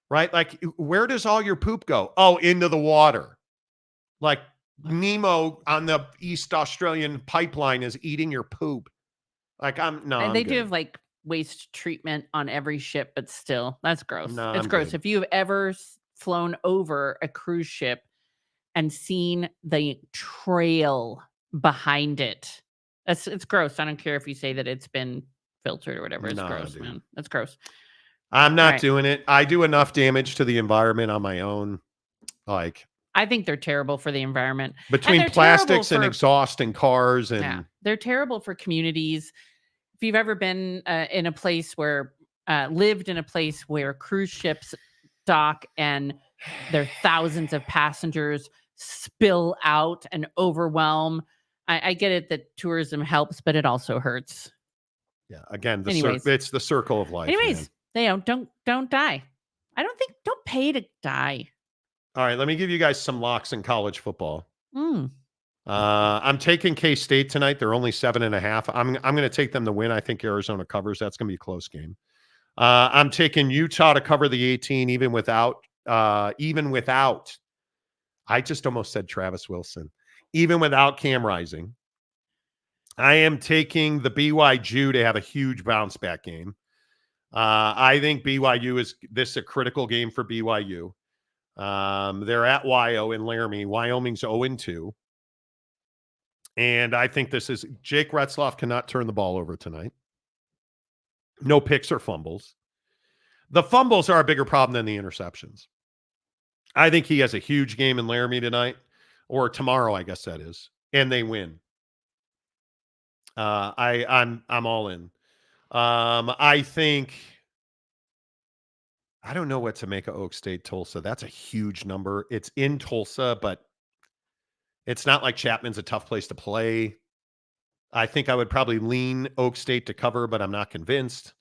Right? Like, where does all your poop go? Oh, into the water. Like Nemo on the East Australian pipeline is eating your poop. Like And they do have like waste treatment on every ship, but still, that's gross. No, it's I'm gross. good. If you've ever flown over a cruise ship and seen the trail behind it, it's gross. I don't care if you say that it's been filtered or whatever. It's gross, dude. Man. That's gross. I'm not doing it. I do enough damage to the environment on my own. Like, I think they're terrible for the environment. Between plastics and exhaust and cars. And they're terrible for communities. If you've ever been in a place where, lived in a place where cruise ships dock and their thousands of passengers spill out and overwhelm, I get it that tourism helps, but it also hurts. Yeah. Again, it's the circle of life. Anyways, don't die. Don't pay to die. All right, let me give you guys some locks in college football. I'm taking K-State tonight. They're only 7.5. I'm going to take them to win. I think Arizona covers. That's going to be a close game. I'm taking Utah to cover the 18, even without. I just almost said Travis Wilson. Even without Cam Rising. I am taking the BYU to have a huge bounce back game. I think BYU is a critical game for BYU. They're at WYO in Laramie. Wyoming's 0-2. And I think Jake Retzloff cannot turn the ball over tonight. No picks or fumbles. The fumbles are a bigger problem than the interceptions. I think he has a huge game in Laramie tonight, or tomorrow, I guess that is, and they win. I'm all in. I think, I don't know what to make of Oak State Tulsa. That's a huge number. It's in Tulsa, but it's not like Chapman's a tough place to play. I think I would probably lean Oak State to cover, but I'm not convinced.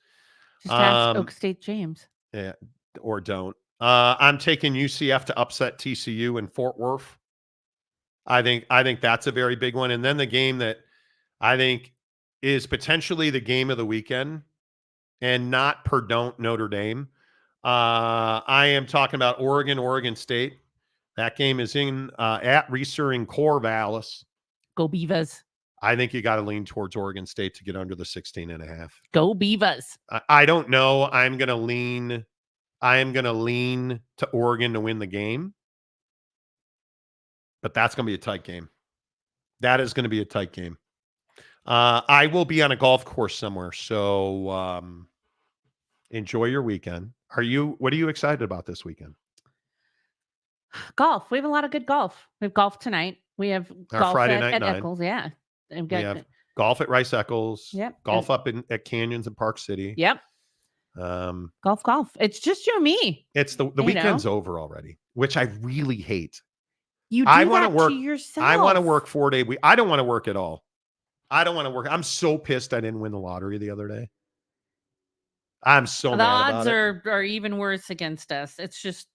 Just ask Oak State James. Yeah, or don't. I'm taking UCF to upset TCU in Fort Worth. I think that's a very big one. And then the game that I think is potentially the game of the weekend, and not Purdue Notre Dame. I am talking about Oregon State. That game is at Reser in Corvallis. Go Beavers. I think you got to lean towards Oregon State to get under the 16.5. Go Beavers. I don't know. I am going to lean to Oregon to win the game. But that's going to be a tight game. That is going to be a tight game. I will be on a golf course somewhere. So enjoy your weekend. What are you excited about this weekend? Golf. We have a lot of good golf. We have golf tonight. We have golf Friday night at 9. Eccles. Yeah. We have golf at Rice Eccles. Yep. Golf up at Canyons and Park City. Yep. Golf. It's just you and me. It's the weekend's over already, which I really hate. You do that to yourself. I want to work 4-day week. I don't want to work at all. I don't want to work. I'm so pissed I didn't win the lottery the other day. I'm so mad about it. The odds are even worse against us. It's just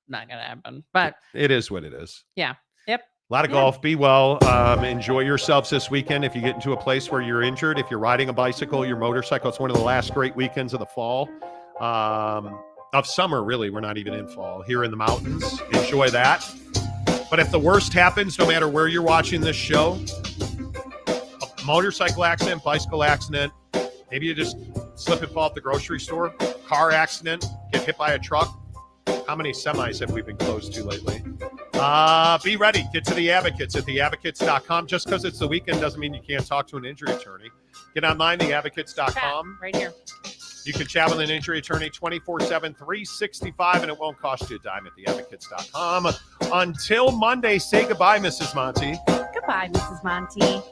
not going to happen. But it is what it is. Yeah. Yep. A lot of golf. Be well. Enjoy yourselves this weekend. If you get into a place where you're injured, if you're riding a bicycle, your motorcycle, it's one of the last great weekends of the fall. Of summer, really. We're not even in fall. Here in the mountains. Enjoy that. But if the worst happens, no matter where you're watching this show, a motorcycle accident, bicycle accident, maybe you just slip and fall at the grocery store, car accident, get hit by a truck. How many semis have we been closed to lately? Be ready. Get to the Advocates at theadvocates.com. Just because it's the weekend doesn't mean you can't talk to an injury attorney. Get online, theadvocates.com. Right here. You can chat with an injury attorney 24/7, 365, and it won't cost you a dime at theadvocates.com. Until Monday, say goodbye, Mrs. Monty. Goodbye, Mrs. Monty.